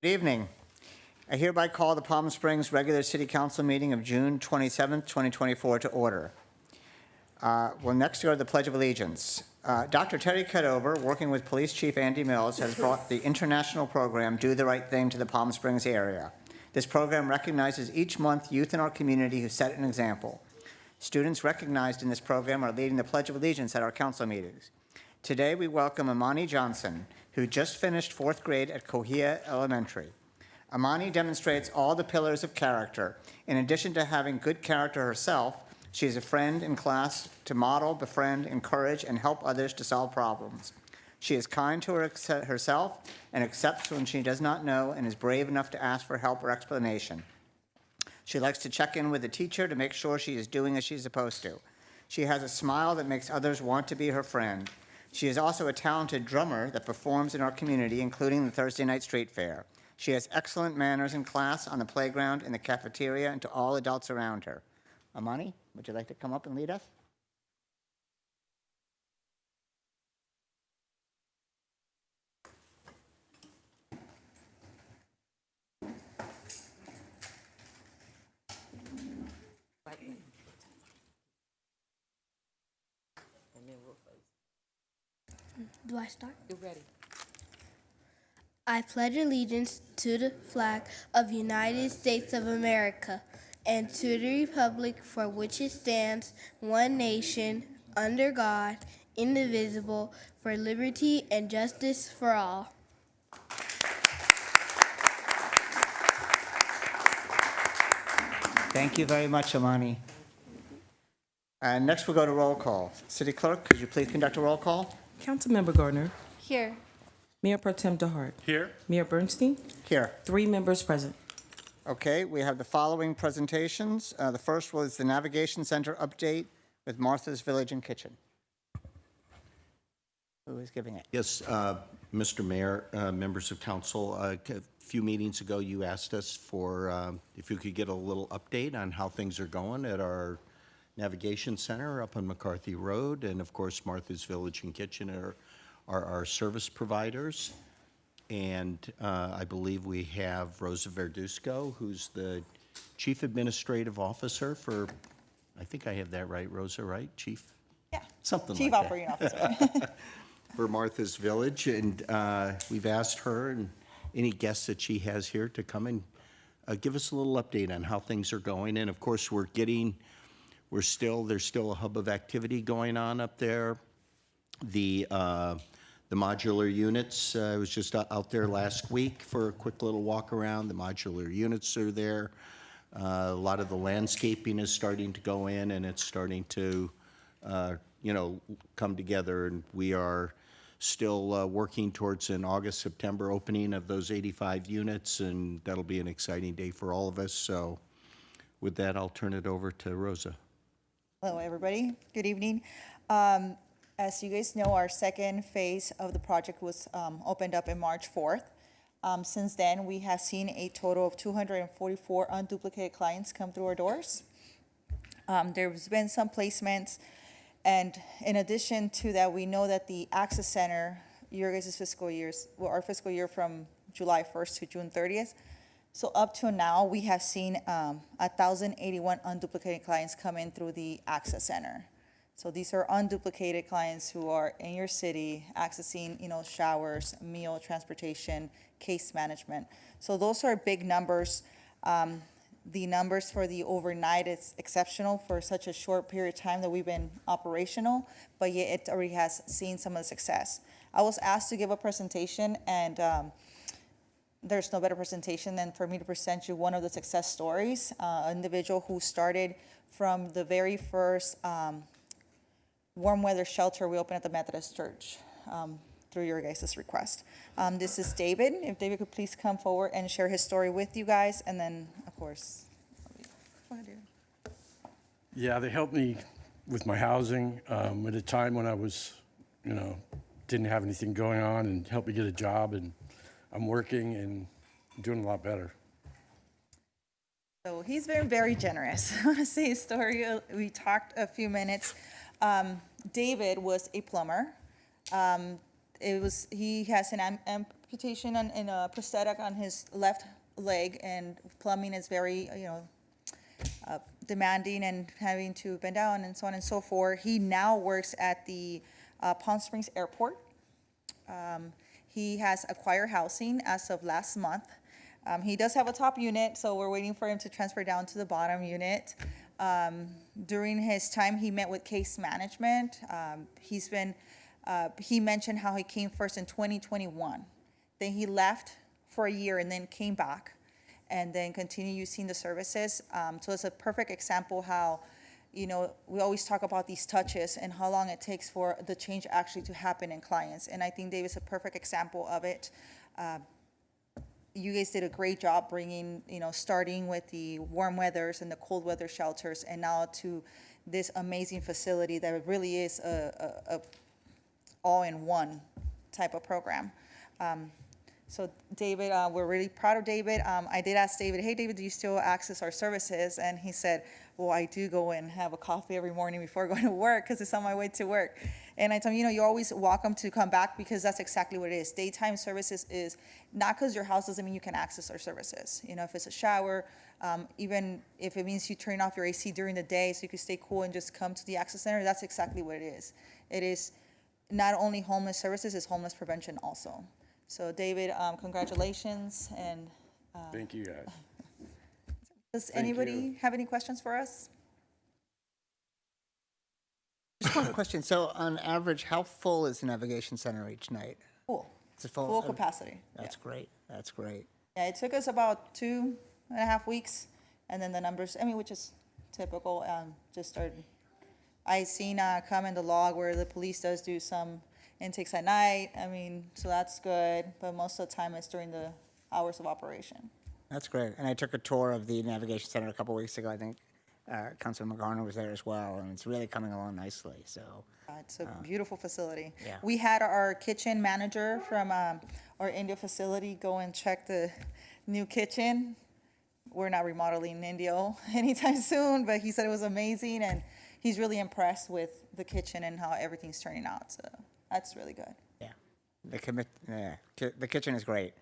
Good evening. I hereby call the Palm Springs regular city council meeting of June 27th, 2024 to order. We'll next go to the Pledge of Allegiance. Dr. Terry Cutover, working with Police Chief Andy Mills, has brought the international program Do the Right Thing to the Palm Springs area. This program recognizes each month youth in our community who set an example. Students recognized in this program are leading the Pledge of Allegiance at our council meetings. Today, we welcome Amani Johnson, who just finished 4th grade at Cohia Elementary. Amani demonstrates all the pillars of character. In addition to having good character herself, she is a friend in class to model, befriend, encourage, and help others to solve problems. She is kind to herself and accepts when she does not know and is brave enough to ask for help or explanation. She likes to check in with the teacher to make sure she is doing as she's supposed to. She has a smile that makes others want to be her friend. She is also a talented drummer that performs in our community, including the Thursday night street fair. She has excellent manners in class, on the playground, in the cafeteria, and to all adults around her. Amani, would you like to come up and lead us? Do I start? You're ready. I pledge allegiance to the flag of the United States of America and to the republic for which it stands, one nation, under God, indivisible, for liberty and justice for all. Thank you very much, Amani. Next, we'll go to roll call. City Clerk, could you please conduct a roll call? Councilmember Gardner. Here. Mayor Pro Tem DeHart. Here. Mayor Bernstein. Here. 3 members present. Okay, we have the following presentations. The first was the Navigation Center update with Martha's Village and Kitchen. Who is giving it? Yes, Mr. Mayor, members of council, a few meetings ago you asked us for if you could get a little update on how things are going at our Navigation Center up on McCarthy Road, and of course Martha's Village and Kitchen are our service providers. And I believe we have Rosa Verduzco, who's the Chief Administrative Officer for, I think I have that right, Rosa, right? Chief? Yeah. Something Chief like Operating that. Officer. For Martha's Village, and we've asked her and any guests that she has here to come and give us a little update on how things are going. And of course, there's still a hub of activity going on up there. The modular units, I was just out there last week for a quick little walk around. The modular units are there. A lot of the landscaping is starting to go in, and it's starting to, come together. And we are still working towards an August, September opening of those 85 units, and that'll be an exciting day for all of us. So with that, I'll turn it over to Rosa. Hello, everybody. Good evening. As you guys know, our second phase of the project was opened up in March 4th. Since then, we have seen a total of 244 unduplicated clients come through our doors. There's been some placements, and in addition to that, we know that the Access Center, your guys' fiscal years, well, our fiscal year from July 1st to June 30th. So up to now, we have seen 1,081 unduplicated clients come in through the Access Center. So these are unduplicated clients who are in your city accessing, showers, meal, transportation, case management. So those are big numbers. The numbers for the overnight is exceptional for such a short period of time that we've been operational, but yet it already has seen some of the success. I was asked to give a presentation, and there's no better presentation than for me to present you one of the success stories. An individual who started from the very first warm weather shelter we opened at the Methodist Church through your guys' request. This is David. If David could please come forward and share his story with you guys, and then, of course, go ahead, David. Yeah, they helped me with my housing at a time when I was, didn't have anything going on, and helped me get a job, and I'm working and doing a lot better. So he's been very generous. I want to say his story. We talked a few minutes. David was a plumber. He has an amputation and a prosthetic on his left leg, and plumbing is very, demanding and having to bend down and so on and so forth. He now works at the Palm Springs Airport. He has acquired housing as of last month. He does have a top unit, so we're waiting for him to transfer down to the bottom unit. During his time, he met with case management. He mentioned how he came first in 2021. Then he left for a year and then came back and then continued using the services. So it's a perfect example how, we always talk about these touches and how long it takes for the change actually to happen in clients. And I think David's a perfect example of it. You guys did a great job bringing, starting with the warm weathers and the cold weather shelters, and now to this amazing facility that really is a all-in-one type of program. So David, we're really proud of David. I did ask David, hey, David, do you still access our services? And he said, well, I do go and have a coffee every morning before going to work because it's on my way to work. And I told him, you're always welcome to come back because that's exactly what it is. Daytime services is not because your house doesn't mean you can access our services. If it's a shower, even if it means you turn off your AC during the day so you can stay cool and just come to the access center, that's exactly what it is. It is not only homeless services, it's homeless prevention also. So David, congratulations, and Thank you, guys. does Thank anybody you. have any questions for us? Just one question. So on average, how full is the navigation center each night? Cool. It's a full. Full capacity. That's great. That's great. Yeah, it took us about 2.5 weeks, and then the numbers, which is typical, just started. I seen come in the log where the police does do some intakes at night. So that's good, but most of the time it's during the hours of operation. That's great. And I took a tour of the navigation center a couple weeks ago. I think Councilman Garner was there as well, and it's really coming along nicely. So It's a beautiful facility. Yeah. We had our kitchen manager from our Indio facility go and check the new kitchen. We're not remodeling Indio anytime soon, but he said it was amazing, and he's really impressed with the kitchen and how everything's turning out. So that's really good. yeah, the kitchen is great.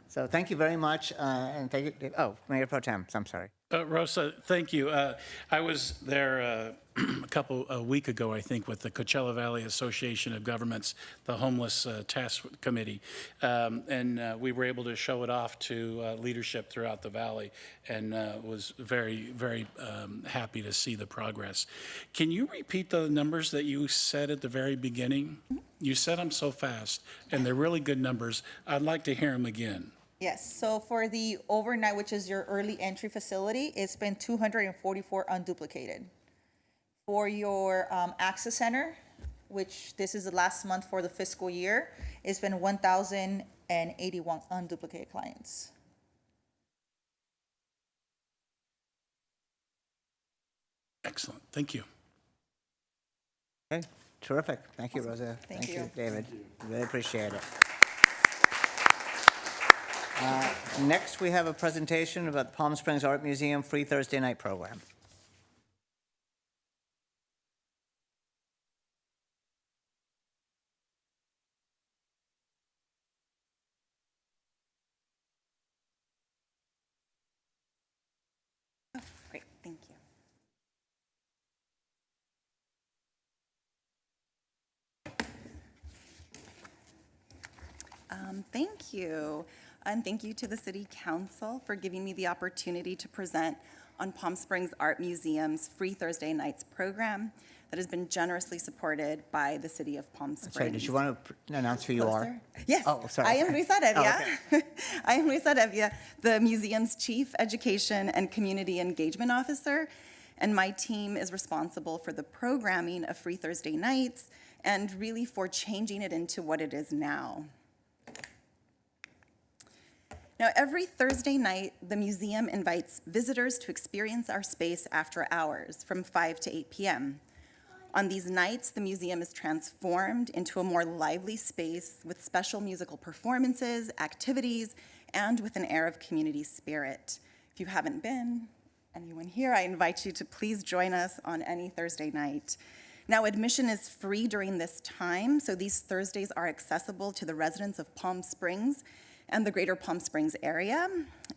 So thank you very much, and thank you. Oh, Mayor Pro Tem, I'm sorry. Rosa, thank you. I was there a week ago, I think, with the Coachella Valley Association of Governments, the Homeless Task Committee, and we were able to show it off to leadership throughout the valley, and was very, very happy to see the progress. Can you repeat the numbers that you said at the very beginning? You said them so fast, and they're really good numbers. I'd like to hear them again. Yes, so for the overnight, which is your early entry facility, it's been 244 unduplicated. For your access center, which this is the last month for the fiscal year, it's been 1,081 unduplicated clients. Excellent. Thank you. Okay, terrific. Thank you, Rosa. Thank you. David. Really appreciate it. Next, we have a presentation about the Palm Springs Art Museum Free Thursday Night Program. Great, thank you. Thank you. And thank you to the City Council for giving me the opportunity to present on Palm Springs Art Museum's Free Thursday Nights program that has been generously supported by the City of Palm Springs. Sorry, did you want to announce who you are? Closer. Yes. Oh, sorry. I am Luisa Devia. Oh, okay. I am Luisa Devia, the museum's Chief Education and Community Engagement Officer, and my team is responsible for the programming of Free Thursday Nights and really for changing it into what it is now. Now, every Thursday night, the museum invites visitors to experience our space after hours from 5 to 8 p.m. On these nights, the museum is transformed into a more lively space with special musical performances, activities, and with an air of community spirit. If you haven't been, anyone here, I invite you to please join us on any Thursday night. Now, admission is free during this time, so these Thursdays are accessible to the residents of Palm Springs and the greater Palm Springs area.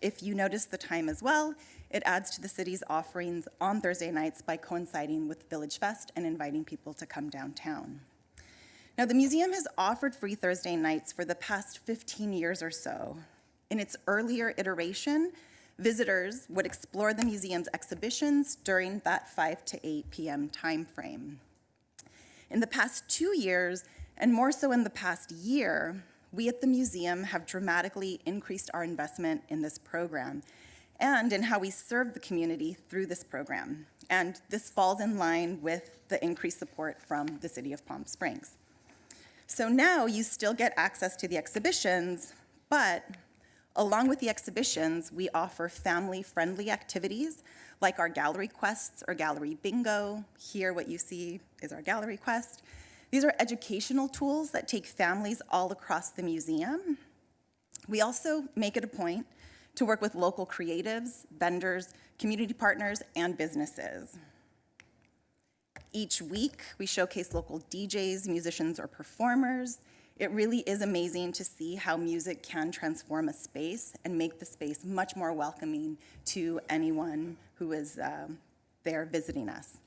If you notice the time as well, it adds to the city's offerings on Thursday nights by coinciding with Village Fest and inviting people to come downtown. Now, the museum has offered free Thursday nights for the past 15 years or so. In its earlier iteration, visitors would explore the museum's exhibitions during that 5 to 8 p.m. time frame. In the past 2 years, and more so in the past year, we at the museum have dramatically increased our investment in this program and in how we serve the community through this program. And this falls in line with the increased support from the city of Palm Springs. So now you still get access to the exhibitions, but along with the exhibitions, we offer family-friendly activities like our gallery quests or gallery bingo. Here, what you see is our gallery quest. These are educational tools that take families all across the museum. We also make it a point to work with local creatives, vendors, community partners, and businesses. Each week, we showcase local DJs, musicians, or performers. It really is amazing to see how music can transform a space and make the space much more welcoming to anyone who is there visiting us.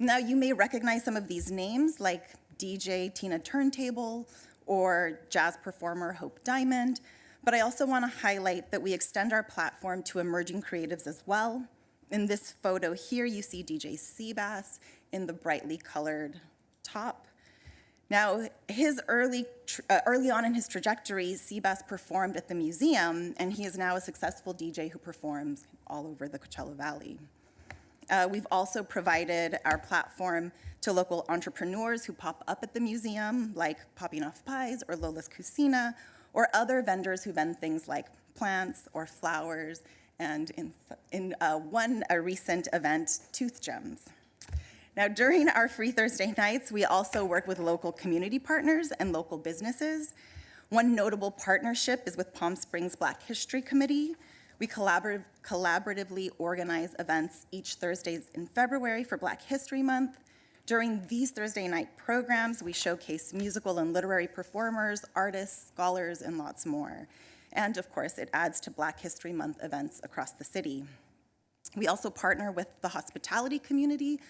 Now, you may recognize some of these names like DJ Tina Turntable or jazz performer Hope Diamond, but I also want to highlight that we extend our platform to emerging creatives as well. In this photo here, you see DJ Seabass in the brightly colored top. Now, his early on in his trajectory, Seabass performed at the museum, and he is now a successful DJ who performs all over the Coachella Valley. We've also provided our platform to local entrepreneurs who pop up at the museum, like Popping Off Pies or Lola's Cucina, or other vendors who vend things like plants or flowers, and in a recent event, tooth gems. Now, during our free Thursday nights, we also work with local community partners and local businesses. One notable partnership is with Palm Springs Black History Committee. We collaboratively organize events each Thursday in February for Black History Month. During these Thursday night programs, we showcase musical and literary performers, artists, scholars, and lots more. And of course, it adds to Black History Month events across the city. We also partner with the hospitality community,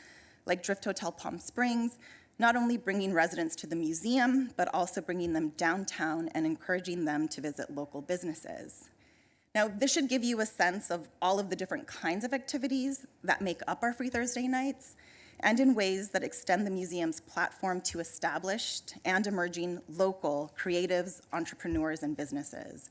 like Drift Hotel Palm Springs, not only bringing residents to the museum, but also bringing them downtown and encouraging them to visit local businesses. Now, this should give you a sense of all of the different kinds of activities that make up our free Thursday nights, and in ways that extend the museum's platform to established and emerging local creatives, entrepreneurs, and businesses.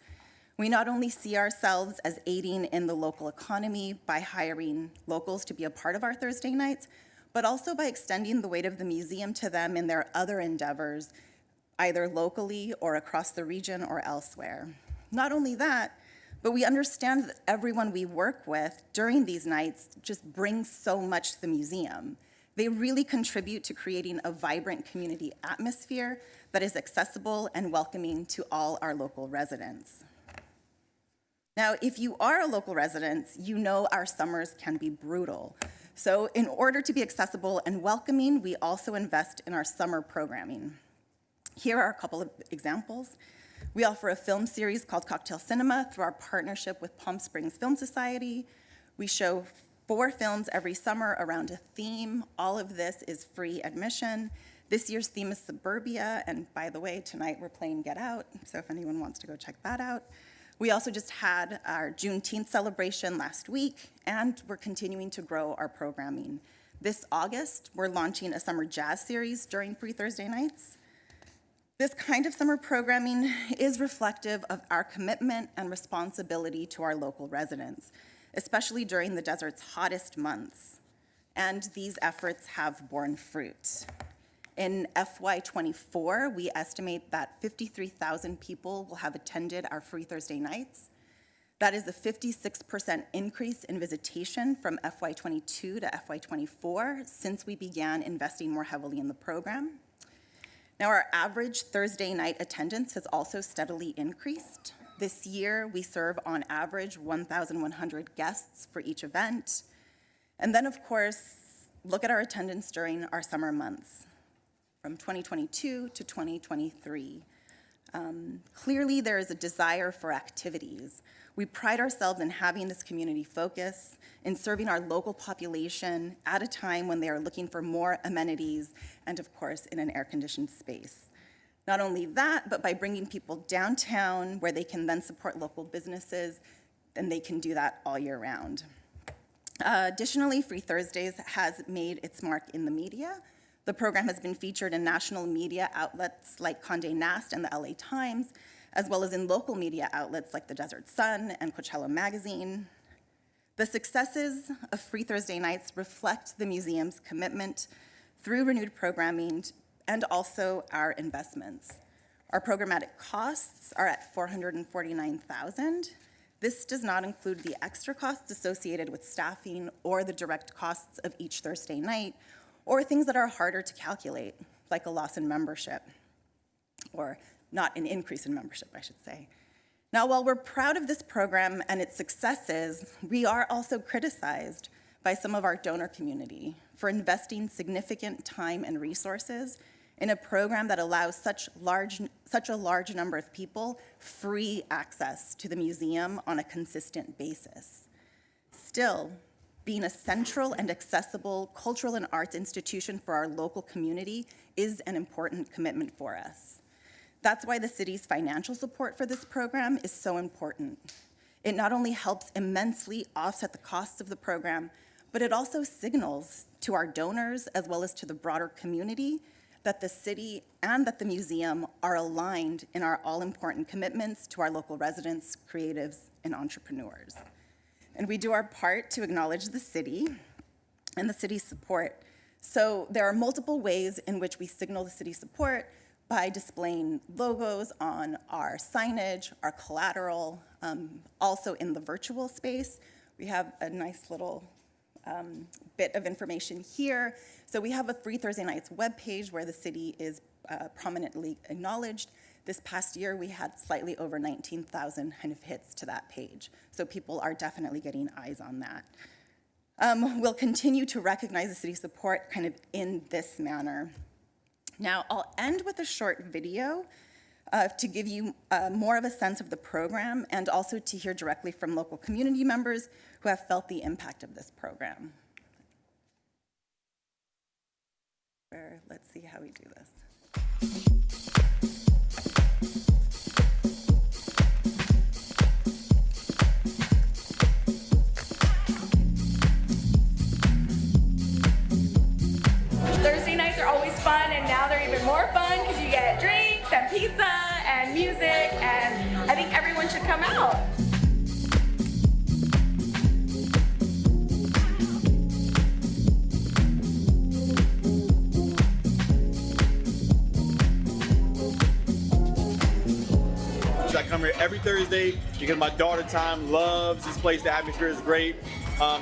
We not only see ourselves as aiding in the local economy by hiring locals to be a part of our Thursday nights, but also by extending the weight of the museum to them in their other endeavors, either locally or across the region or elsewhere. Not only that, but we understand that everyone we work with during these nights just brings so much to the museum. They really contribute to creating a vibrant community atmosphere that is accessible and welcoming to all our local residents. Now, if you are a local resident, you know our summers can be brutal. So in order to be accessible and welcoming, we also invest in our summer programming. Here are a couple of examples. We offer a film series called Cocktail Cinema through our partnership with Palm Springs Film Society. We show 4 films every summer around a theme. All of this is free admission. This year's theme is suburbia, and by the way, tonight we're playing Get Out, so if anyone wants to go check that out. We also just had our Juneteenth celebration last week, and we're continuing to grow our programming. This August, we're launching a summer jazz series during free Thursday nights. This kind of summer programming is reflective of our commitment and responsibility to our local residents, especially during the desert's hottest months. And these efforts have borne fruit. In FY24, we estimate that 53,000 people will have attended our free Thursday nights. That is a 56% increase in visitation from FY22 to FY24 since we began investing more heavily in the program. Now, our average Thursday night attendance has also steadily increased. This year, we serve on average 1,100 guests for each event. And then, of course, look at our attendance during our summer months from 2022 to 2023. Clearly, there is a desire for activities. We pride ourselves in having this community focus, in serving our local population at a time when they are looking for more amenities and, of course, in an air-conditioned space. Not only that, but by bringing people downtown where they can then support local businesses, then they can do that all year round. Additionally, Free Thursdays has made its mark in the media. The program has been featured in national media outlets like Condé Nast and the LA Times, as well as in local media outlets like the Desert Sun and Coachella Magazine. The successes of Free Thursday nights reflect the museum's commitment through renewed programming and also our investments. Our programmatic costs are at $449,000. This does not include the extra costs associated with staffing or the direct costs of each Thursday night, or things that are harder to calculate, like a loss in membership, or not an increase in membership, I should say. Now, while we're proud of this program and its successes, we are also criticized by some of our donor community for investing significant time and resources in a program that allows such a large number of people free access to the museum on a consistent basis. Still, being a central and accessible cultural and arts institution for our local community is an important commitment for us. That's why the city's financial support for this program is so important. It not only helps immensely offset the costs of the program, but it also signals to our donors as well as to the broader community that the city and that the museum are aligned in our all-important commitments to our local residents, creatives, and entrepreneurs. And we do our part to acknowledge the city and the city's support. So there are multiple ways in which we signal the city's support by displaying logos on our signage, our collateral, also in the virtual space. We have a nice little bit of information here. So we have a Free Thursday Nights webpage where the city is prominently acknowledged. This past year, we had slightly over 19,000 kind of hits to that page. So people are definitely getting eyes on that. We'll continue to recognize the city's support kind of in this manner. Now, I'll end with a short video to give you more of a sense of the program and also to hear directly from local community members who have felt the impact of this program. Let's see how we do this. Thursday nights are always fun, and now they're even more fun because you get drinks and pizza and music, and I think everyone should come out. I come here every Thursday because my daughter Time loves this place. The atmosphere is great.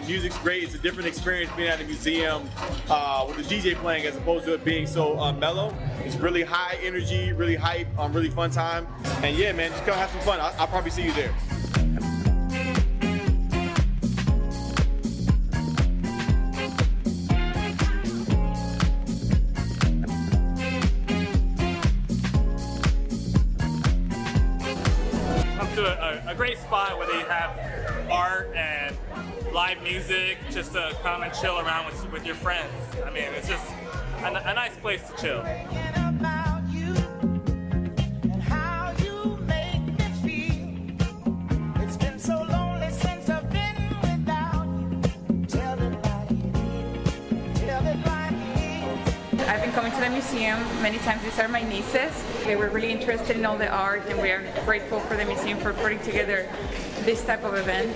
Music's great. It's a different experience being at a museum with the DJ playing as opposed to it being so mellow. It's really high energy, really hype, really fun time. And yeah, man, just come have some fun. I'll probably see you there. A great spot where they have art and live music, just to come and chill around with your friends. I mean, it's just a nice place to chill. I've been coming to the museum many times. These are my nieces. They were really interested in all the art, and we are grateful for the museum for putting together this type of event.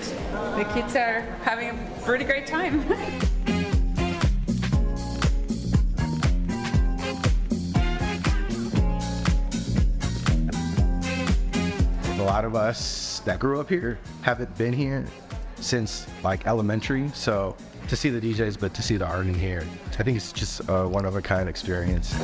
The kids are having a pretty great time. A lot of us that grew up here haven't been here since like elementary, so to see the DJs, but to see the art in here, I think it's just a one-of-a-kind experience.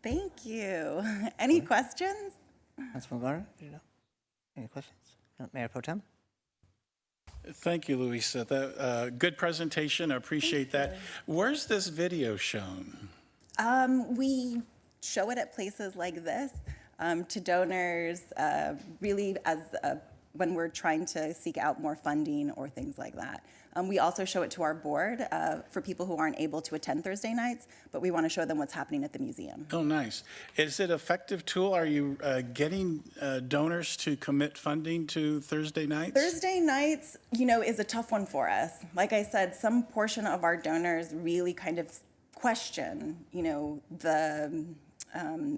Thank you. Any questions? Councilman Garner, do you know? Any questions? Mayor Pro Tem? Thank you, Luisa. Good presentation. I appreciate that. Where's this video shown? We show it at places like this to donors, really as when we're trying to seek out more funding or things like that. We also show it to our board for people who aren't able to attend Thursday nights, but we want to show them what's happening at the museum. Oh, nice. Is it an effective tool? Are you getting donors to commit funding to Thursday nights? Thursday nights, is a tough one for us. Like I said, some portion of our donors really kind of question, the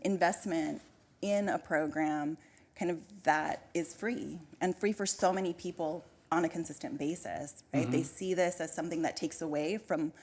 investment in a program kind of that is free and free for so many people on a consistent basis, right? Mm-hmm. They see this as something that takes away from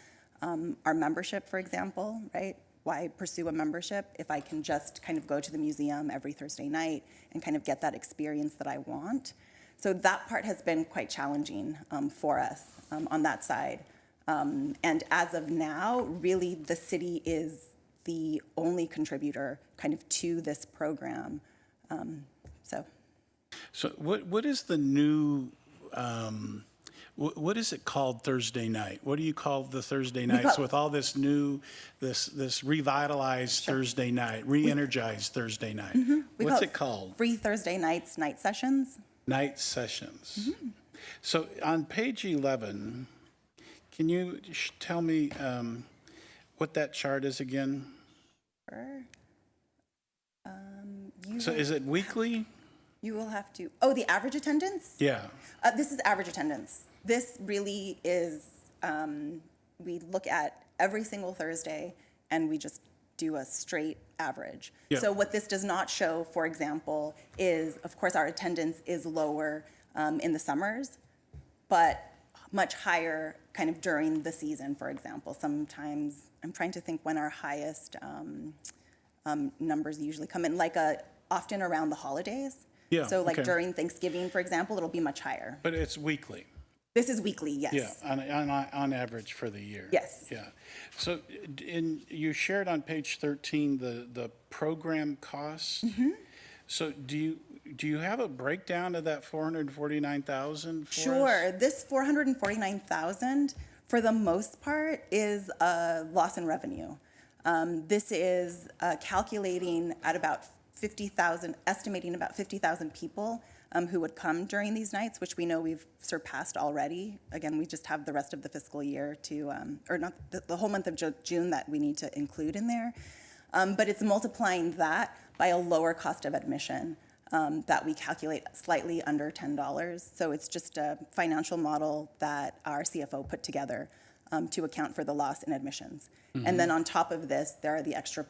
our membership, for example, right? Why pursue a membership if I can just kind of go to the museum every Thursday night and kind of get that experience that I want? So that part has been quite challenging for us on that side. And as of now, really the city is the only contributor kind of to this program. So what is the new, what is it called Thursday night? What do you call the Thursday nights with all this new, this revitalized Thursday night, re-energized Thursday night? Mm-hmm. What's it called? Free Thursday nights, night sessions. Night sessions. Mm-hmm. So on page 11, can you tell me what that chart is again? Sure. So is it weekly? You will have to, the average attendance? Yeah. This is average attendance. This really is, we look at every single Thursday and we just do a straight average. Yeah. So what this does not show, for example, is, of course, our attendance is lower in the summers, but much higher kind of during the season, for example. Sometimes, I'm trying to think when our highest numbers usually come in, often around the holidays. Yeah, So okay. during Thanksgiving, for example, it'll be much higher. But it's weekly. This is weekly, yes. Yeah, on average for the year. Yes. Yeah. So you shared on page 13 the program costs. Mm-hmm. So do you have a breakdown of that 449,000 for Sure. us? This 449,000, for the most part, is a loss in revenue. This is calculating at about 50,000, estimating about 50,000 people who would come during these nights, which we know we've surpassed already. Again, we just have the rest of the fiscal year to, or not the whole month of June that we need to include in there. But it's multiplying that by a lower cost of admission that we calculate slightly under $10. So it's just a financial model that our CFO put together to account for the loss in admissions. Mm-hmm. And then on top of this, there are the extra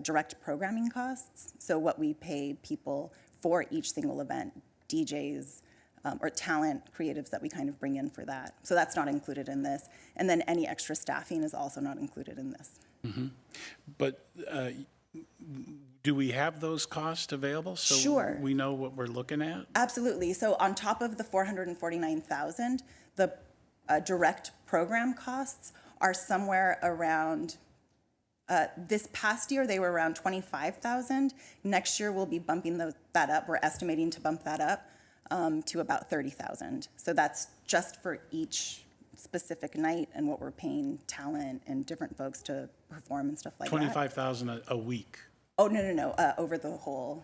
direct programming costs. So what we pay people for each single event, DJs or talent creatives that we kind of bring in for that. So that's not included in this. And then any extra staffing is also not included in this. Mm-hmm. But do we have those costs available? So Sure. we know what we're looking at? Absolutely. So on top of the 449,000, the direct program costs are somewhere around, this past year they were around 25,000. Next year we'll be bumping that up. We're estimating to bump that up to about 30,000. So that's just for each specific night and what we're paying talent and different folks to perform and stuff like that. 25,000 a week? Oh, no. Over the whole.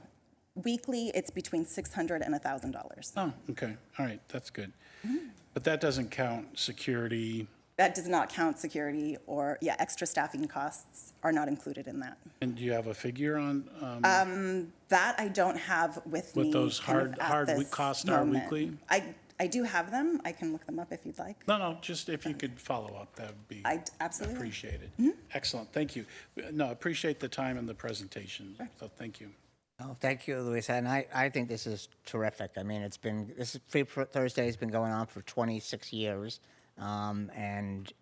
Weekly, it's between $600 and $1,000. Oh, okay. All right. That's good. Mm-hmm. But that doesn't count security. That does not count security or, extra staffing costs are not included in that. And do you have a figure on That I don't have with me. what those kind of hard at this costs are moment. weekly? I do have them. I can look them up if you'd like. No, just if you could follow up, that would be Absolutely. appreciated. Mm-hmm. Excellent. Thank you. No, appreciate the time and the presentation. So thank you. Oh, thank you, Luisa. And I think this is terrific. I mean, this is Free Thursday has been going on for 26 years. And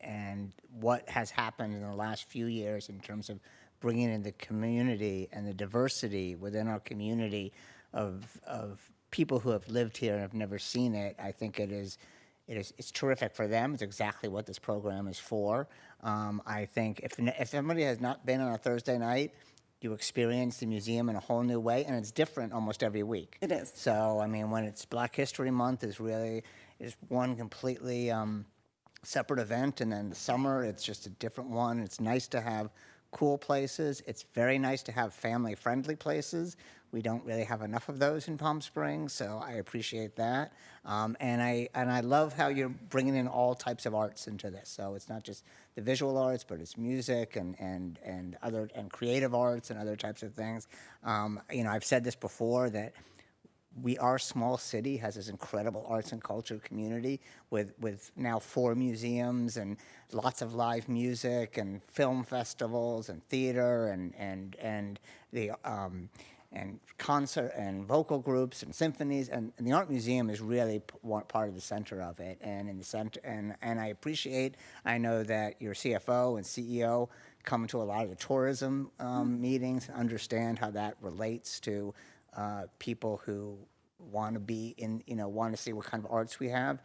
what has happened in the last few years in terms of bringing in the community and the diversity within our community of people who have lived here and have never seen it, I think it's terrific for them. It's exactly what this program is for. I think if somebody has not been on a Thursday night, you experience the museum in a whole new way, and it's different almost every week. It is. So, I mean, when it's Black History Month is one completely separate event, and then the summer, it's just a different one. It's nice to have cool places. It's very nice to have family-friendly places. We don't really have enough of those in Palm Springs, so I appreciate that. And I love how you're bringing in all types of arts into this. So it's not just the visual arts, but it's music and creative arts and other types of things. I've said this before that our small city has this incredible arts and culture community with now 4 museums and lots of live music and film festivals and theater and concert and vocal groups and symphonies, and the art museum is really part of the center of it. And in the center, and I know that your CFO and CEO come to a lot of the tourism meetings and understand how that relates to people who want to see what kind of arts we have.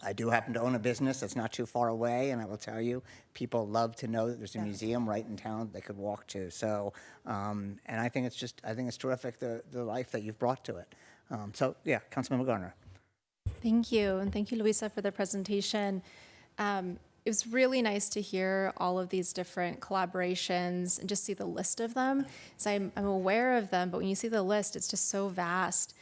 I do happen to own a business that's not too far away, and I will tell you, people love to know that there's a museum right in town they could walk to. So, and I think it's terrific, the life that you've brought to it. So, yeah, Councilmember Garner. Thank you, and thank you, Luisa, for the presentation. It was really nice to hear all of these different collaborations and just see the list of them. So I'm aware of them, but when you see the list, it's just so vast.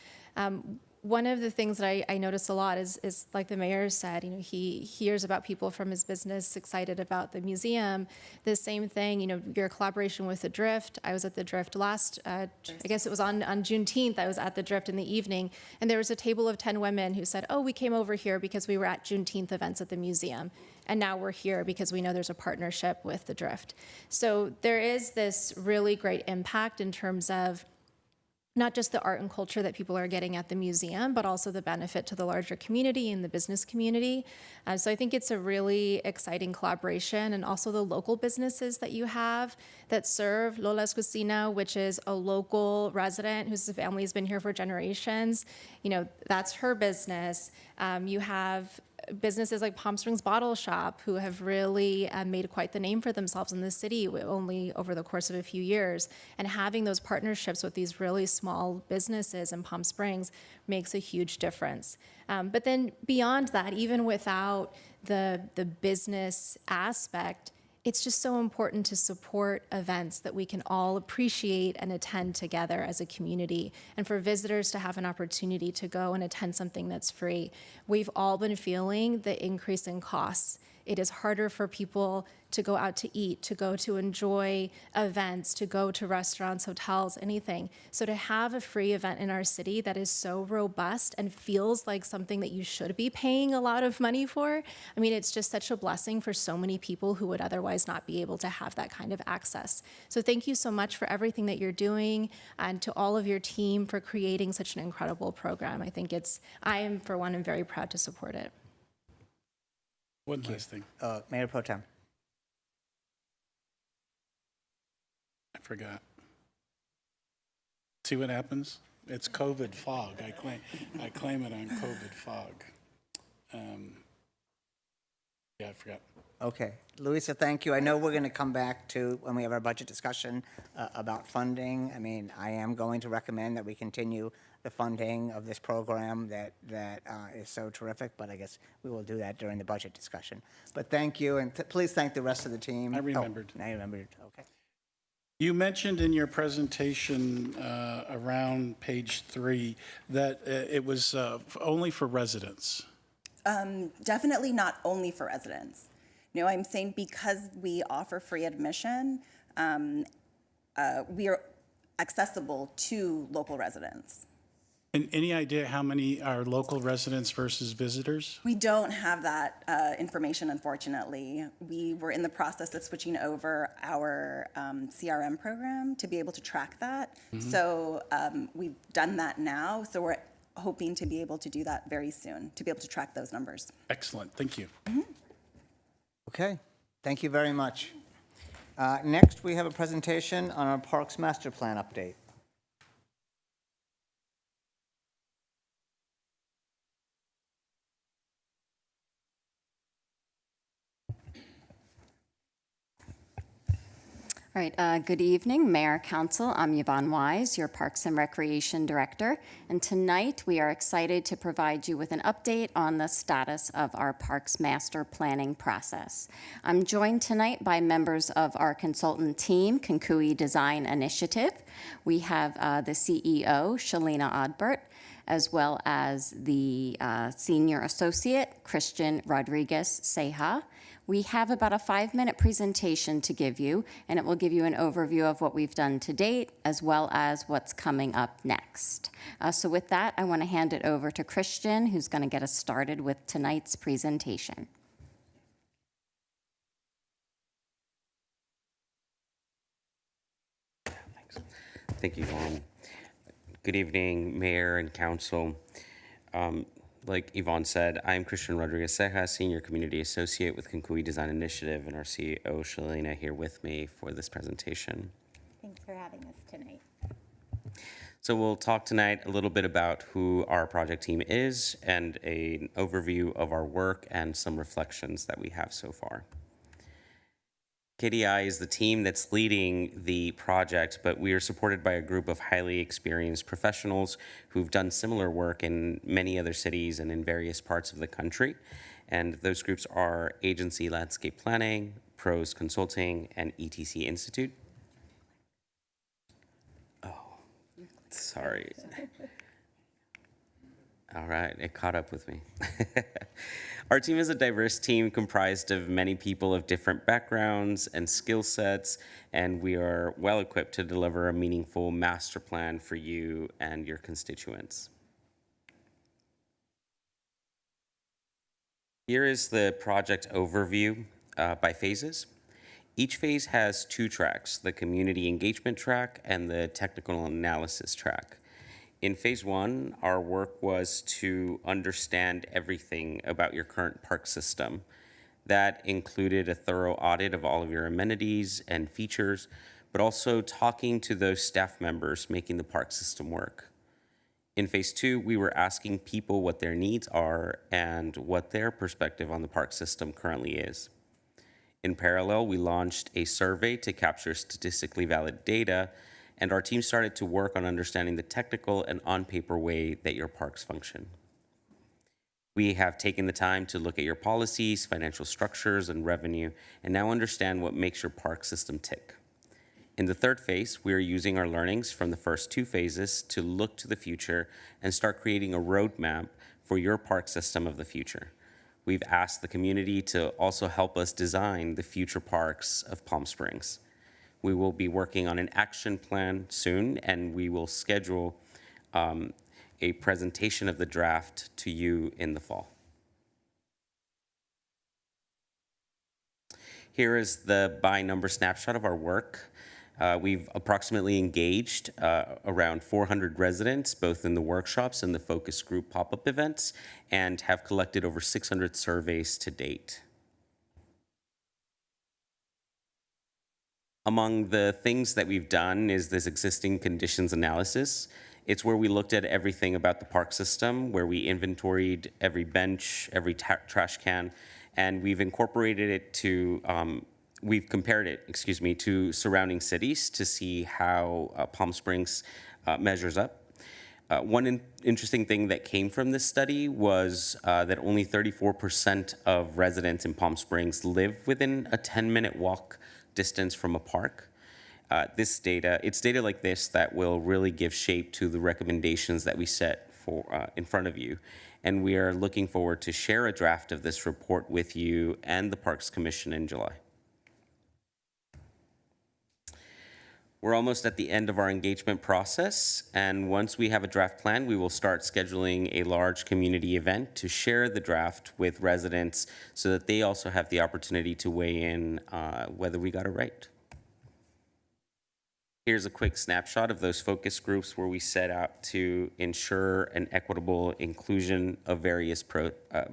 One of the things that I notice a lot is like the mayor said, he hears about people from his business excited about the museum. The same thing, your collaboration with the Drift. I was at the Drift I guess it was on Juneteenth, I was at the Drift in the evening, and there was a table of 10 women who said, oh, we came over here because we were at Juneteenth events at the museum. And now we're here because we know there's a partnership with the Drift. So there is this really great impact in terms of not just the art and culture that people are getting at the museum, but also the benefit to the larger community and the business community. So I think it's a really exciting collaboration, and also the local businesses that you have that serve Lola's Cocina, which is a local resident whose family has been here for generations. That's her business. You have businesses like Palm Springs Bottle Shop, who have really made quite the name for themselves in the city only over the course of a few years. And having those partnerships with these really small businesses in Palm Springs makes a huge difference. But then beyond that, even without the business aspect, it's just so important to support events that we can all appreciate and attend together as a community, and for visitors to have an opportunity to go and attend something that's free. We've all been feeling the increase in costs. It is harder for people to go out to eat, to go to enjoy events, to go to restaurants, hotels, anything. So to have a free event in our city that is so robust and feels like something that you should be paying a lot of money for, I mean, it's just such a blessing for so many people who would otherwise not be able to have that kind of access. So thank you so much for everything that you're doing, and to all of your team for creating such an incredible program. I am, for one, am very proud to support it. One last thing. Mayor Pro Tem. I forgot. See what happens? It's COVID fog. I claim it on COVID fog. Yeah, I forgot. Okay. Louisa, thank you. I know we're going to come back to, when we have our budget discussion, about funding. I mean, I am going to recommend that we continue the funding of this program that is so terrific, but I guess we will do that during the budget discussion. But thank you, and please thank the rest of the team. I remembered. Now you remembered. Okay. You mentioned in your presentation around page 3 that it was only for residents. Definitely not only for residents. No, I'm saying because we offer free admission, we are accessible to local residents. And any idea how many are local residents versus visitors? We don't have that information, unfortunately. We were in the process of switching over our CRM program to be able to track that. Mm-hmm. So we've done that now. So we're hoping to be able to do that very soon, to be able to track those numbers. Excellent. Thank you. Mm-hmm. Okay. Thank you very much. Next, we have a presentation on our Parks Master Plan update. All All right, good evening, Mayor, Council. I'm Yvonne Wise, your Parks and Recreation Director, and tonight we are excited to provide you with an update on the status of our Parks Master Planning process. I'm joined tonight by members of our consultant team, Kinkui Design Initiative. We have the CEO, Shalina Odbert, as well as the Senior Associate, Christian Rodriguez Ceja. We have about a 5-minute presentation to give you, and it will give you an overview of what we've done to date, as well as what's coming up next. So with that, I want to hand it over to Christian, who's going to get us started with tonight's presentation. Thank you, Yvonne. Good evening, Mayor and Council. Like Yvonne said, I'm Christian Rodriguez Ceja, Senior Community Associate with Kinkui Design Initiative, and our CEO, Shalina, here with me for this presentation. Thanks for having us tonight. So we'll talk tonight a little bit about who our project team is and an overview of our work and some reflections that we have so far. KDI is the team that's leading the project, but we are supported by a group of highly experienced professionals who've done similar work in many other cities and in various parts of the country. And those groups are Agency Landscape Planning, Pros Consulting, and ETC Institute. Oh, sorry. All right, it caught up with me. Our team is a diverse team comprised of many people of different backgrounds and skill sets, and we are well equipped to deliver a meaningful master plan for you and your constituents. Here is the project overview by phases. Each phase has 2 tracks, the community engagement track and the technical analysis track. In phase 1, our work was to understand everything about your current park system. That included a thorough audit of all of your amenities and features, but also talking to those staff members making the park system work. In phase 2, we were asking people what their needs are and what their perspective on the park system currently is. In parallel, we launched a survey to capture statistically valid data, and our team started to work on understanding the technical and on-paper way that your parks function. We have taken the time to look at your policies, financial structures, and revenue, and now understand what makes your park system tick. In the third phase, we are using our learnings from the first 2 phases to look to the future and start creating a roadmap for your park system of the future. We've asked the community to also help us design the future parks of Palm Springs. We will be working on an action plan soon, and we will schedule a presentation of the draft to you in the fall. Here is the by number snapshot of our work. We've approximately engaged around 400 residents, both in the workshops and the focus group pop-up events, and have collected over 600 surveys to date. Among the things that we've done is this existing conditions analysis. It's where we looked at everything about the park system, where we inventoried every bench, every trash can, and we've incorporated it to, we've compared it, to surrounding cities to see how Palm Springs measures up. One interesting thing that came from this study was that only 34% of residents in Palm Springs live within a 10-minute walk distance from a park. It's data like this that will really give shape to the recommendations that we set for in front of you. And we are looking forward to share a draft of this report with you and the Parks Commission in July. We're almost at the end of our engagement process, and once we have a draft plan, we will start scheduling a large community event to share the draft with residents so that they also have the opportunity to weigh in whether we got it right. Here's a quick snapshot of those focus groups where we set out to ensure an equitable inclusion of various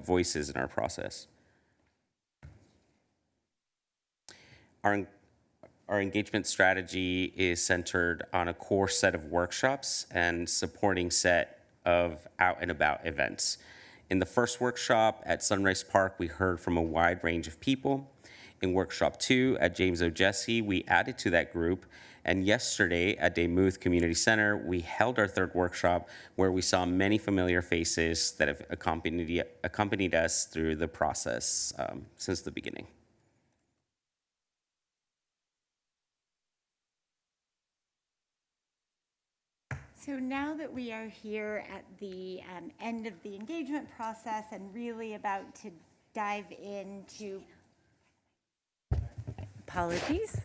voices in our process. Our engagement strategy is centered on a core set of workshops and supporting set of out and about events. In the first workshop at Sunrise Park, we heard from a wide range of people. In Workshop 2 at James O. Jesse, we added to that group. And yesterday at Daymuth Community Center, we held our third workshop where we saw many familiar faces that have accompanied us through the process since the beginning. So now that we are here at the end of the engagement process and really about to dive into, apologies.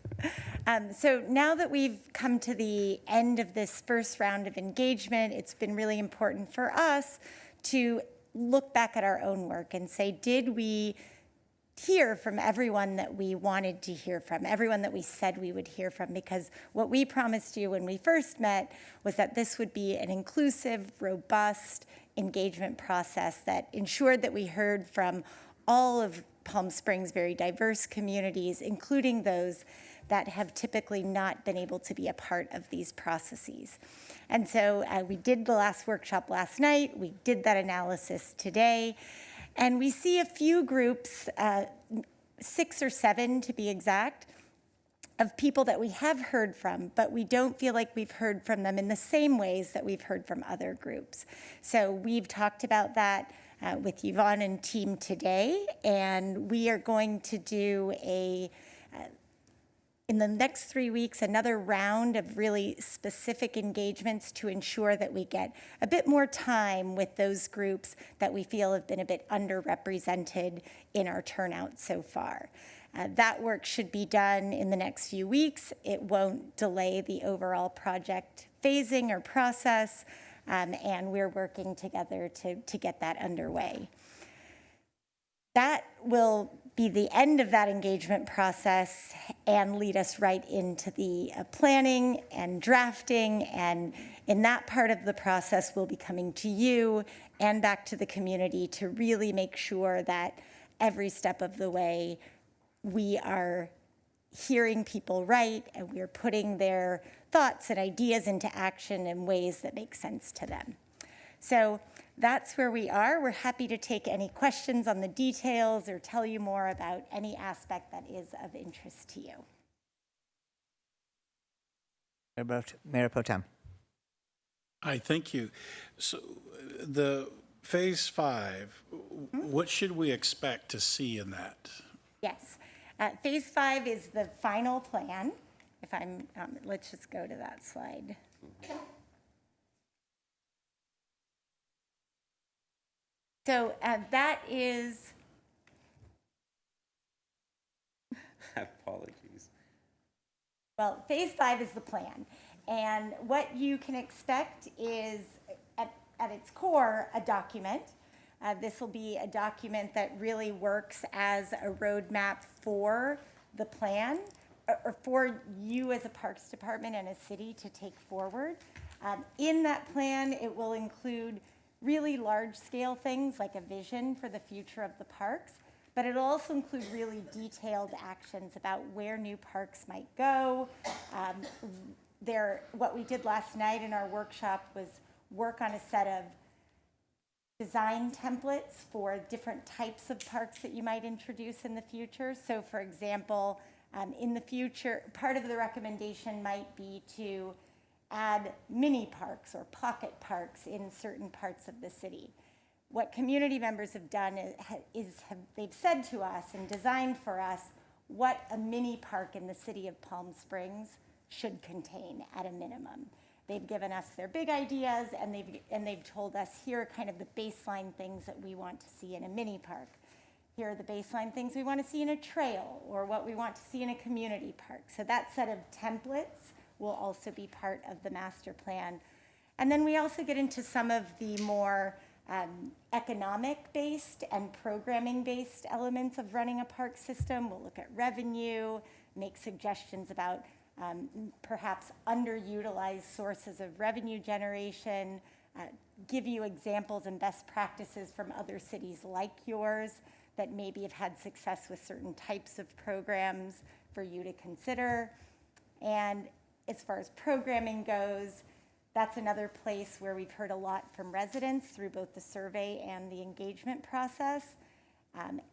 So now that we've come to the end of this first round of engagement, it's been really important for us to look back at our own work and say, did we hear from everyone that we wanted to hear from, everyone that we said we would hear from? Because what we promised you when we first met was that this would be an inclusive, robust engagement process that ensured that we heard from all of Palm Springs' very diverse communities, including those that have typically not been able to be a part of these processes. And so we did the last workshop last night, we did that analysis today, and we see a few groups, 6 or 7 to be exact, of people that we have heard from, but we don't feel like we've heard from them in the same ways that we've heard from other groups. So we've talked about that with Yvonne and team today, and we are going to do in the next 3 weeks, another round of really specific engagements to ensure that we get a bit more time with those groups that we feel have been a bit underrepresented in our turnout so far. That work should be done in the next few weeks. It won't delay the overall project phasing or process, and we're working together to get that underway. That will be the end of that engagement process and lead us right into the planning and drafting. And in that part of the process, we'll be coming to you and back to the community to really make sure that every step of the way we are hearing people right and we're putting their thoughts and ideas into action in ways that make sense to them. So that's where we are. We're happy to take any questions on the details or tell you more about any aspect that is of interest to you. Mayor Pro Tem. Hi, thank you. So the phase 5, what should we expect to see in that? Yes, phase 5 is the final plan. If I'm, let's just go to that slide. So that is. Apologies. Well, phase 5 is the plan. And what you can expect is, at its core, a document. This will be a document that really works as a roadmap for the plan, or for you as a Parks Department and a city to take forward. In that plan, it will include really large-scale things like a vision for the future of the parks, but it'll also include really detailed actions about where new parks might go. What we did last night in our workshop was work on a set of design templates for different types of parks that you might introduce in the future. So for example, in the future, part of the recommendation might be to add mini parks or pocket parks in certain parts of the city. What community members have done they've said to us and designed for us what a mini park in the city of Palm Springs should contain at a minimum. They've given us their big ideas, and they've told us here are kind of the baseline things that we want to see in a mini park. Here are the baseline things we want to see in a trail, or what we want to see in a community park. So that set of templates will also be part of the master plan. And then we also get into some of the more economic-based and programming-based elements of running a park system. We'll look at revenue, make suggestions about perhaps underutilized sources of revenue generation, give you examples and best practices from other cities like yours that maybe have had success with certain types of programs for you to consider. And as far as programming goes, that's another place where we've heard a lot from residents through both the survey and the engagement process.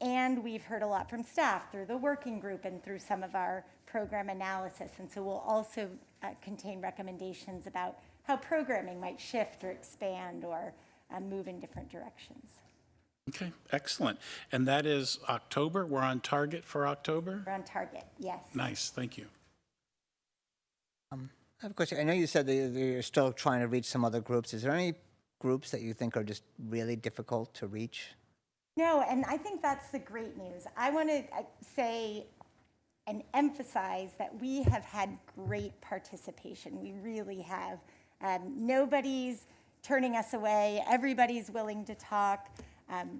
And we've heard a lot from staff through the working group and through some of our program analysis. And so we'll also contain recommendations about how programming might shift or expand or move in different directions. Okay, excellent. And that is October? We're on target for October? We're on target, yes. Nice, thank you. I have a question. I know you said that you're still trying to reach some other groups. Is there any groups that you think are just really difficult to reach? No, and I think that's the great news. I want to say and emphasize that we have had great participation. We really have. Nobody's turning us away. Everybody's willing to talk.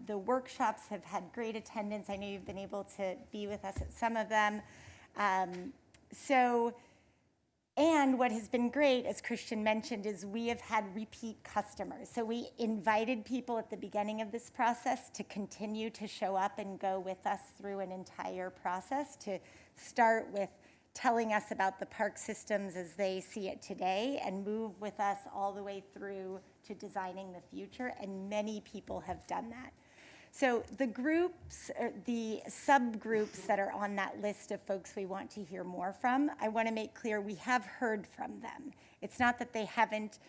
The workshops have had great attendance. I know you've been able to be with us at some of them. And what has been great, as Christian mentioned, is we have had repeat customers. So we invited people at the beginning of this process to continue to show up and go with us through an entire process, to start with telling us about the park systems as they see it today and move with us all the way through to designing the future. And many people have done that. So the groups, or the subgroups that are on that list of folks we want to hear more from, I want to make clear we have heard from them. It's not that they haven't,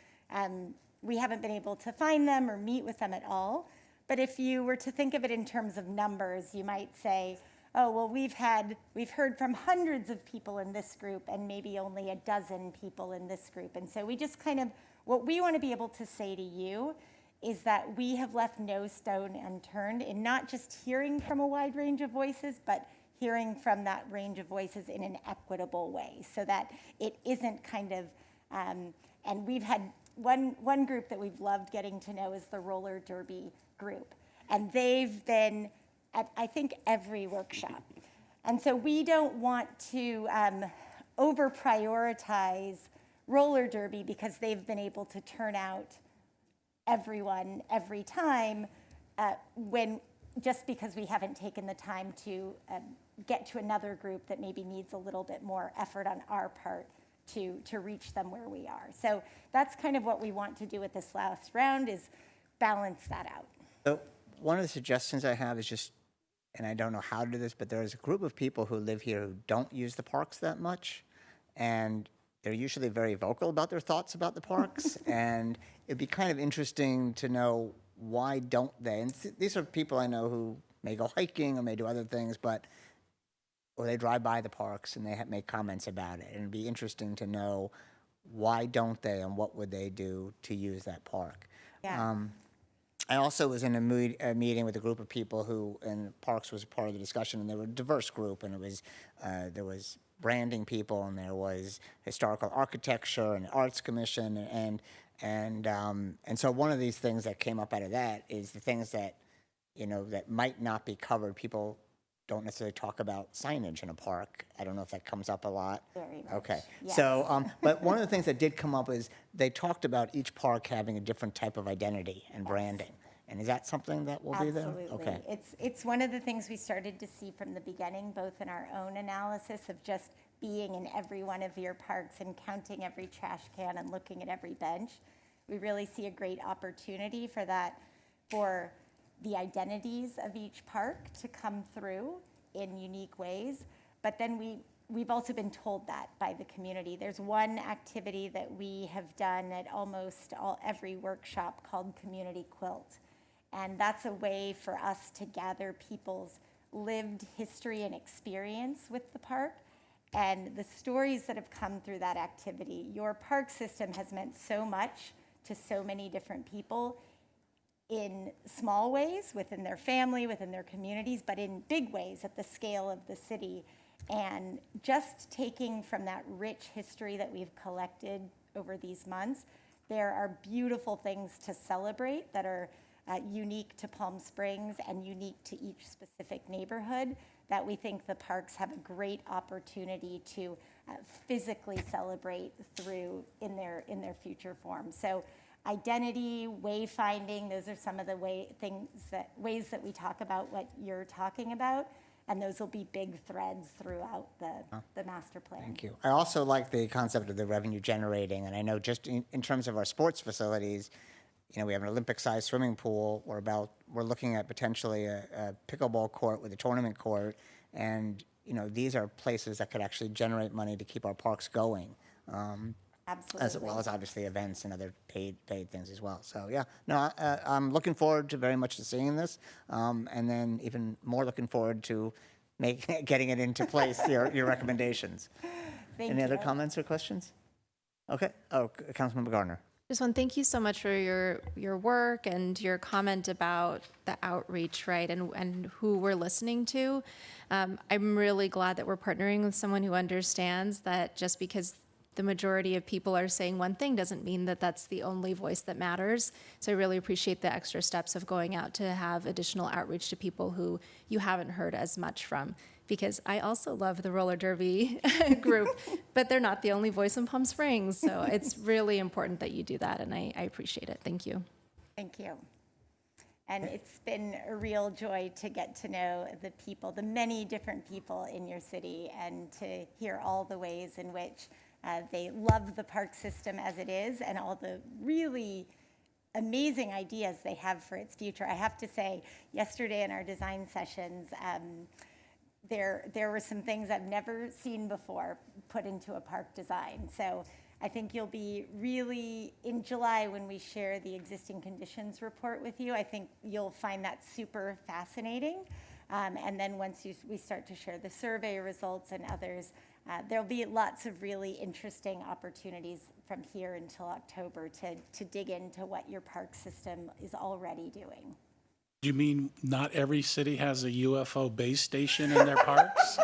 we haven't been able to find them or meet with them at all. But if you were to think of it in terms of numbers, you might say, oh, well, we've heard from hundreds of people in this group and maybe only a dozen people in this group. And so we just kind of, what we want to be able to say to you is that we have left no stone unturned in not just hearing from a wide range of voices, but hearing from that range of voices in an equitable way so that it isn't kind of, and we've had one group that we've loved getting to know is the roller derby group. And they've been at, I think, every workshop. And so we don't want to over prioritize roller derby because they've been able to turn out everyone every time when just because we haven't taken the time to get to another group that maybe needs a little bit more effort on our part to reach them where we are. So that's kind of what we want to do with this last round is balance that out. So one of the suggestions I have is just, and I don't know how to do this, but there's a group of people who live here who don't use the parks that much, and they're usually very vocal about their thoughts about the parks, and it'd be kind of interesting to know why don't they? And these are people I know who may go hiking or may do other things, or they drive by the parks and they make comments about it. And it'd be interesting to know why don't they and what would they do to use that park. Yeah. I also was in a meeting with a group of people who, and parks was part of the discussion, and they were a diverse group, and it was there was branding people, and there was historical architecture and arts commission, and so one of these things that came up out of that is the things that, you know, that might not be covered. People don't necessarily talk about signage in a park. I don't know if that comes up a lot. Very much. Okay. Yes. So, but one of the things that did come up is they talked about each park having a different type of identity and branding. And is that something that will be there? Absolutely. Okay. It's one of the things we started to see from the beginning, both in our own analysis of just being in every one of your parks and counting every trash can and looking at every bench. We really see a great opportunity for that, for the identities of each park to come through in unique ways. But then we've also been told that by the community. There's one activity that we have done at almost every workshop called Community Quilt. And that's a way for us to gather people's lived history and experience with the park and the stories that have come through that activity. Your park system has meant so much to so many different people in small ways, within their family, within their communities, but in big ways at the scale of the city. And just taking from that rich history that we've collected over these months, there are beautiful things to celebrate that are unique to Palm Springs and unique to each specific neighborhood that we think the parks have a great opportunity to physically celebrate through in their future form. So identity, wayfinding, those are some of the ways that we talk about what you're talking about, and those will be big threads throughout the master plan. Thank you. I also like the concept of the revenue generating, and I know just in terms of our sports facilities, we have an Olympic-sized swimming pool. We're looking at potentially a pickleball court with a tournament court, and these are places that could actually generate money to keep our parks going. Absolutely. As well as obviously events and other paid things as well. So yeah, no, I'm looking forward to very much to seeing this, and then even more looking forward to getting it into place. Your recommendations. Any other comments or questions? Okay. Oh, Councilmember Gardner. Just want to thank you so much for your work and your comment about the outreach, right, and who we're listening to. I'm really glad that we're partnering with someone who understands that just because the majority of people are saying one thing doesn't mean that that's the only voice that matters. So I really appreciate the extra steps of going out to have additional outreach to people who you haven't heard as much from. Because I also love the roller derby group, but they're not the only voice in Palm Springs. So it's really important that you do that, and I appreciate it. Thank you. Thank you. And it's been a real joy to get to know the people, the many different people in your city, and to hear all the ways in which they love the park system as it is, and all the really amazing ideas they have for its future. I have to say, yesterday in our design sessions, there were some things I've never seen before put into a park design. So I think you'll be really, in July when we share the existing conditions report with you, I think you'll find that super fascinating. And then once we start to share the survey results and others, there'll be lots of really interesting opportunities from here until October to dig into what your park system is already doing. Do you mean not every city has a UFO base station in their parks?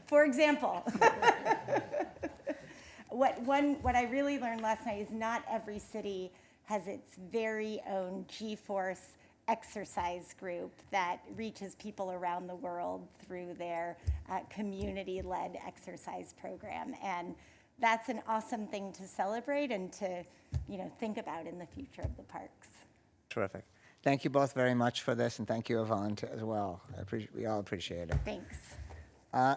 For example, what I really learned last night is not every city has its very own G-Force exercise group that reaches people around the world through their community-led exercise program. And that's an awesome thing to celebrate and to think about in the future of the parks. Terrific. Thank you both very much for this, and thank you, Yvonne, as well. We all appreciate it. Thanks.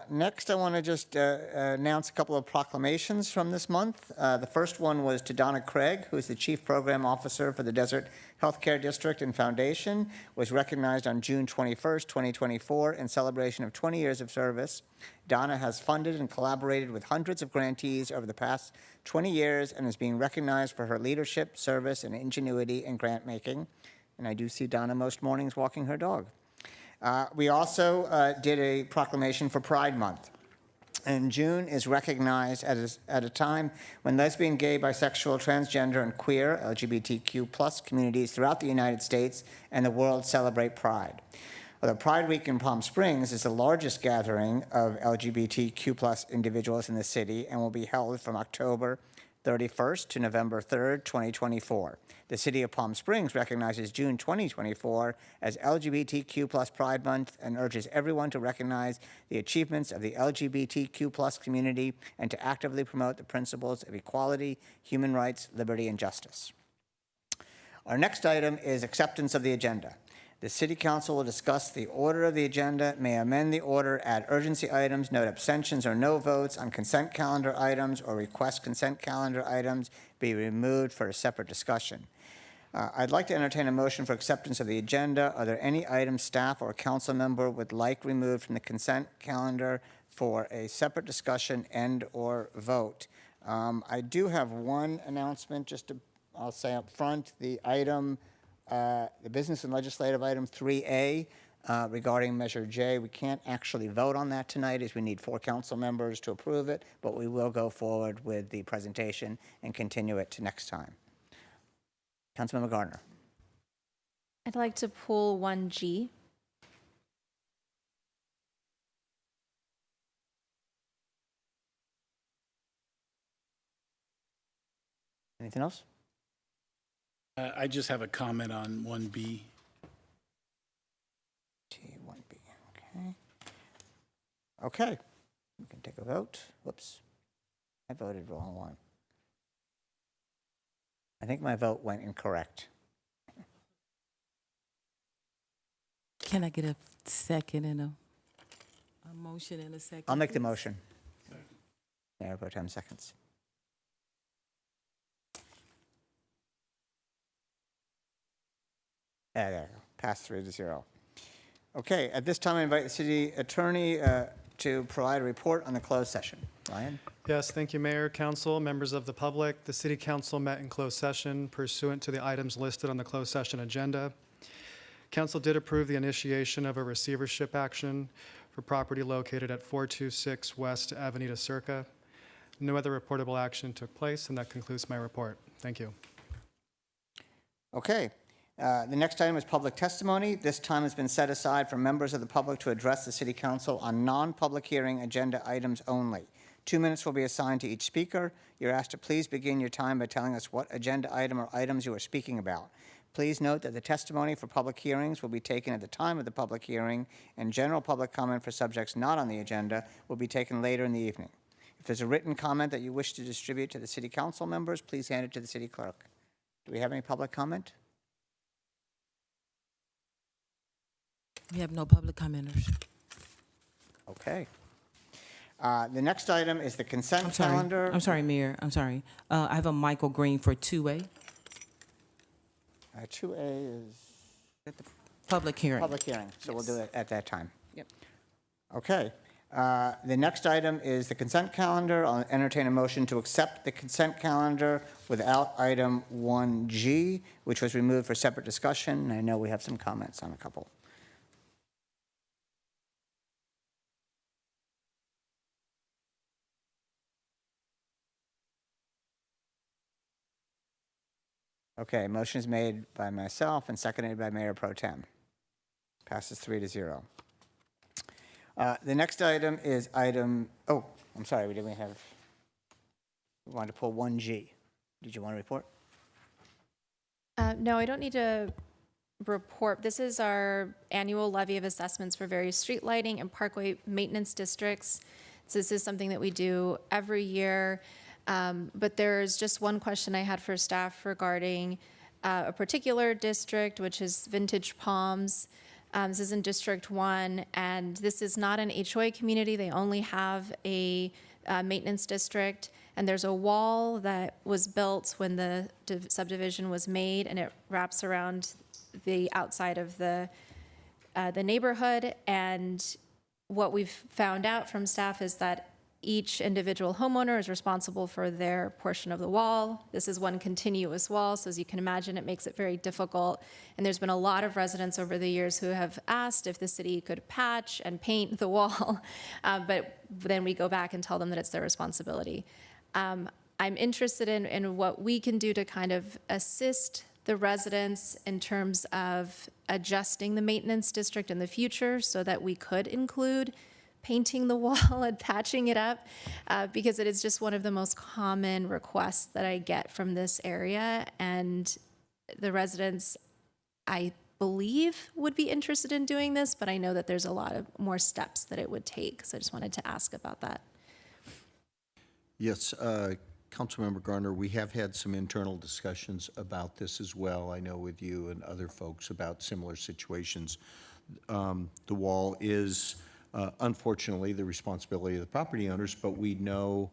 Next, I want to just announce a couple of proclamations from this month. The first one was to Donna Craig, who is the Chief Program Officer for the Desert Healthcare District and Foundation, was recognized on June 21st, 2024, in celebration of 20 years of service. Donna has funded and collaborated with hundreds of grantees over the past 20 years and is being recognized for her leadership, service, and ingenuity in grant making. And I do see Donna most mornings walking her dog. We also did a proclamation for Pride Month. And June is recognized at a time when lesbian, gay, bisexual, transgender, and queer LGBTQ+ communities throughout the United States and the world celebrate Pride. Although Pride Week in Palm Springs is the largest gathering of LGBTQ+ individuals in the city and will be held from October 31st to November 3rd, 2024. The City of Palm Springs recognizes June 2024 as LGBTQ+ Pride Month and urges everyone to recognize the achievements of the LGBTQ+ community and to actively promote the principles of equality, human rights, liberty, and justice. Our next item is acceptance of the agenda. The City Council will discuss the order of the agenda, may amend the order, add urgency items, note abstentions or no votes on consent calendar items, or request consent calendar items be removed for a separate discussion. I'd like to entertain a motion for acceptance of the agenda. Are there any items staff or council member would like removed from the consent calendar for a separate discussion and or vote? I do have one announcement, I'll say up front, the item, the business and legislative item 3A regarding Measure J. We can't actually vote on that tonight as we need 4 council members to approve it, but we will go forward with the presentation and continue it to next time. Councilmember Gardner. I'd like to pull 1G. Anything else? I just have a comment on 1B. T1B, okay. Okay, we can take a vote. Whoops, I voted wrong one. I think my vote went incorrect. Can I get a second and a motion and a second? I'll make the please? motion. Mayor Pro Tem seconds. There, passed 3-0. Okay, at this time, I invite the city attorney to provide a report on the closed session. Ryan? Yes, thank you, Mayor, Council, members of the public. The City Council met in closed session pursuant to the items listed on the closed session agenda. Council did approve the initiation of a receivership action for property located at 426 West Avenida Circa. No other reportable action took place, and that concludes my report. Thank you. Okay. The next item is public testimony. This time has been set aside for members of the public to address the City Council on non-public hearing agenda items only. 2 minutes will be assigned to each speaker. You're asked to please begin your time by telling us what agenda item or items you are speaking about. Please note that the testimony for public hearings will be taken at the time of the public hearing, and general public comment for subjects not on the agenda will be taken later in the evening. If there's a written comment that you wish to distribute to the City Council members, please hand it to the City Clerk. Do we have any public comment? We have no public commenters. Okay. The next item is the consent calendar. I'm sorry, Mayor. I'm sorry. I have a Michael Green for 2A. 2A is Public hearing. public hearing, so we'll do it at that time. Yep. Okay. The next item is the consent calendar. I'll entertain a motion to accept the consent calendar without item 1G, which was removed for separate discussion. I know we have some comments on a couple. Okay, motion is made by myself and seconded by Mayor Pro Tem. Passes 3-0. The next item is item, oh, I'm sorry, we wanted to pull 1G. Did you want to report? No, I don't need to report. This is our annual levy of assessments for various street lighting and parkway maintenance districts. So this is something that we do every year. But there's just one question I had for staff regarding a particular district, which is Vintage Palms. This is in District 1, and this is not an HOA community. They only have a maintenance district, and there's a wall that was built when the subdivision was made, and it wraps around the outside of the neighborhood. And what we've found out from staff is that each individual homeowner is responsible for their portion of the wall. This is one continuous wall, so as you can imagine, it makes it very difficult. And there's been a lot of residents over the years who have asked if the city could patch and paint the wall, but then we go back and tell them that it's their responsibility. I'm interested in what we can do to kind of assist the residents in terms of adjusting the maintenance district in the future so that we could include painting the wall and patching it up, because it is just one of the most common requests that I get from this area. And the residents, I believe, would be interested in doing this, but I know that there's a lot of more steps that it would take. So I just wanted to ask about that. Yes, Councilmember Garner, we have had some internal discussions about this as well. I know with you and other folks about similar situations. The wall is unfortunately the responsibility of the property owners, but we know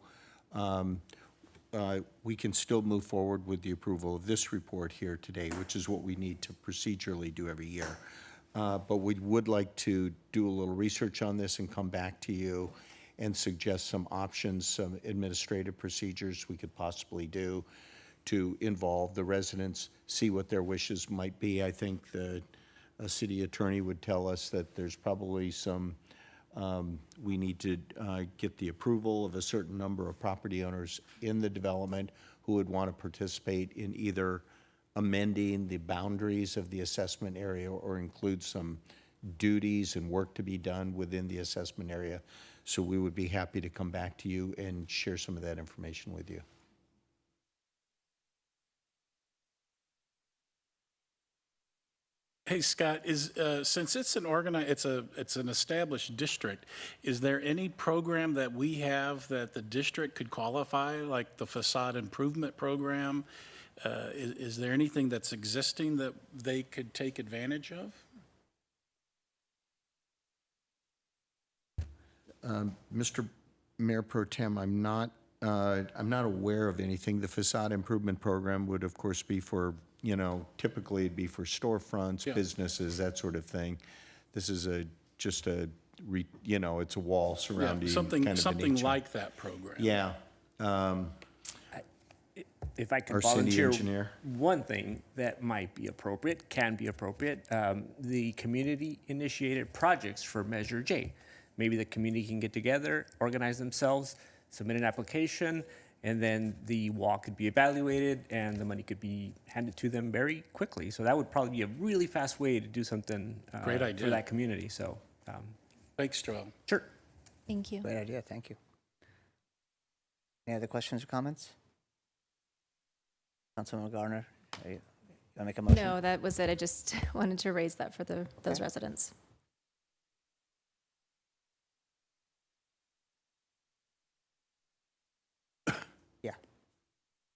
we can still move forward with the approval of this report here today, which is what we need to procedurally do every year. But we would like to do a little research on this and come back to you and suggest some options, some administrative procedures we could possibly do to involve the residents, see what their wishes might be. I think the city attorney would tell us that there's probably some, we need to get the approval of a certain number of property owners in the development who would want to participate in either amending the boundaries of the assessment area or include some duties and work to be done within the assessment area. So we would be happy to come back to you and share some of that information with you. Hey, Scott, since it's an established district, is there any program that we have that the district could qualify, like the facade improvement program? Is there anything that's existing that they could take advantage of? Mr. Mayor Pro Tem, I'm not aware of anything. The facade improvement program would, of course, be for you know, typically it'd be for storefronts, Yeah. businesses, that sort of thing. This is just a, you know, it's a wall surrounding Yeah, kind of an something HOA. like that program. Yeah. If I can Our city volunteer engineer. one thing that might be appropriate, can be appropriate, the community-initiated projects for Measure J. Maybe the community can get together, organize themselves, submit an application, and then the wall could be evaluated and the money could be handed to them very quickly. So that would probably be a really fast way to do something Great idea. for that community. So, Thanks, Joel. sure. Thank you. Great idea, thank you. Any other questions or comments? Councilman Gardner, you want to make a motion? No, that was it. I just wanted to raise that for those residents. Yeah.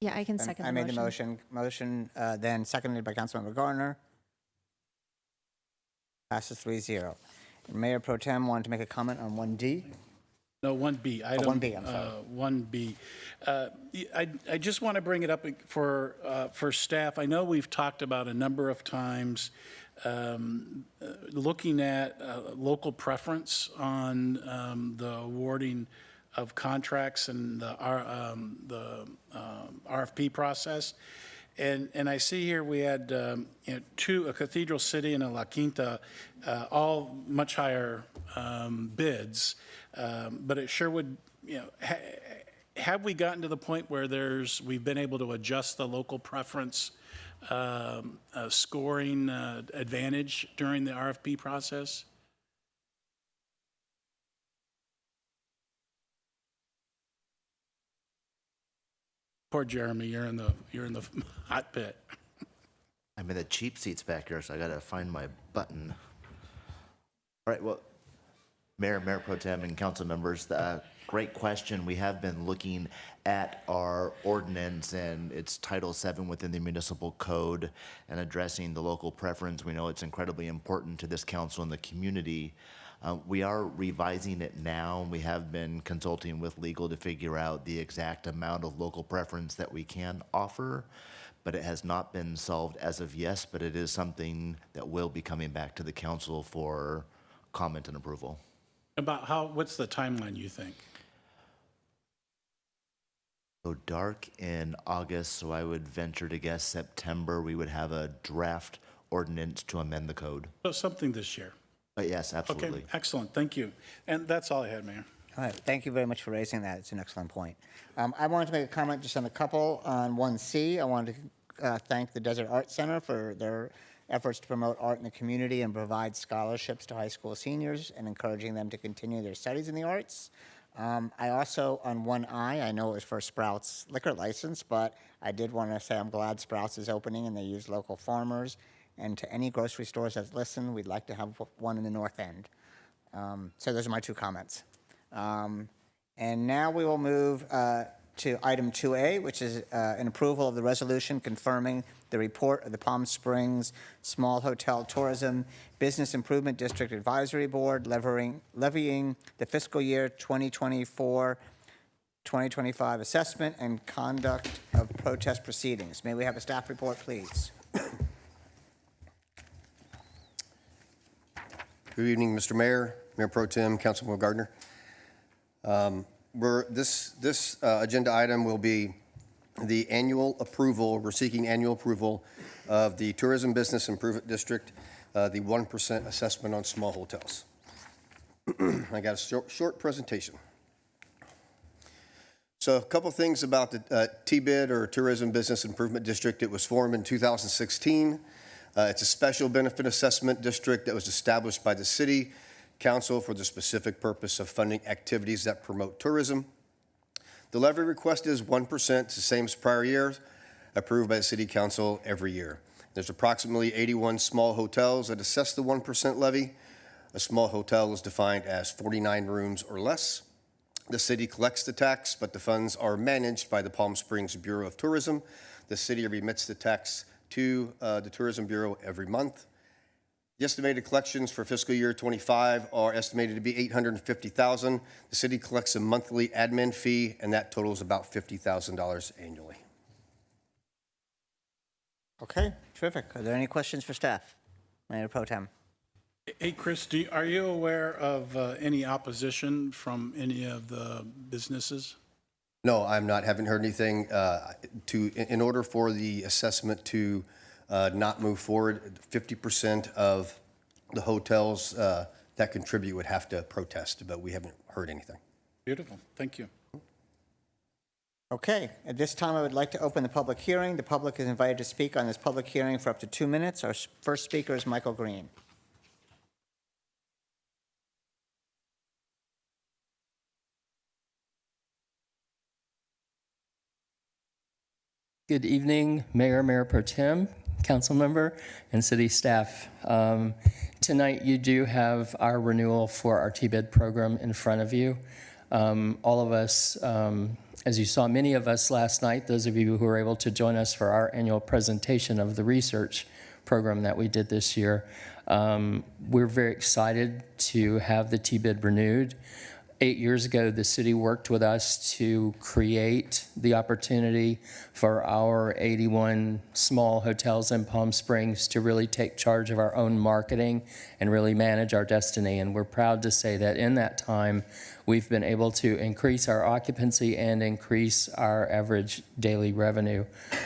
Yeah, I can second I the made the motion. motion, then seconded by Councilmember Gardner. Passes 3-0. And Mayor Pro Tem wanted to make a comment on 1D. No, 1B. Item, 1B, I'm sorry. 1B. I just want to bring it up for staff. I know we've talked about a number of times looking at local preference on the awarding of contracts and the RFP process. And I see here we had a Cathedral City and a La Quinta, all much higher bids. But it sure would, have we gotten to the point where we've been able to adjust the local preference scoring advantage during the RFP process? Poor Jeremy, you're in the hot pit. I'm in the cheap seats back here, so I gotta find my button. All right, well, Mayor Pro Tem and council members, great question. We have been looking at our ordinance and its Title VII within the municipal code and addressing the local preference. We know it's incredibly important to this council and the community. We are revising it now, and we have been consulting with legal to figure out the exact amount of local preference that we can offer, but it has not been solved as of yet, but it is something that will be coming back to the council for comment and approval. What's the timeline, you think? Go dark in August, so I would venture to guess September, we would have a draft ordinance to amend the code. So something this year. Yes, absolutely. Okay, excellent, thank you. And that's all I had, Mayor. All right, thank you very much for raising that. It's an excellent point. I wanted to make a comment just on a couple. On 1C, I wanted to thank the Desert Arts Center for their efforts to promote art in the community and provide scholarships to high school seniors and encouraging them to continue their studies in the arts. I also, on 1I, I know it was for Sprouts liquor license, but I did want to say I'm glad Sprouts is opening and they use local farmers. And to any grocery stores that listen, we'd like to have one in the North End. So those are my two comments. And now we will move to item 2A, which is an approval of the resolution confirming the report of the Palm Springs Small Hotel Tourism Business Improvement District Advisory Board levying the fiscal year 2024-2025 assessment and conduct of protest proceedings. May we have a staff report, please? Good evening, Mr. Mayor, Mayor Pro Tem, Councilman Gardner. This agenda item will be the annual approval. We're seeking annual approval of the Tourism Business Improvement District, the 1% assessment on small hotels. I got a short presentation. So a couple things about the TBID, or Tourism Business Improvement District. It was formed in 2016. It's a special benefit assessment district that was established by the city council for the specific purpose of funding activities that promote tourism. The levy request is 1%, it's the same as prior years, approved by the city council every year. There's approximately 81 small hotels that assess the 1% levy. A small hotel is defined as 49 rooms or less. The city collects the tax, but the funds are managed by the Palm Springs Bureau of Tourism. The city remits the tax to the Tourism Bureau every month. The estimated collections for fiscal year 25 are estimated to be $850,000. The city collects a monthly admin fee, and that totals about $50,000 annually. Okay, terrific. Are there any questions for staff? Mayor Pro Tem. Hey, Chris, are you aware of any opposition from any of the businesses? No, I'm not. Haven't heard anything. In order for the assessment to not move forward, 50% of the hotels that contribute would have to protest, but we haven't heard anything. Beautiful. Thank you. Okay, at this time, I would like to open the public hearing. The public is invited to speak on this public hearing for up to 2 minutes. Our first speaker is Michael Green. Good evening, Mayor, Mayor Pro Tem, council member, and city staff. Tonight, you do have our renewal for our T-bid program in front of you. All of us, as you saw, many of us last night, those of you who were able to join us for our annual presentation of the research program that we did this year, we're very excited to have the T-bid renewed. 8 years ago, the city worked with us to create the opportunity for our 81 small hotels in Palm Springs to really take charge of our own marketing and really manage our destiny. And we're proud to say that in that time, we've been able to increase our occupancy and increase our average daily revenue.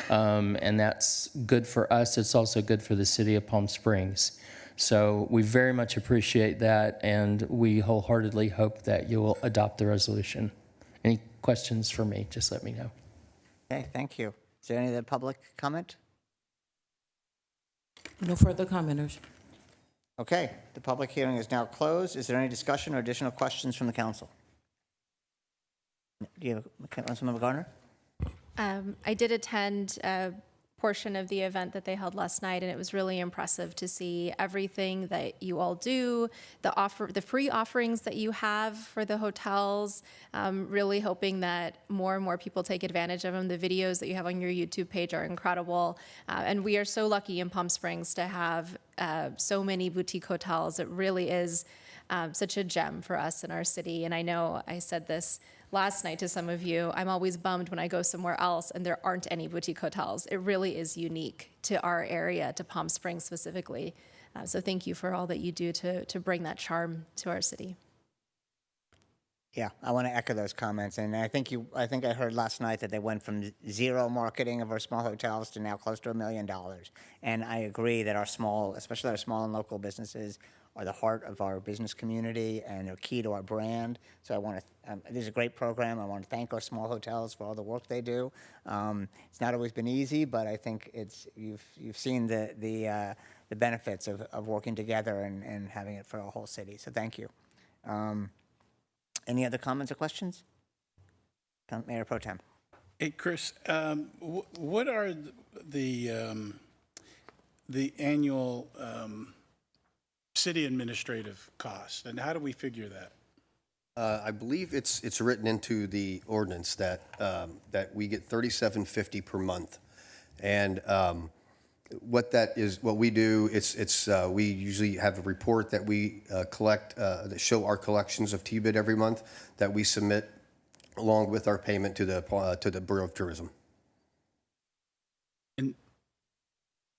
And that's good for us. It's also good for the city of Palm Springs. So we very much appreciate that, and we wholeheartedly hope that you will adopt the resolution. Any questions for me, just let me know. Okay, thank you. Is there any other public comment? No further commenters. Okay, the public hearing is now closed. Is there any discussion or additional questions from the council? Do you have, Councilmember Garner? I did attend a portion of the event that they held last night, and it was really impressive to see everything that you all do, the free offerings that you have for the hotels. Really hoping that more and more people take advantage of them. The videos that you have on your YouTube page are incredible, and we are so lucky in Palm Springs to have so many boutique hotels. It really is such a gem for us in our city. And I know I said this last night to some of you, I'm always bummed when I go somewhere else and there aren't any boutique hotels. It really is unique to our area, to Palm Springs specifically. So thank you for all that you do to bring that charm to our city. Yeah, I want to echo those comments. And I think I heard last night that they went from zero marketing of our small hotels to now close to $1 million. And I agree that our small, especially our small and local businesses, are the heart of our business community and are key to our brand. So I want to, this is a great program. I want to thank our small hotels for all the work they do. It's not always been easy, but I think you've seen the benefits of working together and having it for our whole city. So thank you. Any other comments or questions? Mayor Pro Tem. Hey, Chris, what are the annual city administrative costs, and how do we figure that? I believe it's written into the ordinance that that we get $37.50 per month, and what we do, we usually have a report that we collect that show our collections of T-bid every month that we submit along with our payment to the Bureau of Tourism. And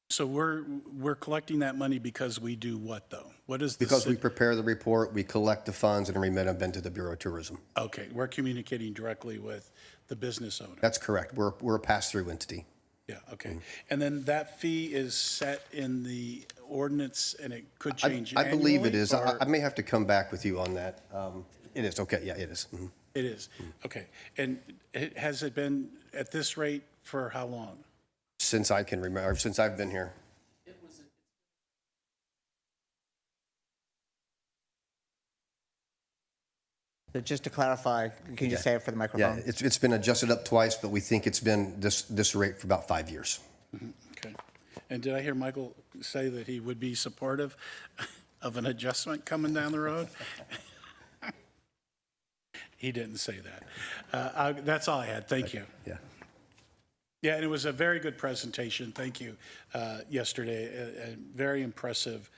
so we're collecting that money because we do what though? What is because we prepare the report, we collect the funds and remit them into the Bureau of Tourism. Okay, we're communicating directly with the business owner. That's correct. We're a pass-through entity. Yeah, okay. And then that fee is set in the ordinance and it could change I believe it annually, is. I may have to come back with you on that. It is, okay, yeah, it is. Mm-hmm. It is, okay. And has it been at this rate for how long? Since I can remember, since I've been here. So just to clarify, can you just say it for the microphone? Yeah, it's been adjusted up twice, but we think it's been this rate for about 5 years. Mm-hmm. Okay. And did I hear Michael say that he would be supportive of an adjustment coming down the road? He didn't say that. That's all I had. Thank you. Yeah. Yeah, and it was a very good presentation. Thank you. Yesterday, very impressive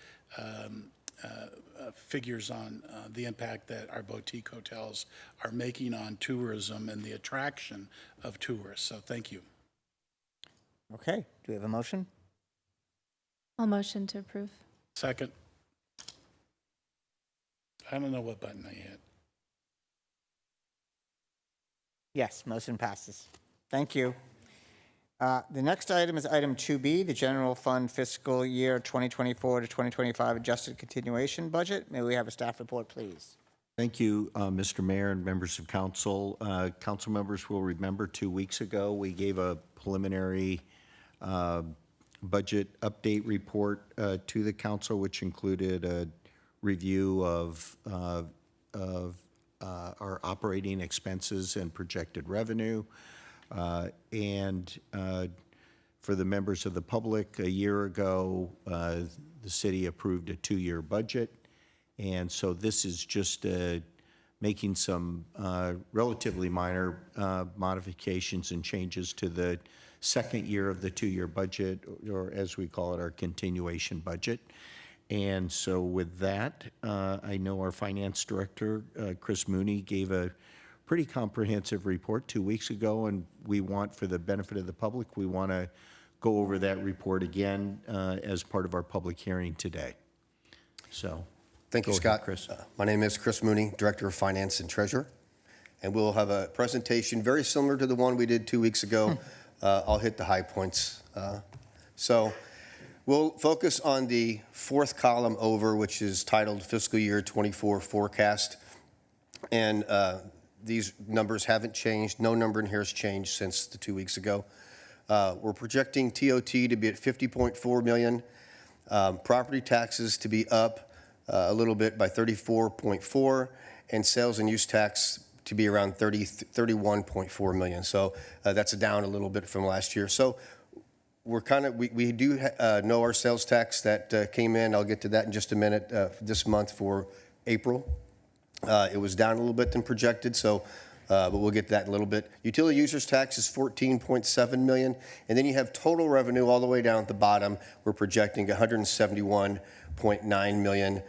figures on the impact that our boutique hotels are making on tourism and the attraction of tourists. So thank you. Okay, do we have a motion? I'll motion to approve. Second. I don't know what button I hit. Yes, motion passes. Thank you. The next item is item 2B, the general fund fiscal year 2024 to 2025 adjusted continuation budget. May we have a staff report, please? Thank you, Mr. Mayor and members of council. Council members will remember 2 weeks ago, we gave a preliminary budget update report to the council, which included a review of our operating expenses and projected revenue. And for the members of the public, a year ago, the city approved a 2-year budget. And so this is just making some relatively minor modifications and changes to the second year of the 2-year budget, or as we call it, our continuation budget. And so with that, I know our finance director, Chris Mooney, gave a pretty comprehensive report 2 weeks ago, and we want, for the benefit of the public, we want to go over that report again as part of our public hearing today. So, thank you, Scott. Chris. My name is Chris Mooney, Director of Finance and Treasurer, and we'll have a presentation very similar to the one we did 2 weeks ago. I'll hit the high points. So we'll focus on the fourth column over, which is titled Fiscal Year 24 Forecast. And these numbers haven't changed. No number in here has changed since the 2 weeks ago. We're projecting TOT to be at 50.4 million. Property taxes to be up a little bit by 34.4, and sales and use tax to be around 31.4 million. So that's down a little bit from last year. So we're we do know our sales tax that came in. I'll get to that in just a minute. This month for April, it was down a little bit than projected. So, but we'll get to that in a little bit. Utility users tax is 14.7 million, and then you have total revenue all the way down at the bottom. We're projecting 171.9 million,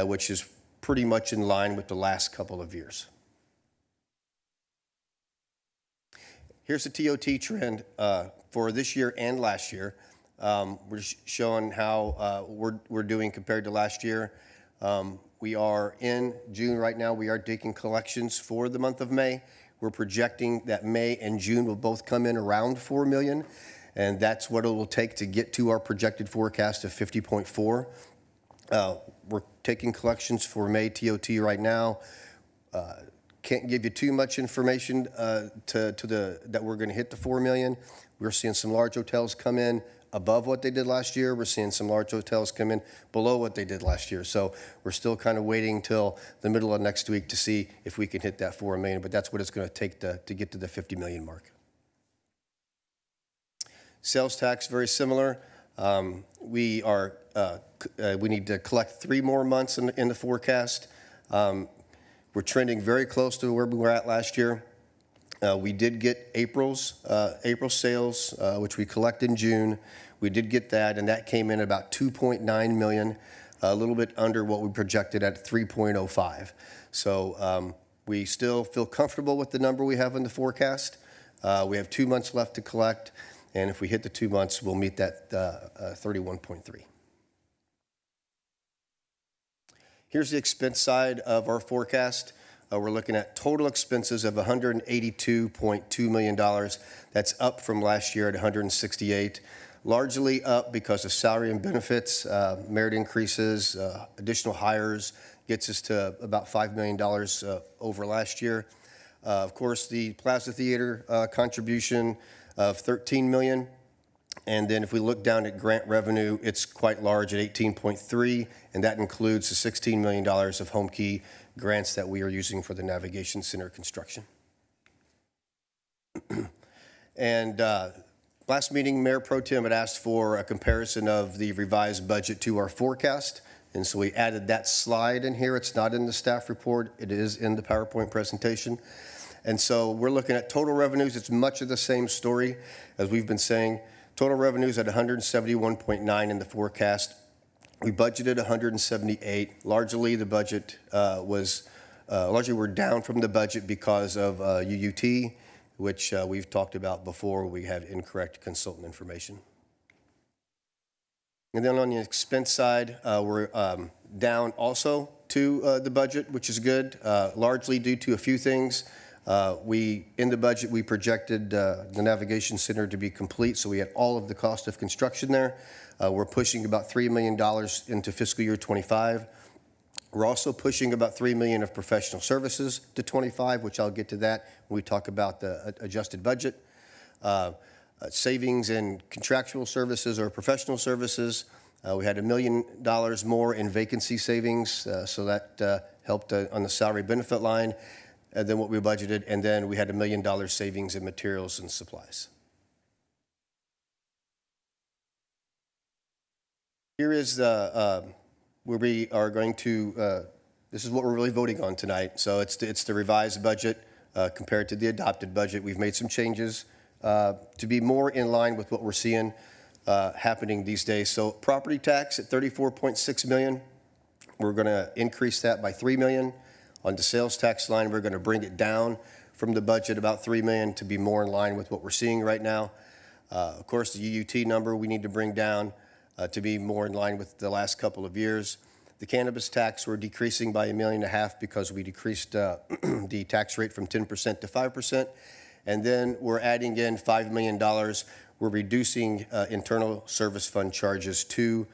which is pretty much in line with the last couple of years. Here's the TOT trend for this year and last year. We're showing how we're doing compared to last year. We are in June right now. We are taking collections for the month of May. We're projecting that May and June will both come in around 4 million, and that's what it will take to get to our projected forecast of 50.4. We're taking collections for May TOT right now. Can't give you too much information that we're going to hit the 4 million. We're seeing some large hotels come in above what they did last year. We're seeing some large hotels come in below what they did last year. So we're still kind of waiting till the middle of next week to see if we can hit that 4 million, but that's what it's going to take to get to the 50 million mark. Sales tax, very similar. We need to collect 3 more months in the forecast. We're trending very close to where we were at last year. We did get April sales, which we collect in June. We did get that, and that came in about 2.9 million, a little bit under what we projected at 3.05. So we still feel comfortable with the number we have in the forecast. We have 2 months left to collect, and if we hit the 2 months, we'll meet that 31.3. Here's the expense side of our forecast. We're looking at total expenses of $182.2 million. That's up from last year at 168, largely up because of salary and benefits, merit increases, additional hires, gets us to about $5 million over last year. Of course, the Plaza Theater contribution of $13 million. And then if we look down at grant revenue, it's quite large at 18.3, and that includes the $16 million of home key grants that we are using for the Navigation Center construction. And last meeting, Mayor Pro Tem had asked for a comparison of the revised budget to our forecast, and so we added that slide in here. It's not in the staff report. It is in the PowerPoint presentation. And so we're looking at total revenues. It's much of the same story as we've been saying. Total revenues at 171.9 in the forecast. We budgeted 178. Largely, the budget largely we're down from the budget because of UUT, which we've talked about before. We have incorrect consultant information. And then on the expense side, we're down also to the budget, which is good, largely due to a few things. In the budget, we projected the navigation center to be complete, so we had all of the cost of construction there. We're pushing about $3 million into fiscal year 25. We're also pushing about $3 million of professional services to 25, which I'll get to that when we talk about the adjusted budget. Savings in contractual services or professional services. We had $1 million more in vacancy savings, so that helped on the salary benefit line than what we budgeted. And then we had $1 million savings in materials and supplies. Here is where we are going to, this is what we're really voting on tonight. So it's the revised budget compared to the adopted budget. We've made some changes to be more in line with what we're seeing happening these days. So property tax at $34.6 million. We're going to increase that by $3 million. On the sales tax line, we're going to bring it down from the budget about $3 million to be more in line with what we're seeing right now. Of course, the UUT number we need to bring down to be more in line with the last couple of years. The cannabis tax, we're decreasing by $1.5 million because we decreased the tax rate from 10% to 5%. And then we're adding in $5 million. We're reducing internal service fund charges to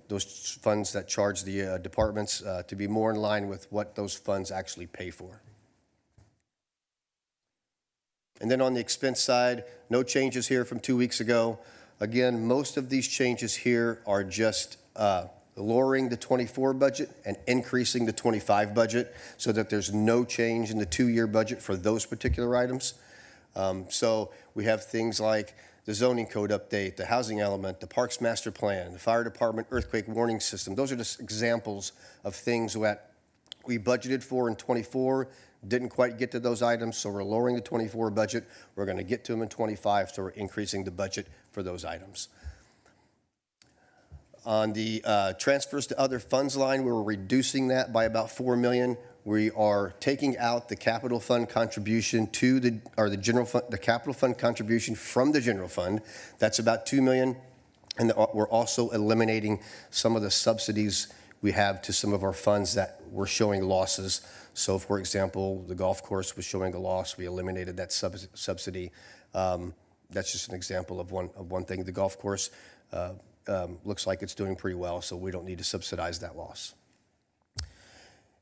those funds that charge the departments to be more in line with what those funds actually pay for. And then on the expense side, no changes here from 2 weeks ago. Again, most of these changes here are just lowering the 24 budget and increasing the 25 budget so that there's no change in the 2-year budget for those particular items. So we have things like the zoning code update, the housing element, the parks master plan, the fire department earthquake warning system. Those are just examples of things that we budgeted for in 24, didn't quite get to those items, so we're lowering the 24 budget. We're going to get to them in 25, so we're increasing the budget for those items. On the transfers to other funds line, we're reducing that by about $4 million. We are taking out the capital fund contribution to the general fund, the capital fund contribution from the general fund. That's about $2 million. And we're also eliminating some of the subsidies we have to some of our funds that were showing losses. So, for example, the golf course was showing a loss. We eliminated that subsidy. That's just an example of one thing. The golf course looks like it's doing pretty well, so we don't need to subsidize that loss.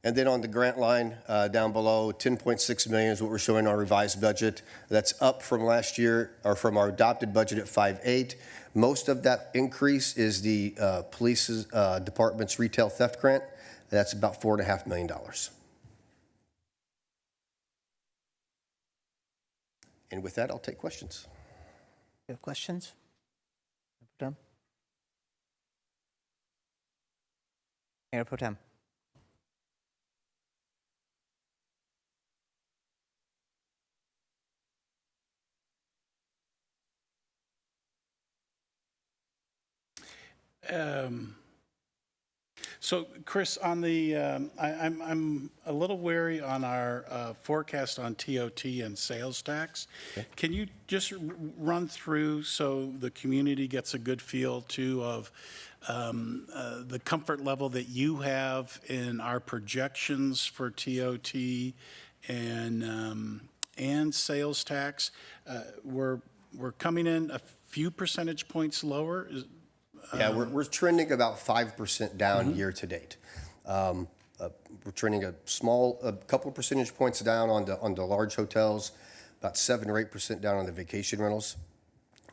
And then on the grant line down below, $10.6 million is what we're showing our revised budget. That's up from last year, or from our adopted budget at 5.8. Most of that increase is the police department's retail theft grant. That's about $4.5 million. And with that, I'll take questions. You have questions? Mayor Pro Tem. So, Chris, on the, I'm a little wary on our forecast on TOT and sales tax. Okay. Can you just run through so the community gets a good feel too of the comfort level that you have in our projections for TOT and sales tax? We're coming in a few percentage points lower. Yeah, we're trending about 5% down year to date. We're trending a couple percentage points down on the large hotels, about 7 or 8% down on the vacation rentals,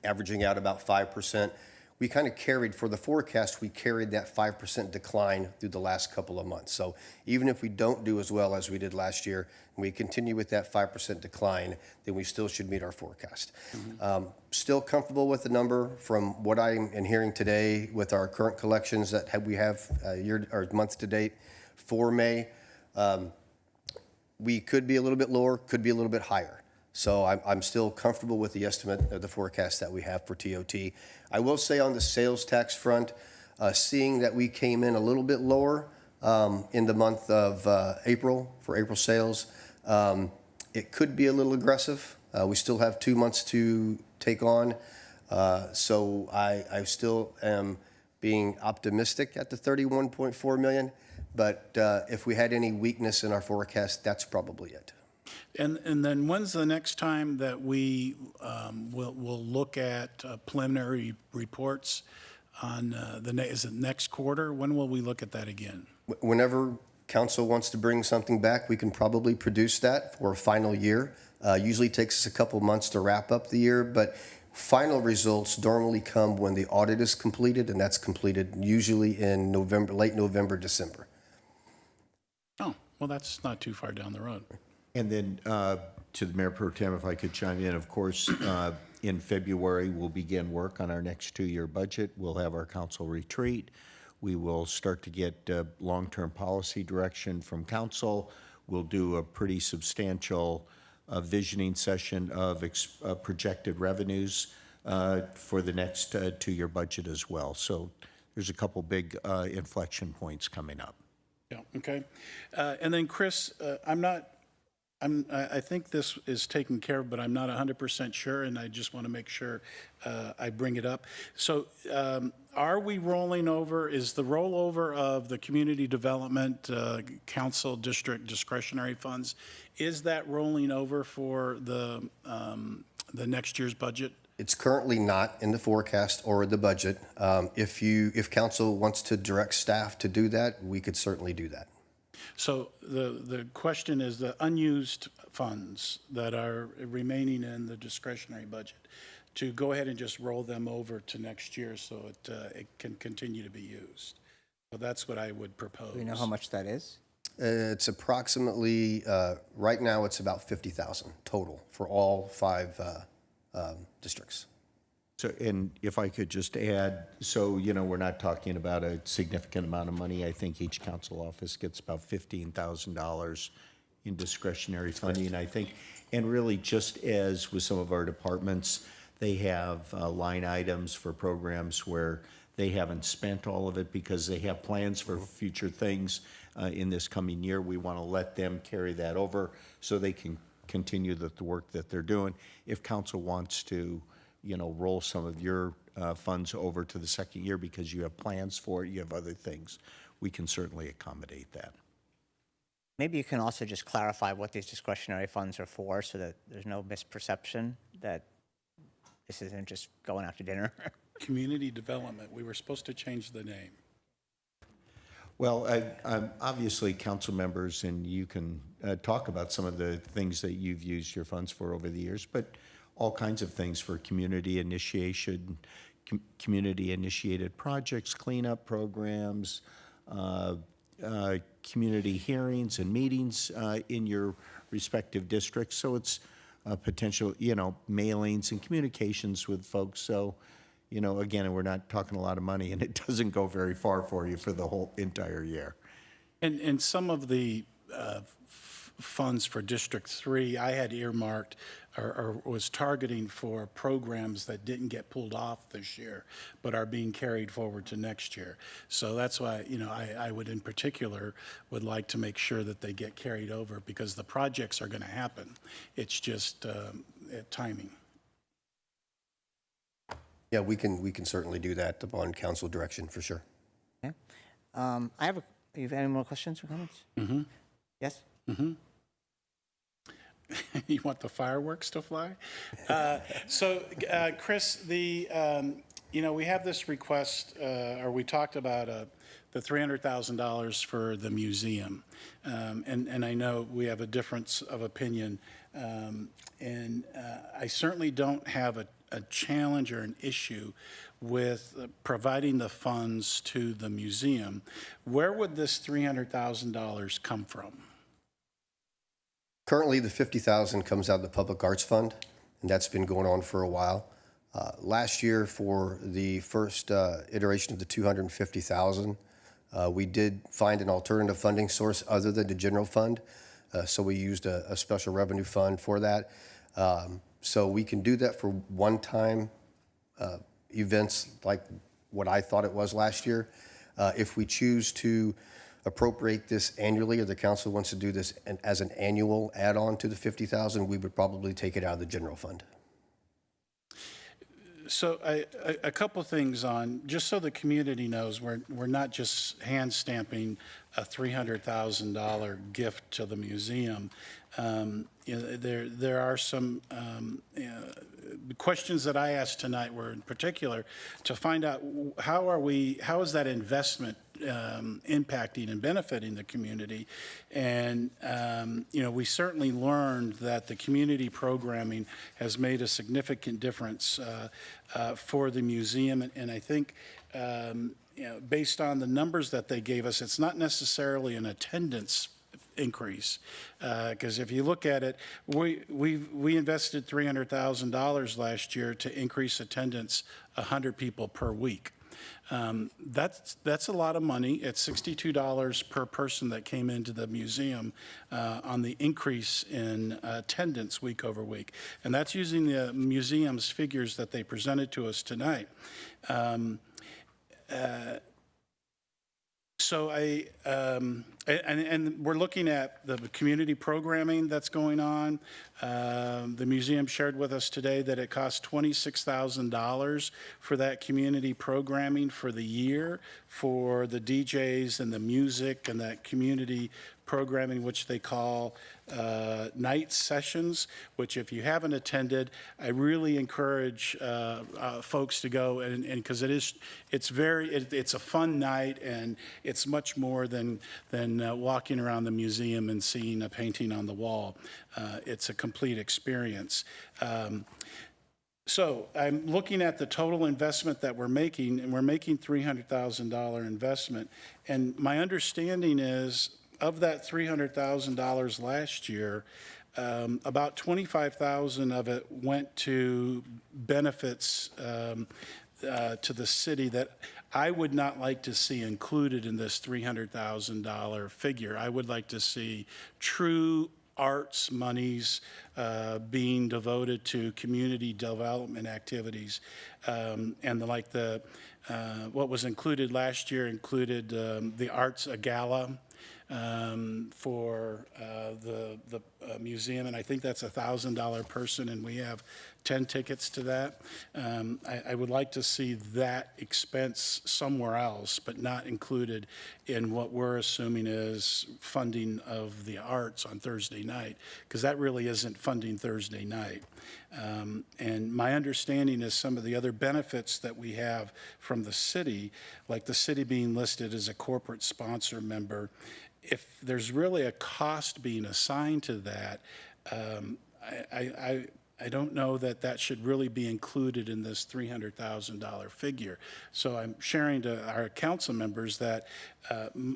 averaging out about 5%. We kind of carried, for the forecast, we carried that 5% decline through the last couple of months. So even if we don't do as well as we did last year, and we continue with that 5% decline, then we still should meet our forecast. Still comfortable with the number from what I'm hearing today with our current collections that we have year or month to date for May. We could be a little bit lower, could be a little bit higher. So I'm still comfortable with the estimate of the forecast that we have for TOT. I will say on the sales tax front, seeing that we came in a little bit lower in the month of April for April sales, it could be a little aggressive. We still have 2 months to take on. So I still am being optimistic at the 31.4 million. But if we had any weakness in our forecast, that's probably it. And then when's the next time that we will look at preliminary reports on is it next quarter? When will we look at that again? Whenever council wants to bring something back, we can probably produce that for a final year. Usually takes us a couple months to wrap up the year, but final results normally come when the audit is completed, and that's completed usually in November, late November, December. Oh, well, that's not too far down the road. And then to the Mayor Pro Tem, if I could chime in, of course, in February, we'll begin work on our next two-year budget. We'll have our council retreat. We will start to get long-term policy direction from council. We'll do a pretty substantial visioning session of projected revenues for the next two-year budget as well. So there's a couple big inflection points coming up. Yeah, okay. And then Chris, I think this is taken care of, but I'm not 100% sure, and I just want to make sure I bring it up. So are we rolling over, is the rollover of the Community Development Council District discretionary funds, is that rolling over for the next year's budget? It's currently not in the forecast or the budget. If council wants to direct staff to do that, we could certainly do that. So the question is the unused funds that are remaining in the discretionary budget, to go ahead and just roll them over to next year so it can continue to be used. So that's what I would propose. Do you know how much that is? It's approximately, right now it's about 50,000 total for all 5 districts. So, and if I could just add, so, you know, we're not talking about a significant amount of money. I think each council office gets about $15,000 in discretionary funding, I think. And really, just as with some of our departments, they have line items for programs where they haven't spent all of it because they have plans for future things in this coming year. We want to let them carry that over so they can continue the work that they're doing. If council wants to, you know, roll some of your funds over to the second year because you have plans for it, you have other things, we can certainly accommodate that. Maybe you can also just clarify what these discretionary funds are for so that there's no misperception that this isn't just going out to dinner. Community Development, we were supposed to change the name. Well, obviously, council members, and you can talk about some of the things that you've used your funds for over the years, but all kinds of things for community initiation, community-initiated projects, cleanup programs, community hearings and meetings in your respective districts. So it's potential, you know, mailings and communications with folks. So, you know, again, we're not talking a lot of money, and it doesn't go very far for you for the whole entire year. And some of the funds for District 3, I had earmarked or was targeting for programs that didn't get pulled off this year, but are being carried forward to next year. So that's why, you know, I would in particular would like to make sure that they get carried over because the projects are going to happen. It's just timing. Yeah, we can certainly do that upon council direction for sure. Okay. You have any more questions or comments? Mm-hmm. Yes? Mm-hmm. You want the fireworks to fly? Chris, you know, we have this request, or we talked about the $300,000 for the museum, and I know we have a difference of opinion, and I certainly don't have a challenge or an issue with providing the funds to the museum. Where would this $300,000 come from? Currently, the $50,000 comes out of the Public Arts Fund, and that's been going on for a while. Last year, for the first iteration of the $250,000, we did find an alternative funding source other than the general fund, so we used a special revenue fund for that. So we can do that for one-time events like what I thought it was last year. If we choose to appropriate this annually, or the council wants to do this as an annual add-on to the $50,000, we would probably take it out of the general fund. So a couple things on, just so the community knows, we're not just hand stamping a $300,000 gift to the museum. There are some questions that I asked tonight were in particular to find out how is that investment impacting and benefiting the community. And, we certainly learned that the community programming has made a significant difference for the museum. And I think, based on the numbers that they gave us, it's not necessarily an attendance increase, because if you look at it, we invested $300,000 last year to increase attendance 100 people per week. That's a lot of money. It's $62 per person that came into the museum on the increase in attendance week over week. And that's using the museum's figures that they presented to us tonight. So and we're looking at the community programming that's going on. The museum shared with us today that it costs $26,000 for that community programming for the year, for the DJs and the music and that community programming, which they call night sessions, which if you haven't attended, I really encourage folks to go, and because it's a fun night, and it's much more than walking around the museum and seeing a painting on the wall. It's a complete experience. So I'm looking at the total investment that we're making, and we're making $300,000 investment. And my understanding is, of that $300,000 last year, about $25,000 of it went to benefits to the city that I would not like to see included in this $300,000 figure. I would like to see true arts monies being devoted to community development activities, and what was included last year included the Arts Gala for the museum, and I think that's $1,000 person, and we have 10 tickets to that. I would like to see that expense somewhere else, but not included in what we're assuming is funding of the arts on Thursday night, because that really isn't funding Thursday night. And my understanding is some of the other benefits that we have from the city, like the city being listed as a corporate sponsor member, if there's really a cost being assigned to that, I don't know that that should really be included in this $300,000 figure. So I'm sharing to our council members that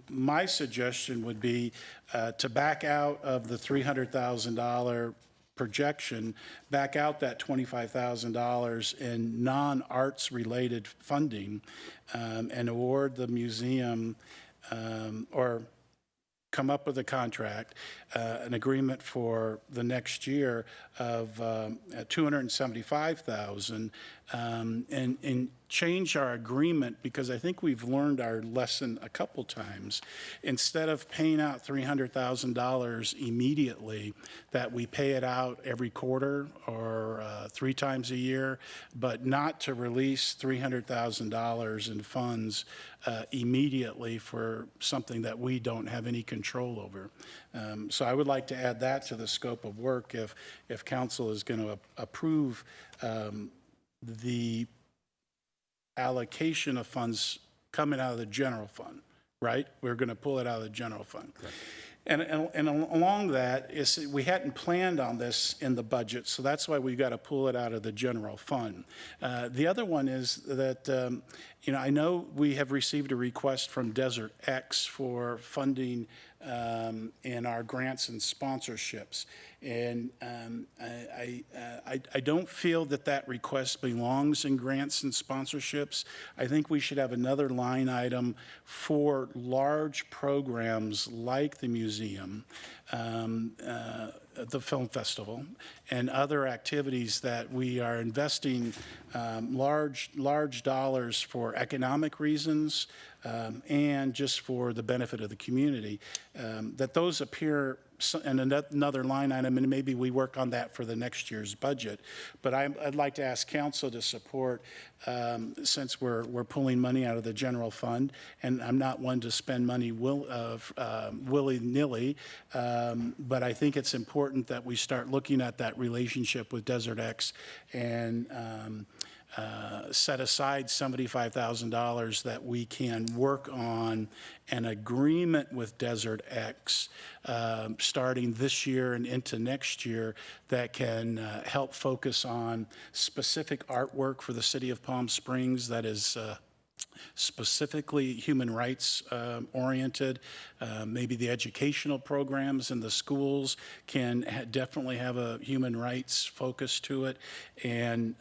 my suggestion would be to back out of the $300,000 projection, back out that $25,000 in non-arts related funding, and award the museum or come up with a contract, an agreement for the next year of $275,000, and change our agreement, because I think we've learned our lesson a couple times. Instead of paying out $300,000 immediately, that we pay it out every quarter or 3 times a year, but not to release $300,000 in funds immediately for something that we don't have any control over. So I would like to add that to the scope of work if council is going to approve the allocation of funds coming out of the general fund, right? We're going to pull it out of the general fund. Correct. And along that, we hadn't planned on this in the budget, so that's why we got to pull it out of the general fund. The other one is that, I know we have received a request from Desert X for funding in our grants and sponsorships. And I don't feel that that request belongs in grants and sponsorships. I think we should have another line item for large programs like the museum, the film festival, and other activities that we are investing large dollars for economic reasons and just for the benefit of the community, that those appear and another line item, and maybe we work on that for the next year's budget. But I'd like to ask council to support, since we're pulling money out of the general fund, and I'm not one to spend money willy-nilly, but I think it's important that we start looking at that relationship with Desert X and set aside $75,000 that we can work on an agreement with Desert X starting this year and into next year that can help focus on specific artwork for the city of Palm Springs that is specifically human rights oriented. Maybe the educational programs in the schools can definitely have a human rights focus to it, and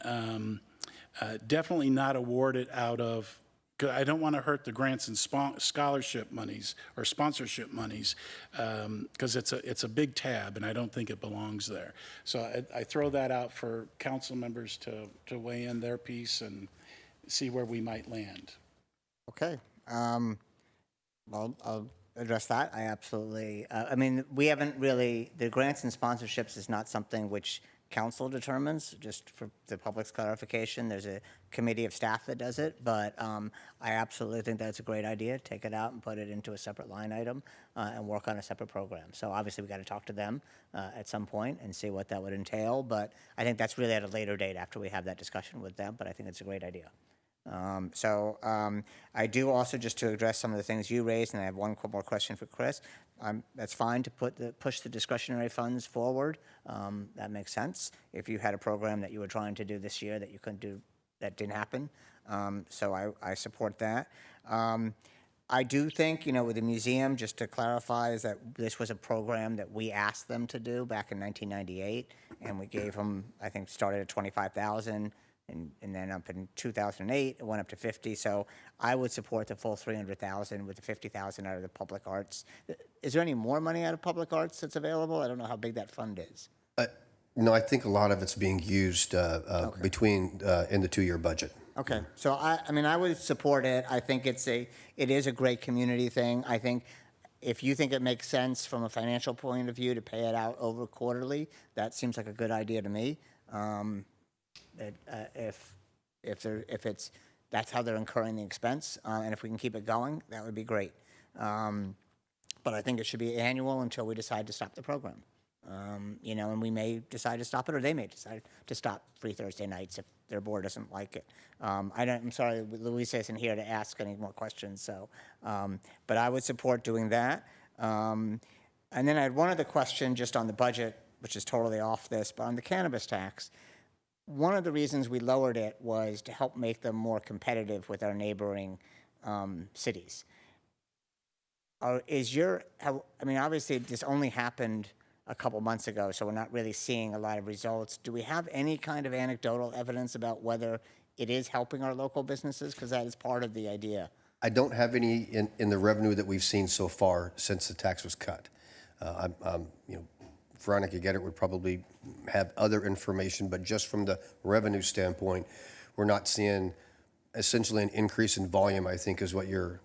definitely not awarded out of, I don't want to hurt the grants and scholarship monies or sponsorship monies, because it's a big tab and I don't think it belongs there. So I throw that out for council members to weigh in their piece and see where we might land. Okay. Well, I'll address that. I absolutely, I mean, we haven't really, the grants and sponsorships is not something which council determines, just for the public's clarification. There's a committee of staff that does it, but I absolutely think that's a great idea. Take it out and put it into a separate line item and work on a separate program. So obviously we got to talk to them at some point and see what that would entail, but I think that's really at a later date after we have that discussion with them, but I think it's a great idea. I do also, just to address some of the things you raised, and I have one more question for Chris. That's fine to push the discretionary funds forward. That makes sense. If you had a program that you were trying to do this year that you couldn't do, that didn't happen. So I support that. I do think, with the museum, just to clarify, is that this was a program that we asked them to do back in 1998, and we gave them, I think, started at $25,000. And then up in 2008, it went up to 50. So I would support the full 300,000 with the 50,000 out of the public arts. Is there any more money out of public arts that's available? I don't know how big that fund is. No, I think a lot of it's being used between in the 2-year budget. Okay, so I would support it. I think it is a great community thing. I think if you think it makes sense from a financial point of view to pay it out over quarterly, that seems like a good idea to me. If it's that's how they're incurring the expense, and if we can keep it going, that would be great. But I think it should be annual until we decide to stop the program. And we may decide to stop it, or they may decide to stop free Thursday nights if their board doesn't like it. I'm sorry, Louisa isn't here to ask any more questions. So, but I would support doing that. And then I had one other question just on the budget, which is totally off this, but on the cannabis tax. One of the reasons we lowered it was to help make them more competitive with our neighboring cities. Obviously this only happened a couple months ago, so we're not really seeing a lot of results. Do we have any kind of anecdotal evidence about whether it is helping our local businesses? Because that is part of the idea. I don't have any in the revenue that we've seen so far since the tax was cut. Veronica Getter would probably have other information, but just from the revenue standpoint, we're not seeing essentially an increase in volume, I think is what you're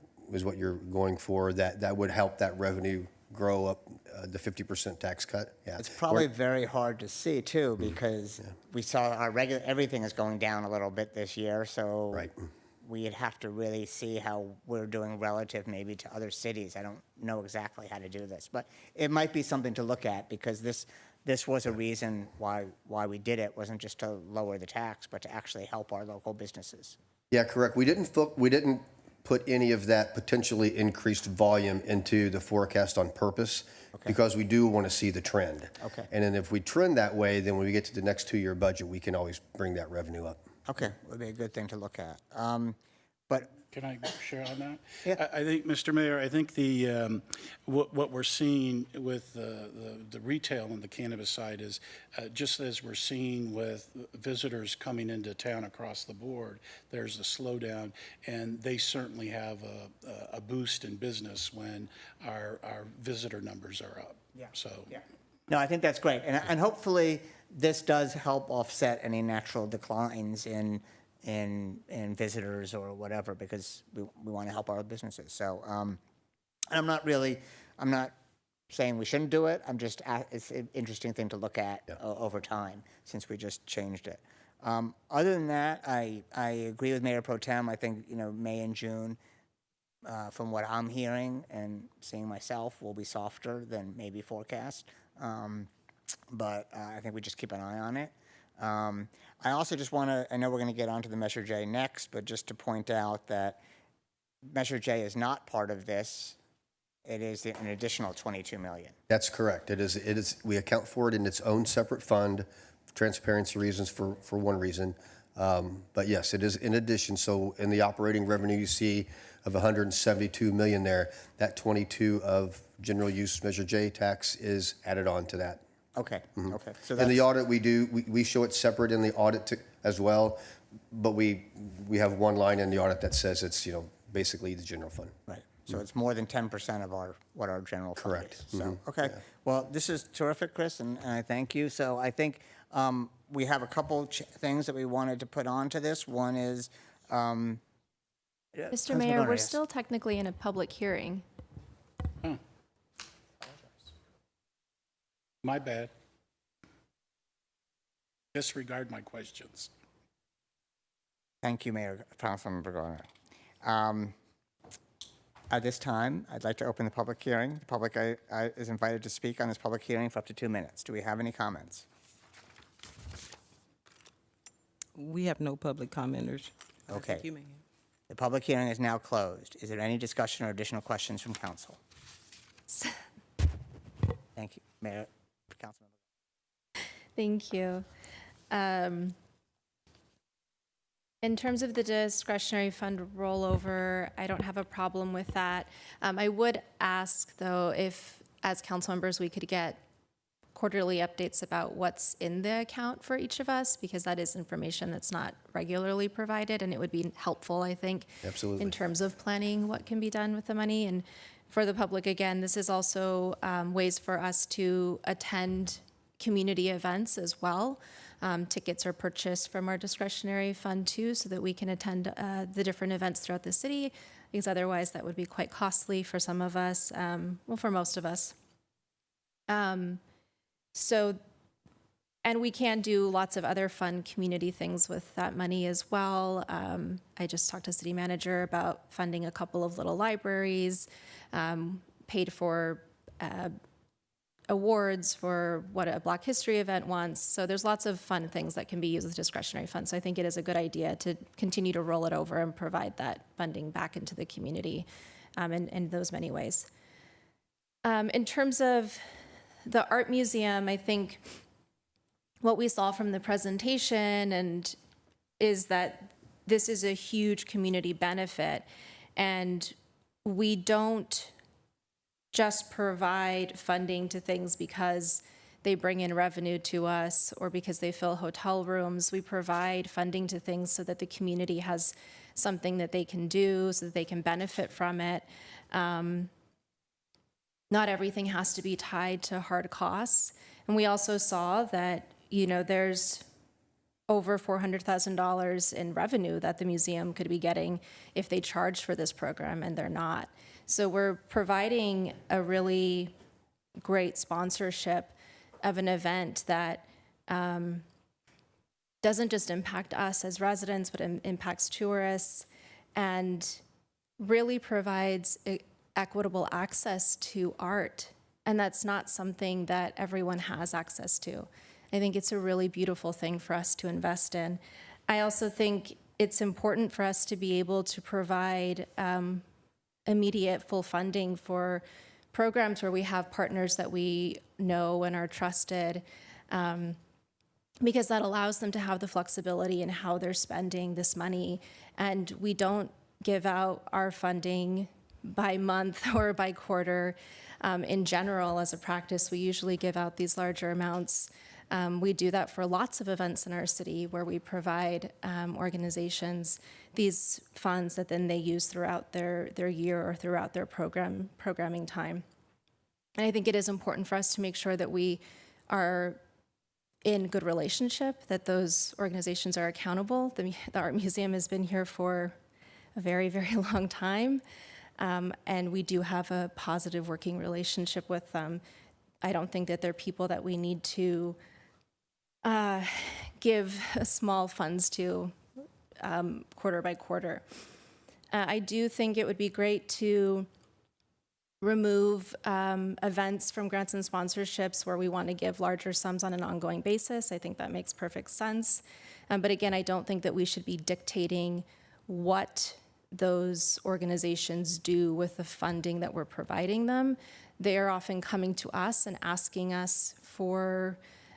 going for. That would help that revenue grow up, the 50% tax cut. Yeah. It's probably very hard to see too, because we saw our everything is going down a little bit this year. So we'd have to really see how we're doing relative maybe to other cities. I don't know exactly how to do this, but it might be something to look at, because this was a reason why we did it. Wasn't just to lower the tax, but to actually help our local businesses. Yeah, correct. We didn't put any of that potentially increased volume into the forecast on purpose, because we do want to see the trend. Okay. And then if we trend that way, then when we get to the next 2-year budget, we can always bring that revenue up. Okay, would be a good thing to look at. But can I share on that? Yeah. I think, Mr. Mayor, I think the what we're seeing with the retail and the cannabis side is just as we're seeing with visitors coming into town across the board, there's a slowdown, and they certainly have a boost in business when our visitor numbers are up. Yeah. So. Yeah. No, I think that's great, and hopefully this does help offset any natural declines in visitors or whatever, because we want to help our businesses. So, and I'm not saying we shouldn't do it. I'm just, it's an interesting thing to look at over time, since we just changed it. Other than that, I agree with Mayor Pro Tem. I think, May and June, from what I'm hearing and seeing myself, will be softer than maybe forecast. But I think we just keep an eye on it. I also just want to, I know we're going to get onto the Measure J next, but just to point out that Measure J is not part of this. It is an additional $22 million. That's correct. It is, we account for it in its own separate fund, transparency reasons for one reason. But yes, it is in addition. So in the operating revenue you see of 172 million there, that 22 of general use Measure J tax is added on to that. Okay, okay. So In the audit, we show it separate in the audit as well, but we have one line in the audit that says it's, basically the general fund. Right. So it's more than 10% of what our general fund Correct. is. So, okay. Well, this is terrific, Chris, and I thank you. So I think we have a couple things that we wanted to put onto this. One is, Mr. Mayor, we're still technically in a public hearing. My bad. Disregard my questions. Thank you, Mayor, Councilman Bergona. At this time, I'd like to open the public hearing. The public is invited to speak on this public hearing for up to 2 minutes. Do we have any comments? We have no public commenters. Okay. Thank you, Mayor. The public hearing is now closed. Is there any discussion or additional questions from council? Thank you, Mayor, Councilman. Thank you. In terms of the discretionary fund rollover, I don't have a problem with that. I would ask, though, if, as council members, we could get quarterly updates about what's in the account for each of us, because that is information that's not regularly provided, and it would be helpful, I think, Absolutely. in terms of planning what can be done with the money. And for the public, again, this is also ways for us to attend community events as well. Tickets are purchased from our discretionary fund too, so that we can attend the different events throughout the city, because otherwise that would be quite costly for some of us, well, for most of us. And we can do lots of other fun community things with that money as well. I just talked to city manager about funding a couple of little libraries, paid for awards for what a Black History event wants. So there's lots of fun things that can be used with discretionary funds. So I think it is a good idea to continue to roll it over and provide that funding back into the community in those many ways. In terms of the art museum, I think what we saw from the presentation is that this is a huge community benefit, and we don't just provide funding to things because they bring in revenue to us or because they fill hotel rooms. We provide funding to things so that the community has something that they can do, so that they can benefit from it. Not everything has to be tied to hard costs. And we also saw that, there's over $400,000 in revenue that the museum could be getting if they charged for this program, and they're not. So we're providing a really great sponsorship of an event that doesn't just impact us as residents, but impacts tourists, and really provides equitable access to art. And that's not something that everyone has access to. I think it's a really beautiful thing for us to invest in. I also think it's important for us to be able to provide immediate full funding for programs where we have partners that we know and are trusted, because that allows them to have the flexibility in how they're spending this money. And we don't give out our funding by month or by quarter. In general, as a practice, we usually give out these larger amounts. We do that for lots of events in our city where we provide organizations these funds that then they use throughout their year or throughout their programming time. And I think it is important for us to make sure that we are in good relationship, that those organizations are accountable. The Art Museum has been here for a very, very long time. And we do have a positive working relationship with them. I don't think that they're people that we need to give small funds to quarter by quarter. I do think it would be great to remove events from grants and sponsorships where we want to give larger sums on an ongoing basis. I think that makes perfect sense. But again, I don't think that we should be dictating what those organizations do with the funding that we're providing them. They are often coming to us and asking us for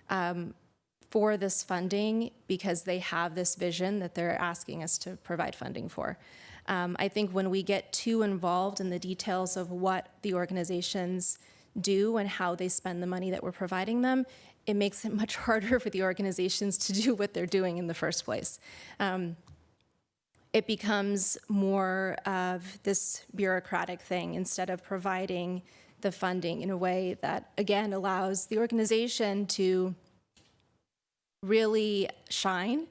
this funding because they have this vision that they're asking us to provide funding for. I think when we get too involved in the details of what the organizations do and how they spend the money that we're providing them, it makes it much harder for the organizations to do what they're doing in the first place. It becomes more of this bureaucratic thing instead of providing the funding in a way that, again, allows the organization to really shine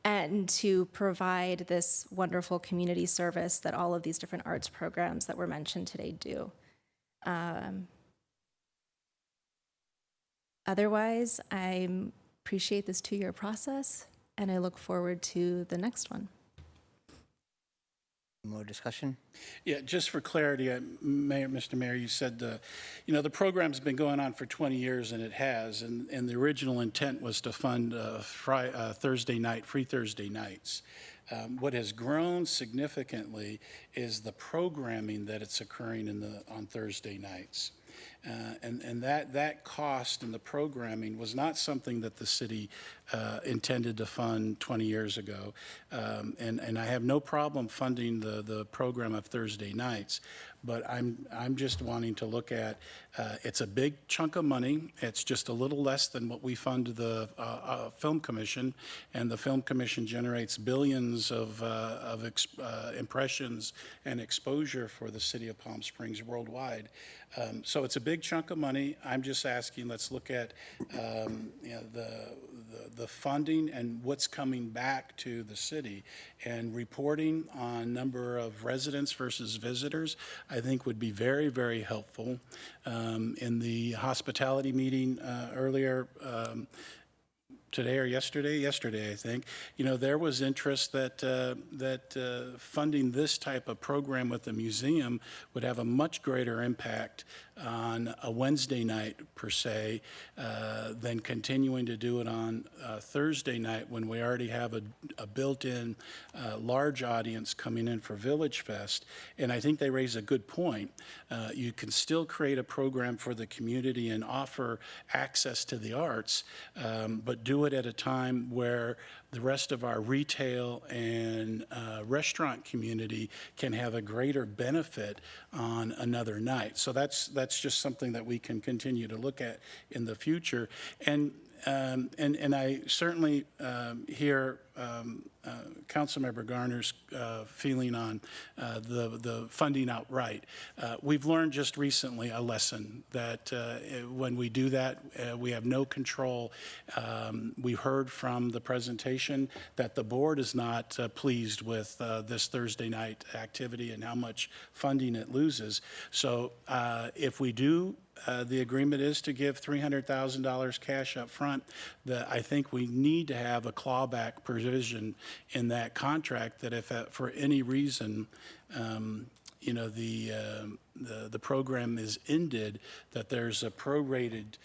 and to provide this wonderful community service that all of these different arts programs that were mentioned today do. Otherwise, I appreciate this 2-year process, and I look forward to the next one. More discussion? Yeah, just for clarity, Mr. Mayor, you said the program's been going on for 20 years, and it has, and the original intent was to fund Thursday night, free Thursday nights. What has grown significantly is the programming that it's occurring on Thursday nights. And that cost and the programming was not something that the city intended to fund 20 years ago. And I have no problem funding the program of Thursday nights, but I'm just wanting to look at, it's a big chunk of money. It's just a little less than what we fund the Film Commission, and the Film Commission generates billions of impressions and exposure for the city of Palm Springs worldwide. So it's a big chunk of money. I'm just asking, let's look at the funding and what's coming back to the city, and reporting on number of residents versus visitors, I think would be very, very helpful. In the hospitality meeting earlier today or yesterday, I think, there was interest that funding this type of program with the museum would have a much greater impact on a Wednesday night per se than continuing to do it on Thursday night when we already have a built-in large audience coming in for Village Fest. And I think they raise a good point. You can still create a program for the community and offer access to the arts, but do it at a time where the rest of our retail and restaurant community can have a greater benefit on another night. So that's just something that we can continue to look at in the future. And I certainly hear Councilmember Garner's feeling on the funding outright. We've learned just recently a lesson that when we do that, we have no control. We heard from the presentation that the board is not pleased with this Thursday night activity and how much funding it loses. So if we do, the agreement is to give $300,000 cash up front. I think we need to have a clawback provision in that contract that if for any reason the program is ended, that there's a prorated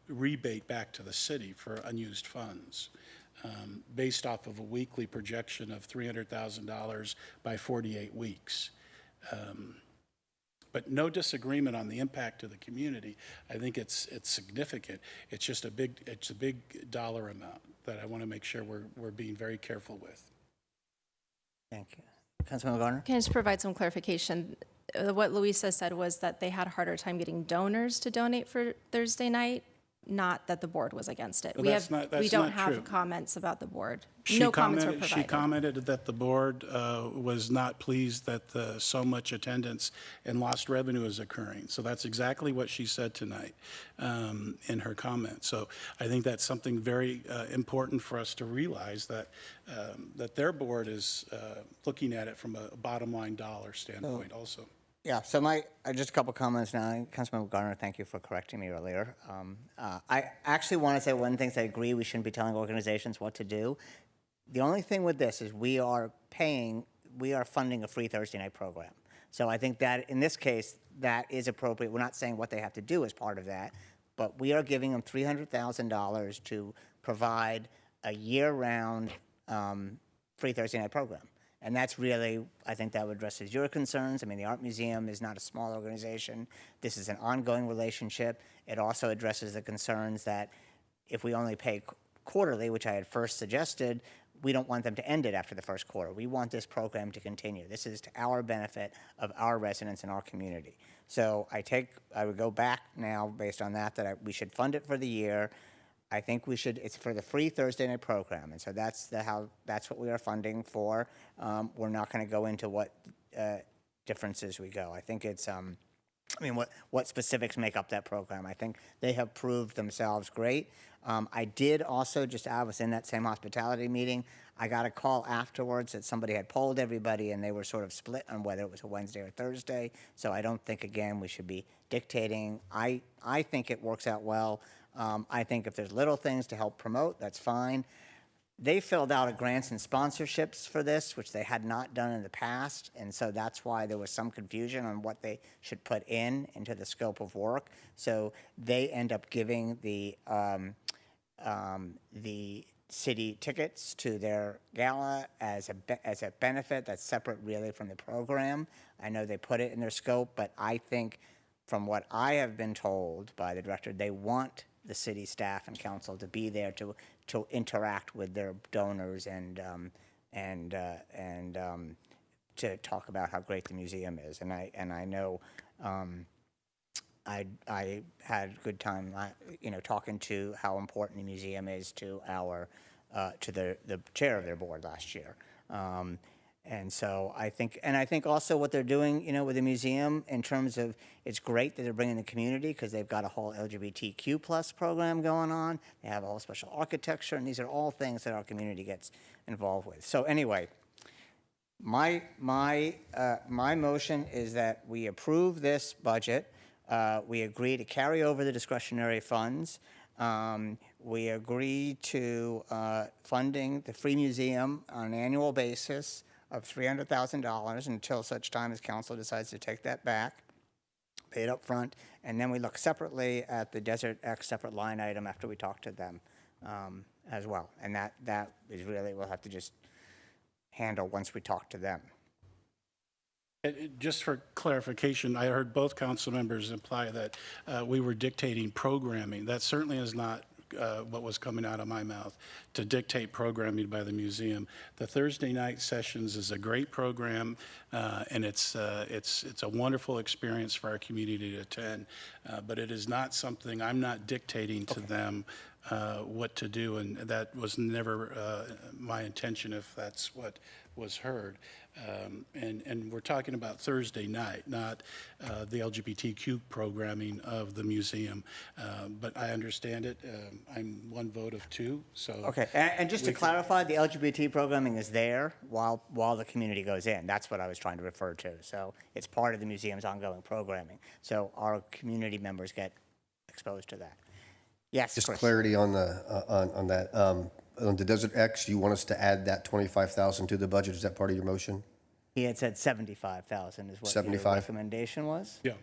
rebate back to the city for unused funds. Based off of a weekly projection of $300,000 by 48 weeks. But no disagreement on the impact to the community. I think it's significant. It's just a big dollar amount that I want to make sure we're being very careful with. Thank you. Councilmember Garner? Can I just provide some clarification? What Louisa said was that they had a harder time getting donors to donate for Thursday night. not that the board was against it. Well, We that's have, not- that's we don't not have true. comments about the board. She No comments were commented- provided. She commented that the board was not pleased that so much attendance and lost revenue is occurring. So that's exactly what she said tonight in her comment. So I think that's something very important for us to realize, that that their board is looking at it from a bottom line dollar standpoint also. Yeah, so just a couple comments now. Councilmember Garner, thank you for correcting me earlier. I actually want to say one thing, I agree we shouldn't be telling organizations what to do. The only thing with this is we are funding a free Thursday night program. So I think that in this case, that is appropriate. We're not saying what they have to do as part of that, but we are giving them $300,000 to provide a year-round free Thursday night program. And that's really, I think that addresses your concerns. I mean, the Art Museum is not a small organization. This is an ongoing relationship. It also addresses the concerns that if we only pay quarterly, which I had first suggested, we don't want them to end it after the first quarter. We want this program to continue. This is to our benefit of our residents and our community. So I would go back now based on that we should fund it for the year. I think we should, it's for the free Thursday night program, and so that's what we are funding for. We're not going to go into what differences we go. I think it's, what specifics make up that program. I think they have proved themselves great. I did also, I was in that same hospitality meeting, I got a call afterwards that somebody had polled everybody and they were sort of split on whether it was a Wednesday or Thursday. So I don't think, again, we should be dictating. I think it works out well. I think if there's little things to help promote, that's fine. They filled out a grants and sponsorships for this, which they had not done in the past, and so that's why there was some confusion on what they should put into the scope of work. So they end up giving the city tickets to their gala as a benefit that's separate really from the program. I know they put it in their scope, but I think from what I have been told by the director, they want the city staff and council to be there to interact with their donors and to talk about how great the museum is. And I know I had a good time, talking to how important the museum is to to the chair of their board last year. And so I think also what they're doing, with the museum in terms of, it's great that they're bringing the community because they've got a whole LGBTQ plus program going on. They have a whole special architecture, and these are all things that our community gets involved with. So anyway, my motion is that we approve this budget. We agree to carry over the discretionary funds. We agree to funding the Free Museum on an annual basis of $300,000 until such time as council decides to take that back, pay it up front, and then we look separately at the Desert X separate line item after we talk to them as well. And that is really, we'll have to just handle once we talk to them. Just for clarification, I heard both council members imply that we were dictating programming. That certainly is not what was coming out of my mouth, to dictate programming by the museum. The Thursday night sessions is a great program, and it's a wonderful experience for our community to attend. But it is not something, I'm not dictating to them what to do, and that was never my intention if that's what was heard. And we're talking about Thursday night, not the LGBTQ programming of the museum. But I understand it. I'm one vote of two, so. Okay, and just to clarify, the LGBT programming is there while the community goes in. That's what I was trying to refer to. So it's part of the museum's ongoing programming. So our community members get exposed to that. Yes, Just Chris. clarity on that. On the Desert X, you want us to add that $25,000 to the budget? Is that part of your motion? He had said 75,000 is what your 75? recommendation was? Yeah.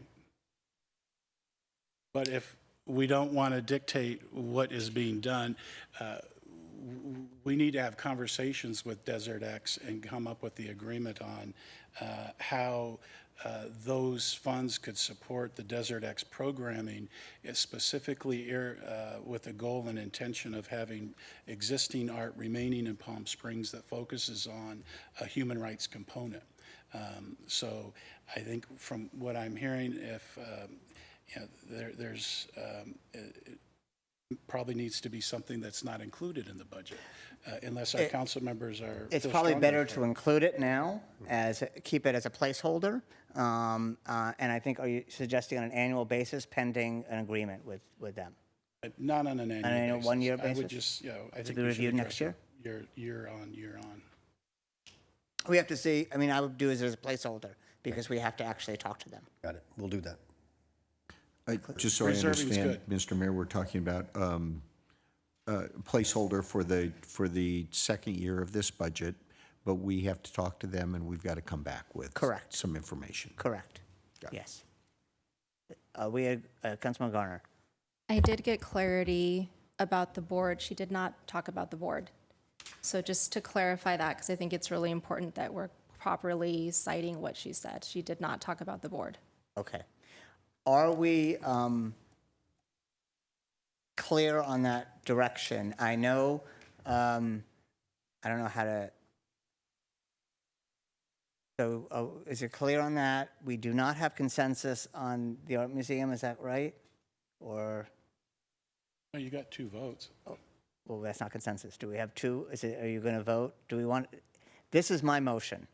But if we don't want to dictate what is being done, we need to have conversations with Desert X and come up with the agreement on how those funds could support the Desert X programming, specifically with the goal and intention of having existing art remaining in Palm Springs that focuses on a human rights component. So I think from what I'm hearing, if there's probably needs to be something that's not included in the budget, unless our council members are. It's feel probably strongly better for to it. include it now, keep it as a placeholder. And I think, are you suggesting on an annual basis pending an agreement with them? Not on an annual annual basis. one-year I would basis? just, I To think be we should reviewed address next it year on. We have to see, I mean, I would do it as a placeholder because we have to actually talk to them. Got it. We'll do that. Just so I Reserving's understand, good. Mr. Mayor, we're talking about placeholder for the second year of this budget, but we have to talk to them and we've got to come back with Correct. some information. Correct. Yes. Councilman Garner. I did get clarity about the board. She did not talk about the board. So just to clarify that, because I think it's really important that we're properly citing what she said. She did not talk about the board. Okay. Are we clear on that direction? I know, I don't know how to, so is it clear on that? We do not have consensus on the art museum, is that right? Or, Oh, you got 2 votes. well, that's not consensus. Do we have 2? Are you going to vote? Do we want, this is my motion.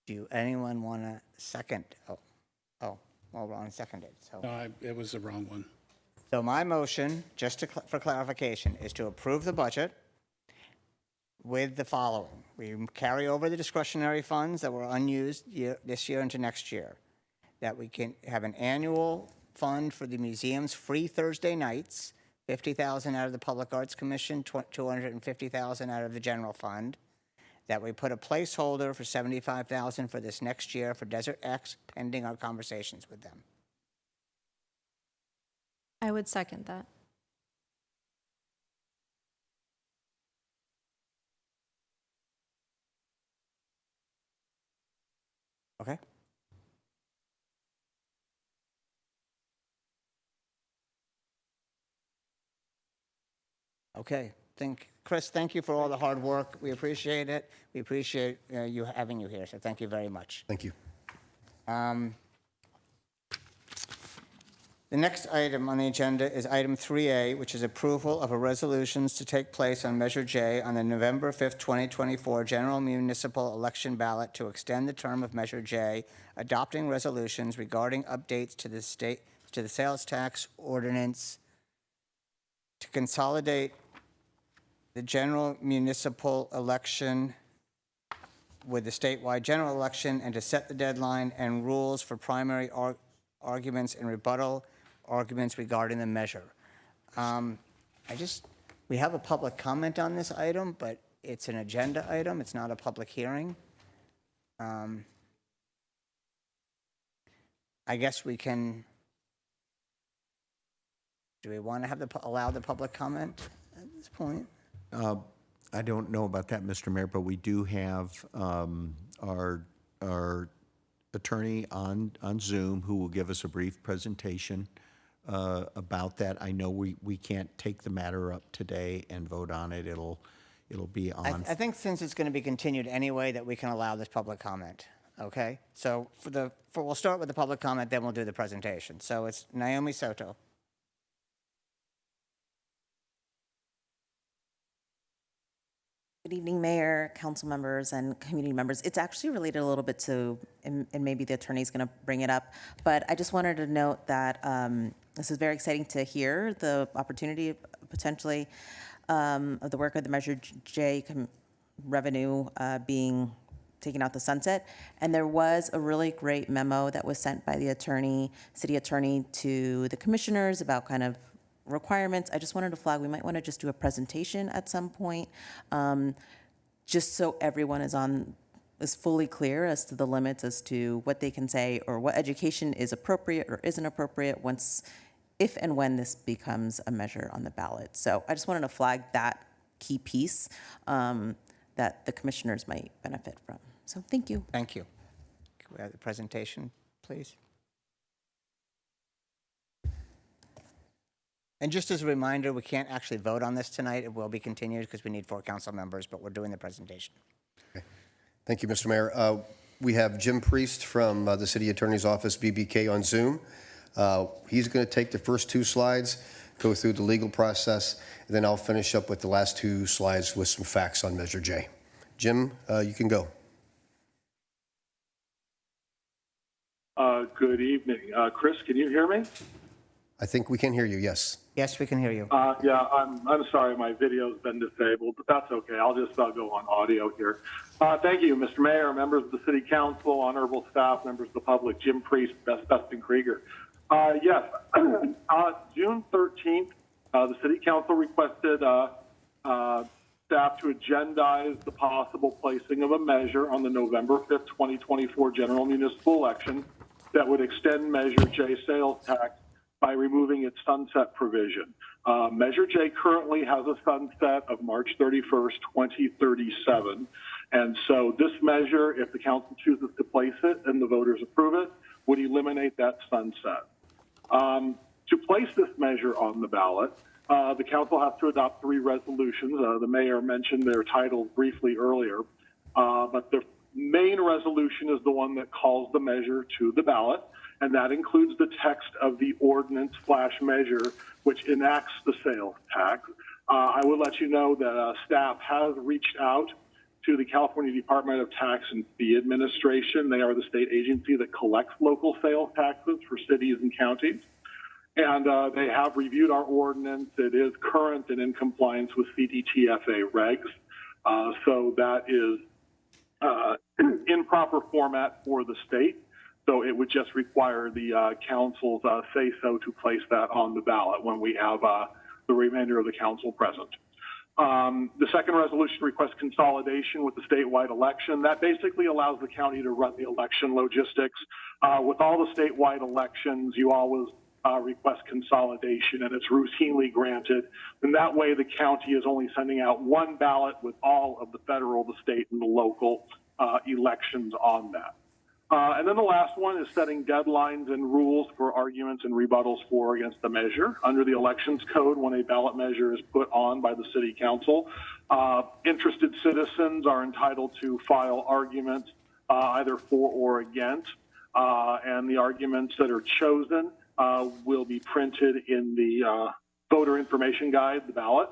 Do anyone want to second? Well, Ron seconded, so. No, it was the wrong one. So my motion, just for clarification, is to approve the budget with the following. We carry over the discretionary funds that were unused this year into next year. That we can have an annual fund for the museum's free Thursday nights, $50,000 out of the Public Arts Commission, $250,000 out of the general fund. That we put a placeholder for $75,000 for this next year for Desert X, pending our conversations with them. I would second that. Okay? Okay. Chris, thank you for all the hard work. We appreciate it. We appreciate having you here, so thank you very much. Thank you. The next item on the agenda is item 3A, which is approval of a resolutions to take place on Measure J on the November 5th, 2024 general municipal election ballot to extend the term of Measure J, adopting resolutions regarding updates to the sales tax ordinance, to consolidate the general municipal election with the statewide general election, and to set the deadline and rules for primary arguments and rebuttal arguments regarding the measure. We have a public comment on this item, but it's an agenda item. It's not a public hearing. I guess we can, do we want to allow the public comment at this point? I don't know about that, Mr. Mayor, but we do have our attorney on Zoom who will give us a brief presentation about that. I know we can't take the matter up today and vote on it. It'll be on. I think since it's going to be continued anyway, that we can allow this public comment, okay? So we'll start with the public comment, then we'll do the presentation. So it's Naomi Soto. Good evening, Mayor, council members, and community members. It's actually related a little bit to, and maybe the attorney's going to bring it up, but I just wanted to note that this is very exciting to hear the opportunity potentially of the work of the Measure J revenue being taken out the sunset. And there was a really great memo that was sent by the city attorney to the commissioners about kind of requirements. I just wanted to flag, we might want to just do a presentation at some point, just so everyone is fully clear as to the limits as to what they can say or what education is appropriate or isn't appropriate if and when this becomes a measure on the ballot. So I just wanted to flag that key piece that the commissioners might benefit from. So thank you. Thank you. Can we have the presentation, please? And just as a reminder, we can't actually vote on this tonight. It will be continued because we need 4 council members, but we're doing the presentation. Okay. Thank you, Mr. Mayor. We have Jim Priest from the City Attorney's Office, BBK, on Zoom. He's going to take the first 2 slides, go through the legal process, and then I'll finish up with the last 2 slides with some facts on Measure J. Jim, you can go. Good evening. Chris, can you hear me? I think we can hear you, yes. Yes, we can hear you. Yeah, I'm sorry my video's been disabled, but that's okay. I'll just go on audio here. Thank you, Mr. Mayor, members of the City Council, honorable staff, members of the public, Jim Priest, Beston Krieger. Yes, June 13th, the City Council requested staff to agendize the possible placing of a measure on the November 5th, 2024 general municipal election that would extend Measure J sales tax by removing its sunset provision. Measure J currently has a sunset of March 31st, 2037. And so this measure, if the council chooses to place it and the voters approve it, would eliminate that sunset. To place this measure on the ballot, the council has to adopt 3 resolutions. The mayor mentioned their titles briefly earlier, but the main resolution is the one that calls the measure to the ballot, and that includes the text of the ordinance/measure which enacts the sales tax. I will let you know that staff has reached out to the California Department of Tax and Fee Administration. They are the state agency that collects local sales taxes for cities and counties. And they have reviewed our ordinance. It is current and in compliance with CDTFA regs. So that is in proper format for the state. So it would just require the council's say-so to place that on the ballot when we have the remainder of the council present. The second resolution requests consolidation with the statewide election. That basically allows the county to run the election logistics. With all the statewide elections, you always request consolidation, and it's routinely granted. And that way, the county is only sending out one ballot with all of the federal, the state, and the local elections on that. And then the last one is setting deadlines and rules for arguments and rebuttals for or against the measure. Under the elections code, when a ballot measure is put on by the city council, interested citizens are entitled to file arguments either for or against, and the arguments that are chosen will be printed in the voter information guide, the ballot.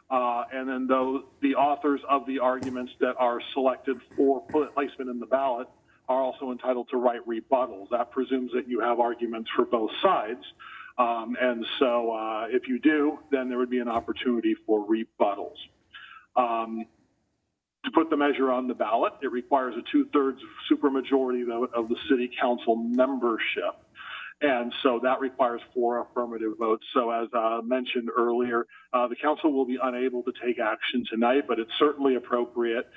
And then the authors of the arguments that are selected for placement in the ballot are also entitled to write rebuttals. That presumes that you have arguments for both sides. And so if you do, then there would be an opportunity for rebuttals. To put the measure on the ballot, it requires a 2/3 supermajority vote of the city council membership. And so that requires 4 affirmative votes. So as mentioned earlier, the council will be unable to take action tonight, but it's certainly appropriate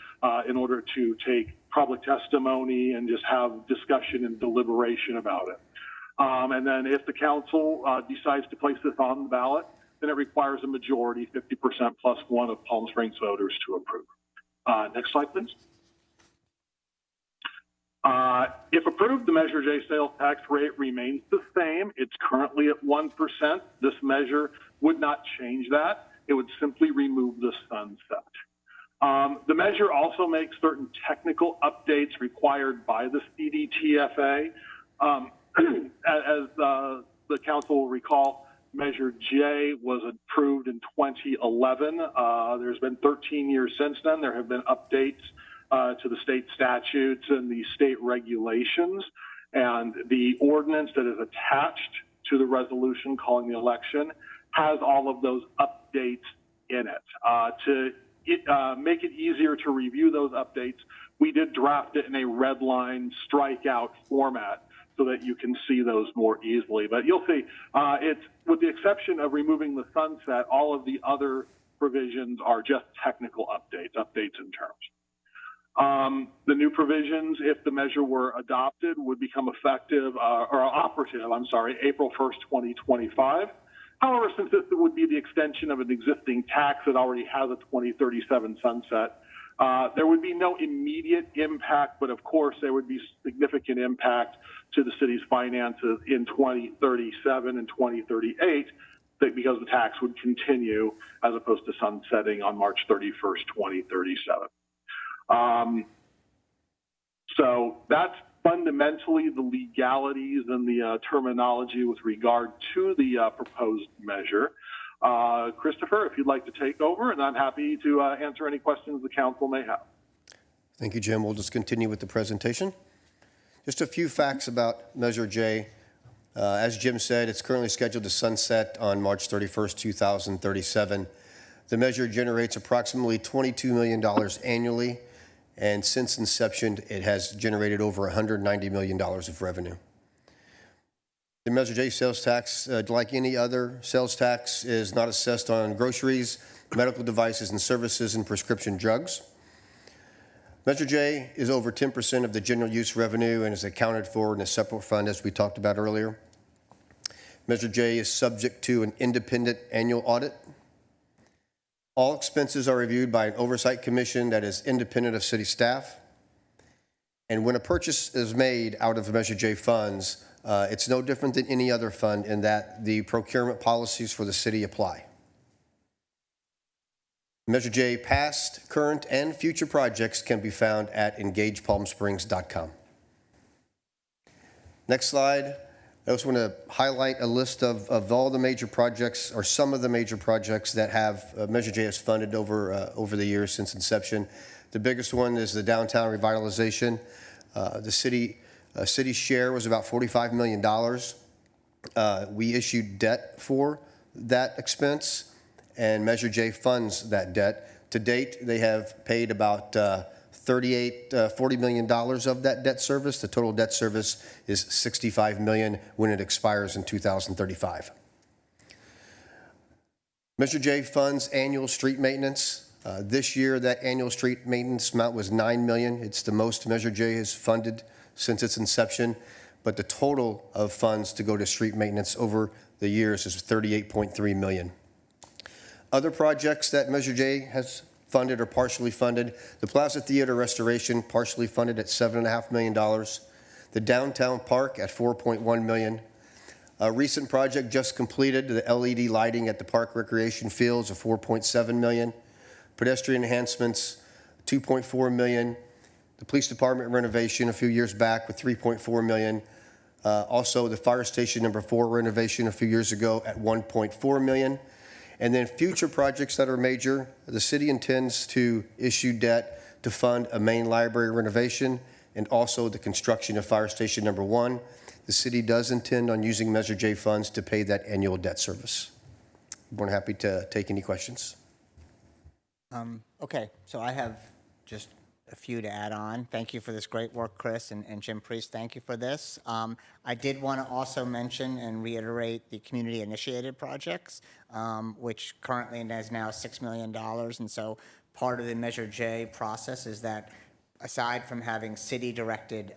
in order to take public testimony and just have discussion and deliberation about it. And then if the council decides to place this on the ballot, then it requires a majority, 50% plus 1 of Palm Springs voters to approve. Next slide, please. If approved, the Measure J sales tax rate remains the same. It's currently at 1%. This measure would not change that. It would simply remove the sunset. The measure also makes certain technical updates required by the CDTFA. As the council will recall, Measure J was approved in 2011. There's been 13 years since then. There have been updates to the state statutes and the state regulations, and the ordinance that is attached to the resolution calling the election has all of those updates in it. To make it easier to review those updates, we did draft it in a red line strikeout format so that you can see those more easily. But you'll see, it's with the exception of removing the sunset, all of the other provisions are just technical updates in terms. The new provisions, if the measure were adopted, would become effective, or operative, April 1st, 2025. However, since this would be the extension of an existing tax that already has a 2037 sunset, there would be no immediate impact, but of course there would be significant impact to the city's finances in 2037 and 2038 because the tax would continue as opposed to sunsetting on March 31st, 2037. So that's fundamentally the legalities and the terminology with regard to the proposed measure. Christopher, if you'd like to take over, and I'm happy to answer any questions the council may have. Thank you, Jim. We'll just continue with the presentation. Just a few facts about Measure J. As Jim said, it's currently scheduled to sunset on March 31st, 2037. The measure generates approximately $22 million annually, and since inception, it has generated over $190 million of revenue. The Measure J sales tax, like any other sales tax, is not assessed on groceries, medical devices and services, and prescription drugs. Measure J is over 10% of the general use revenue and is accounted for in a separate fund, as we talked about earlier. Measure J is subject to an independent annual audit. All expenses are reviewed by an oversight commission that is independent of city staff. And when a purchase is made out of Measure J funds, it's no different than any other fund in that the procurement policies for the city apply. Measure J past, current, and future projects can be found at engagepalmsprings.com. Next slide. I just want to highlight a list of all the major projects, or some of the major projects that have Measure J has funded over the years since inception. The biggest one is the downtown revitalization. The city share was about $45 million. We issued debt for that expense, and Measure J funds that debt. To date, they have paid about $40 million of that debt service. The total debt service is $65 million when it expires in 2035. Measure J funds annual street maintenance. This year, that annual street maintenance amount was $9 million. It's the most Measure J has funded since its inception, but the total of funds to go to street maintenance over the years is $38.3 million. Other projects that Measure J has funded or partially funded: the Plaza Theater restoration, partially funded at $7.5 million. The downtown park at $4.1 million. A recent project just completed, the LED lighting at the park recreation fields, of $4.7 million. Pedestrian enhancements, $2.4 million. The police department renovation a few years back with $3.4 million. Also, the fire station number 4 renovation a few years ago at $1.4 million. And then future projects that are major, the city intends to issue debt to fund a main library renovation and also the construction of fire station number 1. The city does intend on using Measure J funds to pay that annual debt service. I'm happy to take any questions. Okay, so I have just a few to add on. Thank you for this great work, Chris, and Jim Priest, thank you for this. I did want to also mention and reiterate the community-initiated projects, which currently is now $6 million. And so part of the Measure J process is that aside from having city-directed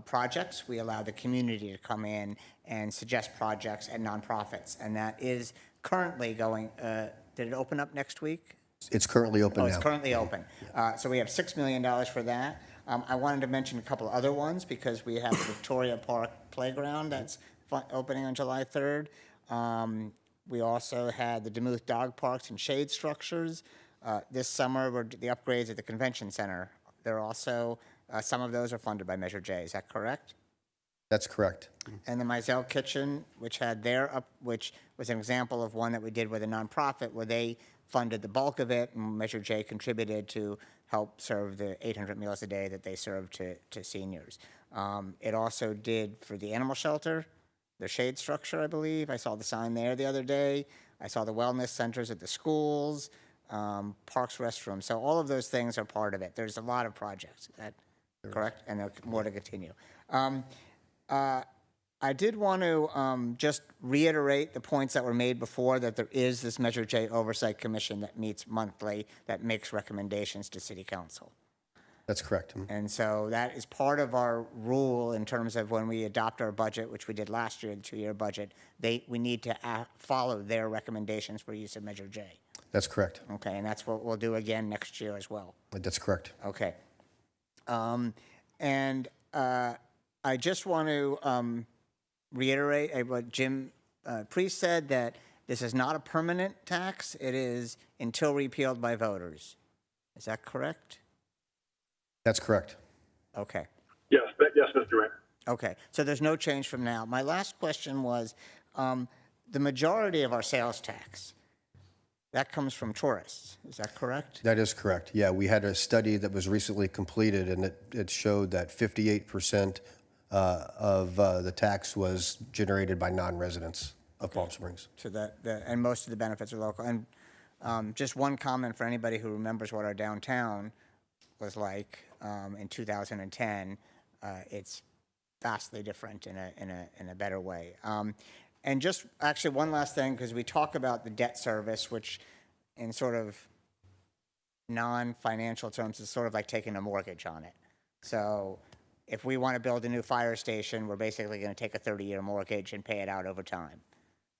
projects, we allow the community to come in and suggest projects and nonprofits. And that is currently going, did it open up next week? It's currently open now. It's currently open. So we have $6 million for that. I wanted to mention a couple other ones because we have the Victoria Park Playground that's opening on July 3rd. We also had the Demuth Dog Parks and Shade Structures. This summer, were the upgrades at the Convention Center. They're also, some of those are funded by Measure J. Is that correct? That's correct. And the Mizell Kitchen, which which was an example of one that we did with a nonprofit where they funded the bulk of it, and Measure J contributed to help serve the 800 meals a day that they serve to seniors. It also did for the animal shelter, the shade structure, I believe. I saw the sign there the other day. I saw the wellness centers at the schools, parks, restrooms. So all of those things are part of it. There's a lot of projects. Is that correct? And there are more to continue. I did want to just reiterate the points that were made before, that there is this Measure J Oversight Commission that meets monthly that makes recommendations to City Council. That's correct. And so that is part of our rule in terms of when we adopt our budget, which we did last year, the 2-year budget, we need to follow their recommendations for use of Measure J. That's correct. Okay, and that's what we'll do again next year as well. That's correct. Okay. I just want to reiterate what Jim Priest said, that this is not a permanent tax. It is until repealed by voters. Is that correct? That's correct. Okay. Yes, Mr. Mayor. Okay, so there's no change from now. My last question was, the majority of our sales tax, that comes from tourists, is that correct? That is correct. Yeah, we had a study that was recently completed, and it showed that 58% of the tax was generated by non-residents of Palm Springs. So and most of the benefits are local. And just one comment for anybody who remembers what our downtown was like in 2010. It's vastly different in a better way. And just actually one last thing, because we talk about the debt service, which in sort of non-financial terms is sort of like taking a mortgage on it. So if we want to build a new fire station, we're basically going to take a 30-year mortgage and pay it out over time.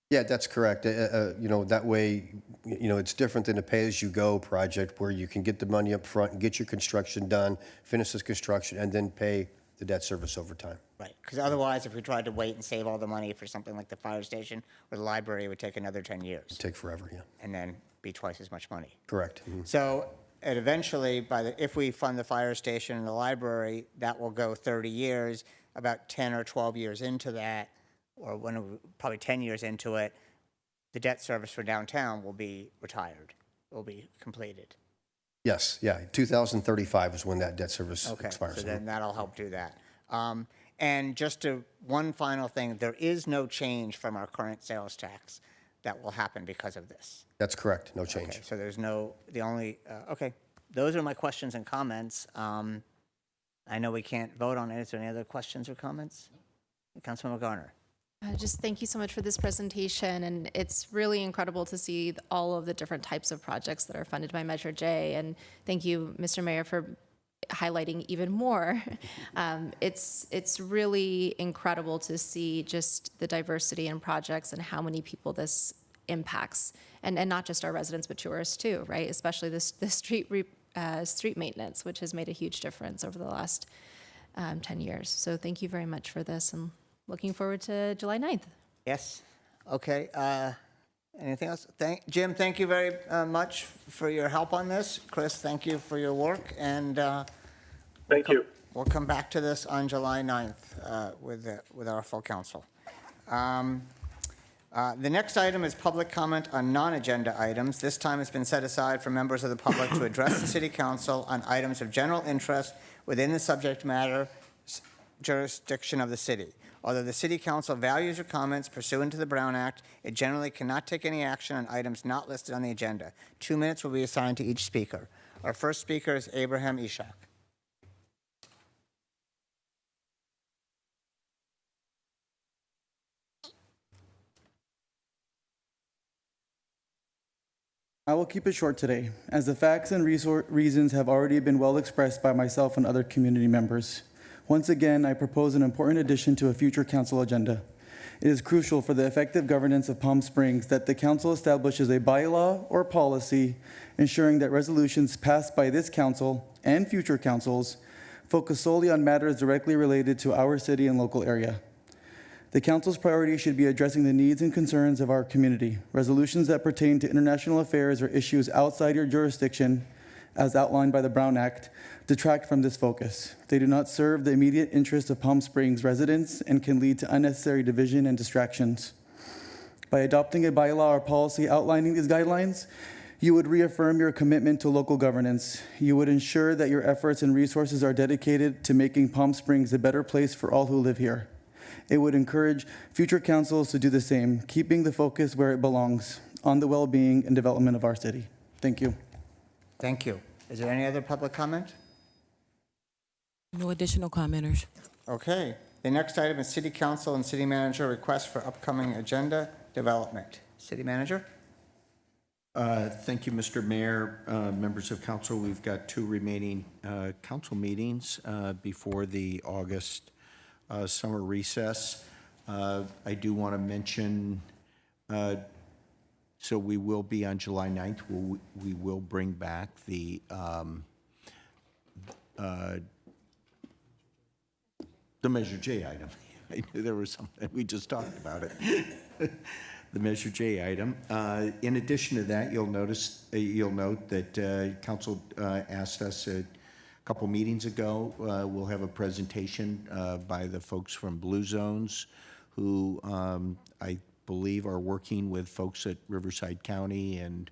Yeah, that's correct. That way, it's different than a pay-as-you-go project where you can get the money up front and get your construction done, finish this construction, and then pay the debt service over time. Right, because otherwise, if we tried to wait and save all the money for something like the fire station or the library, it would take another 10 years. It'd take forever, yeah. And then be twice as much money. Correct. Mhm. So and eventually, if we fund the fire station and the library, that will go 30 years, about 10 or 12 years into that, or probably 10 years into it, the debt service for downtown will be retired, will be completed. Yes, yeah. 2035 is when that debt service expires. So then that'll help do that. And just one final thing, there is no change from our current sales tax that will happen because of this. That's correct, no change. Okay, so there's okay, those are my questions and comments. I know we can't vote on it. Is there any other questions or comments? Councilmember Garner. Just thank you so much for this presentation, and it's really incredible to see all of the different types of projects that are funded by Measure J, and thank you, Mr. Mayor, for highlighting even more. It's really incredible to see just the diversity in projects and how many people this impacts, and not just our residents, but tourists too, right? Especially the street maintenance, which has made a huge difference over the last 10 years. So thank you very much for this, and looking forward to July 9th. Yes. Okay. Anything else? Jim, thank you very much for your help on this. Chris, thank you for your work. And thank you. We'll come back to this on July 9th with our full council. The next item is public comment on non-agenda items. This time has been set aside for members of the public to address the City Council on items of general interest within the subject matter jurisdiction of the city. Although the City Council values your comments pursuant to the Brown Act, it generally cannot take any action on items not listed on the agenda. 2 minutes will be assigned to each speaker. Our first speaker is Abraham Ishak. I will keep it short today, as the facts and reasons have already been well expressed by myself and other community members. Once again, I propose an important addition to a future council agenda. It is crucial for the effective governance of Palm Springs that the council establishes a bylaw or policy ensuring that resolutions passed by this council and future councils focus solely on matters directly related to our city and local area. The council's priority should be addressing the needs and concerns of our community. Resolutions that pertain to international affairs or issues outside your jurisdiction, as outlined by the Brown Act, detract from this focus. They do not serve the immediate interests of Palm Springs residents and can lead to unnecessary division and distractions. By adopting a bylaw or policy outlining these guidelines, you would reaffirm your commitment to local governance. You would ensure that your efforts and resources are dedicated to making Palm Springs a better place for all who live here. It would encourage future councils to do the same, keeping the focus where it belongs, on the well-being and development of our city. Thank you. Thank you. Is there any other public comment? No additional commenters. Okay. The next item is City Council and City Manager request for upcoming agenda development. City Manager? Thank you, Mr. Mayor. Members of council, we've got 2 remaining council meetings before the August summer recess. I do want to mention, so we will be on July 9th. We will bring back the Measure J item. I knew there was something, we just talked about it. The Measure J item. In addition to that, you'll note that council asked us a couple meetings ago. We'll have a presentation by the folks from Blue Zones, who I believe are working with folks at Riverside County and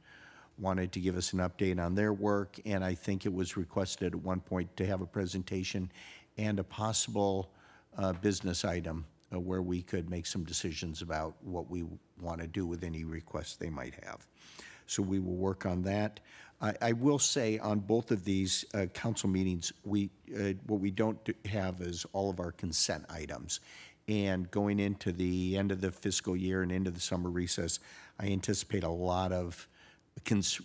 wanted to give us an update on their work. And I think it was requested at one point to have a presentation and a possible business item where we could make some decisions about what we want to do with any requests they might have. So we will work on that. I will say on both of these council meetings, what we don't have is all of our consent items. And going into the end of the fiscal year and into the summer recess, I anticipate a lot of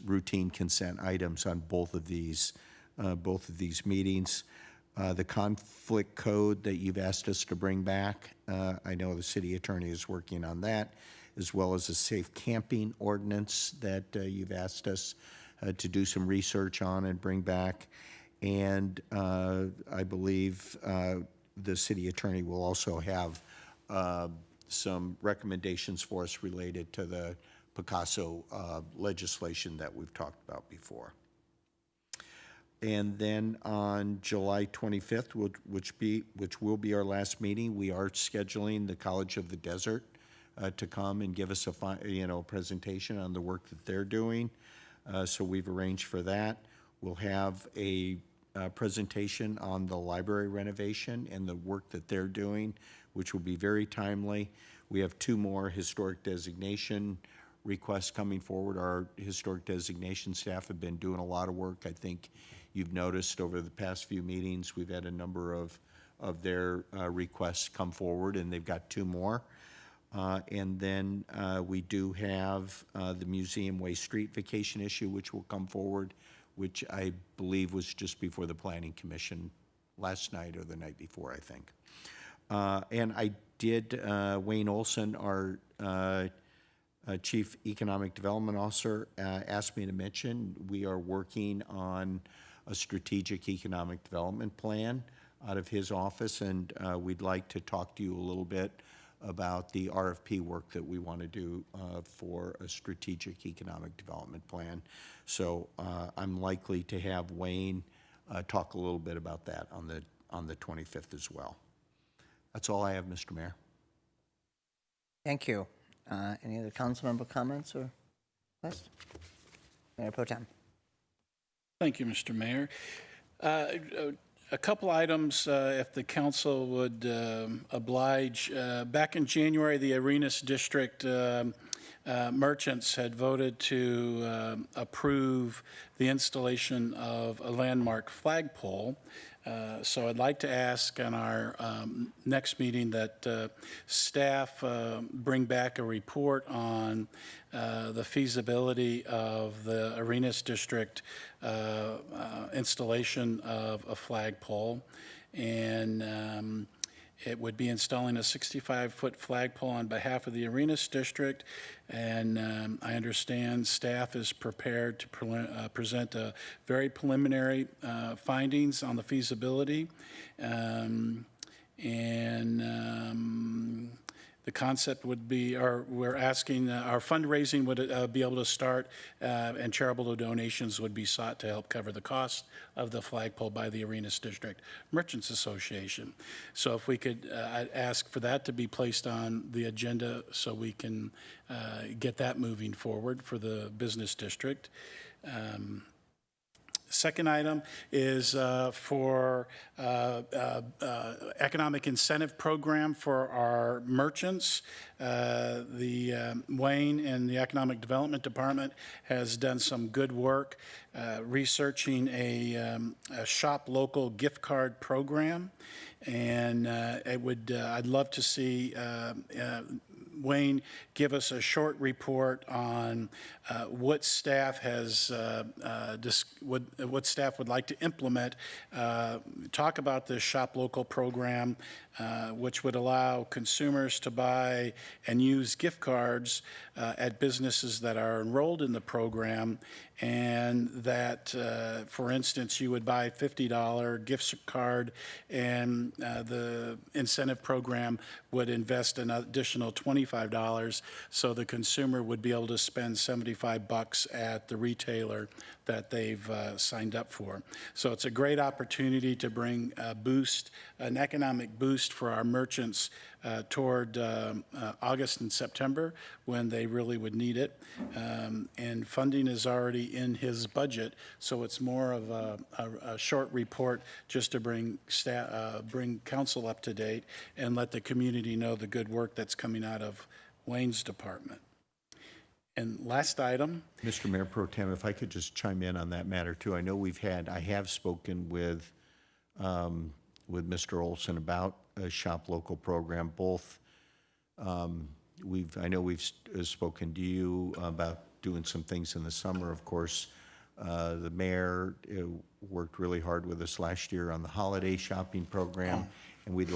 routine consent items on both of these meetings. The conflict code that you've asked us to bring back, I know the city attorney is working on that, as well as a safe camping ordinance that you've asked us to do some research on and bring back. And I believe the city attorney will also have some recommendations for us related to the Picasso legislation that we've talked about before. And then on July 25th, which will be our last meeting, we are scheduling the College of the Desert to come and give us a presentation on the work that they're doing. So we've arranged for that. We'll have a presentation on the library renovation and the work that they're doing, which will be very timely. We have 2 more historic designation requests coming forward. Our historic designation staff have been doing a lot of work. I think you've noticed over the past few meetings, we've had a number of their requests come forward, and they've got 2 more. And then we do have the Museum Way Street vacation issue, which will come forward, which I believe was just before the Planning Commission last night or the night before, I think. And I did, Wayne Olson, our Chief Economic Development Officer, asked me to mention we are working on a strategic economic development plan out of his office, and we'd like to talk to you a little bit about the RFP work that we want to do for a strategic economic development plan. So I'm likely to have Wayne talk a little bit about that on the 25th as well. That's all I have, Mr. Mayor. Thank you. Any other council member comments or questions? Mayor Pro Tem. Thank you, Mr. Mayor. A couple items, if the council would oblige. Back in January, the Arenas District merchants had voted to approve the installation of a landmark flagpole. So I'd like to ask on our next meeting that staff bring back a report on the feasibility of the Arenas District installation of a flagpole. And it would be installing a 65-foot flagpole on behalf of the Arenas District, and I understand staff is prepared to present a very preliminary findings on the feasibility, the concept would be, or we're asking, our fundraising would be able to start, and charitable donations would be sought to help cover the cost of the flagpole by the Arenas District Merchants Association. So if we could, I'd ask for that to be placed on the agenda so we can get that moving forward for the business district. Second item is for economic incentive program for our merchants. Wayne and the Economic Development Department has done some good work researching a shop local gift card program, and I'd love to see Wayne give us a short report on what staff has what staff would like to implement. Talk about this shop local program, which would allow consumers to buy and use gift cards at businesses that are enrolled in the program, and that, for instance, you would buy a $50 gift card, and the incentive program would invest an additional $25, so the consumer would be able to spend $75 at the retailer that they've signed up for. So it's a great opportunity to bring a boost, an economic boost for our merchants toward August and September, when they really would need it. And funding is already in his budget, so it's more of a short report just to bring bring council up to date and let the community know the good work that's coming out of Wayne's department. And last item. Mr. Mayor Pro Tem, if I could just chime in on that matter too. I have spoken with Mr. Olson about a Shop Local program. Both, I know we've spoken to you about doing some things in the summer. Of course, the mayor worked really hard with us last year on the holiday shopping program, and I'd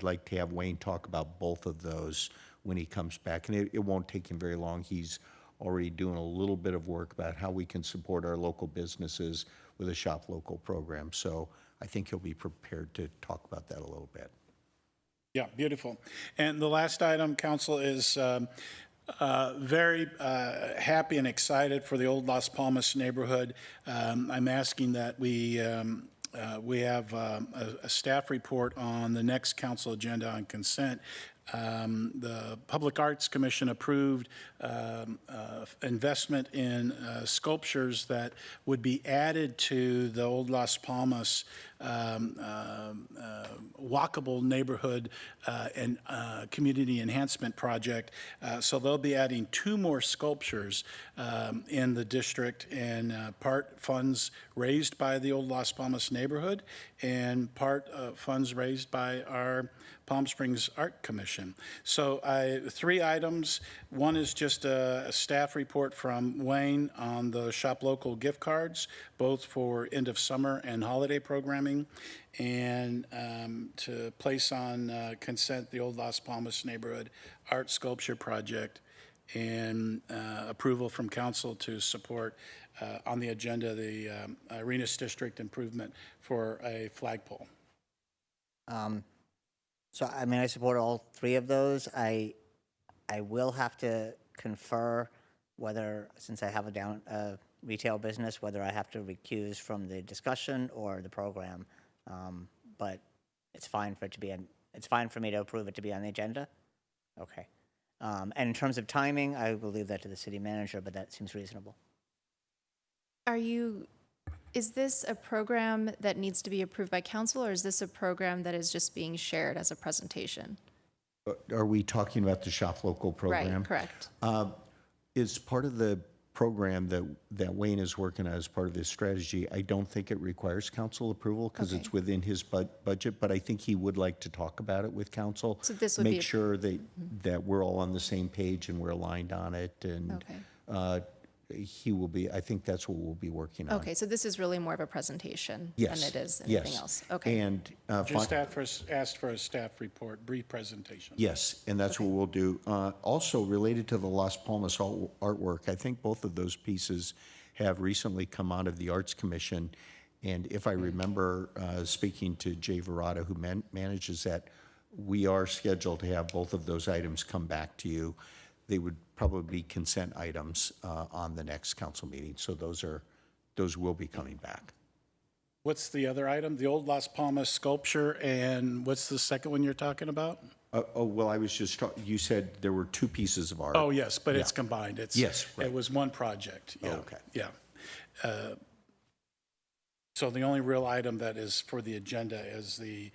like to have Wayne talk about both of those when he comes back. And it won't take him very long. He's already doing a little bit of work about how we can support our local businesses with a Shop Local program. So I think he'll be prepared to talk about that a little bit. Yeah, beautiful. And the last item, council, is very happy and excited for the Old Las Palmas neighborhood. I'm asking that we have a staff report on the next council agenda on consent. The Public Arts Commission approved investment in sculptures that would be added to the Old Las Palmas walkable neighborhood and community enhancement project. So they'll be adding 2 more sculptures in the district, and part funds raised by the Old Las Palmas neighborhood and part funds raised by our Palm Springs Art Commission. So 3 items. One is just a staff report from Wayne on the Shop Local gift cards, both for end of summer and holiday programming, and to place on consent the Old Las Palmas Neighborhood Art Sculpture Project, and approval from council to support on the agenda the Arenas District improvement for a flagpole. So, I support all 3 of those. I will have to confer whether, since I have a retail business, whether I have to recuse from the discussion or the program. But it's fine for it to be it's fine for me to approve it to be on the agenda. Okay. And in terms of timing, I will leave that to the city manager, but that seems reasonable. Is this a program that needs to be approved by council, or is this a program that is just being shared as a presentation? Are we talking about the Shop Local program? Right, correct. Is part of the program that Wayne is working on as part of his strategy. I don't think it requires council approval because it's within his budget, but I think he would like to talk about it with council. So this would make sure that we're all on the same page and we're aligned on it, and he will be. I think that's what we'll be working on. Okay, so this is really more of a presentation Yes. than it is anything else. Okay. And Just asked for a staff report, brief presentation. yes, and that's what we'll do. Also related to the Las Palmas artwork, I think both of those pieces have recently come out of the Arts Commission. And if I remember speaking to Jay Verada, who manages that, we are scheduled to have both of those items come back to you. They would probably be consent items on the next council meeting. So those will be coming back. What's the other item? The Old Las Palmas sculpture, and what's the second one you're talking about? Well, I was just you said there were 2 pieces of art. Oh, yes, but it's combined. Yes, right. It was one project. Yeah. Oh, okay. Yeah. So the only real item that is for the agenda is the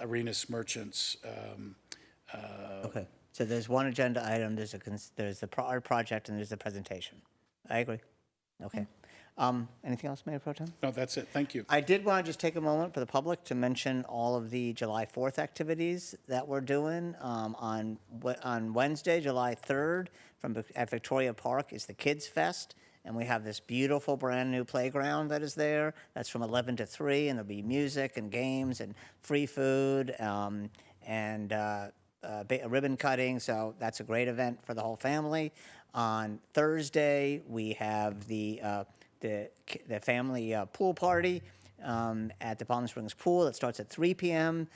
Arenas Merchants. Okay. So there's one agenda item, there's the art project, and there's the presentation. I agree. Okay. Anything else, Mayor Pro Tem? No, that's it. Thank you. I did want to just take a moment for the public to mention all of the July 4th activities that we're doing. On Wednesday, July 3rd, at Victoria Park is the Kids Fest, and we have this beautiful brand new playground that is there. That's from 11 to 3, and there'll be music and games and free food and ribbon cutting, so that's a great event for the whole family. On Thursday, we have the family pool party at the Palm Springs Pool. It starts at 3 p.m.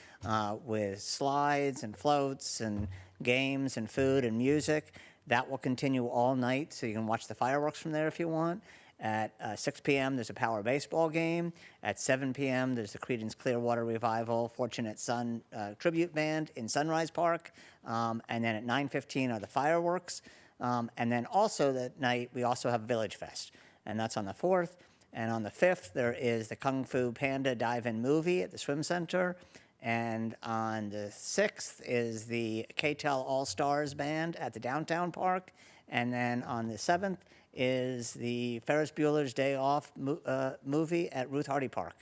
With slides and floats and games and food and music. That will continue all night, so you can watch the fireworks from there if you want. At 6 p.m., there's a power baseball game. At 7 p.m., there's the Creedence Clearwater Revival Fortunate Son Tribute Band in Sunrise Park. And then at 9:15 are the fireworks. And then also that night, we also have Village Fest, and that's on the 4th. And on the 5th, there is the Kung Fu Panda Dive-In movie at the Swim Center. And on the 6th is the KTEL All-Stars Band at the Downtown Park. And then on the 7th is the Ferris Bueller's Day Off movie at Ruth Hardy Park.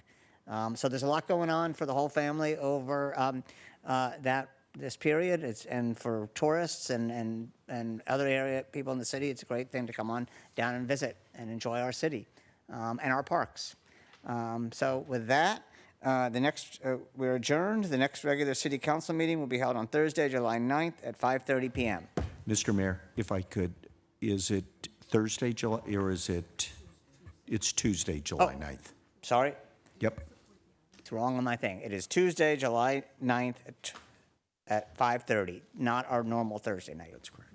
So there's a lot going on for the whole family over this period. And for tourists and other area people in the city, it's a great thing to come on down and visit and enjoy our city and our parks. So with that, we're adjourned. The next regular city council meeting will be held on Thursday, July 9th at 5:30 p.m. Mr. Mayor, if I could, is it Thursday, July, or is it's Tuesday, July 9th? Sorry? Yep. It's wrong on my thing. It is Tuesday, July 9th at 5:30, not our normal Thursday night. That's correct.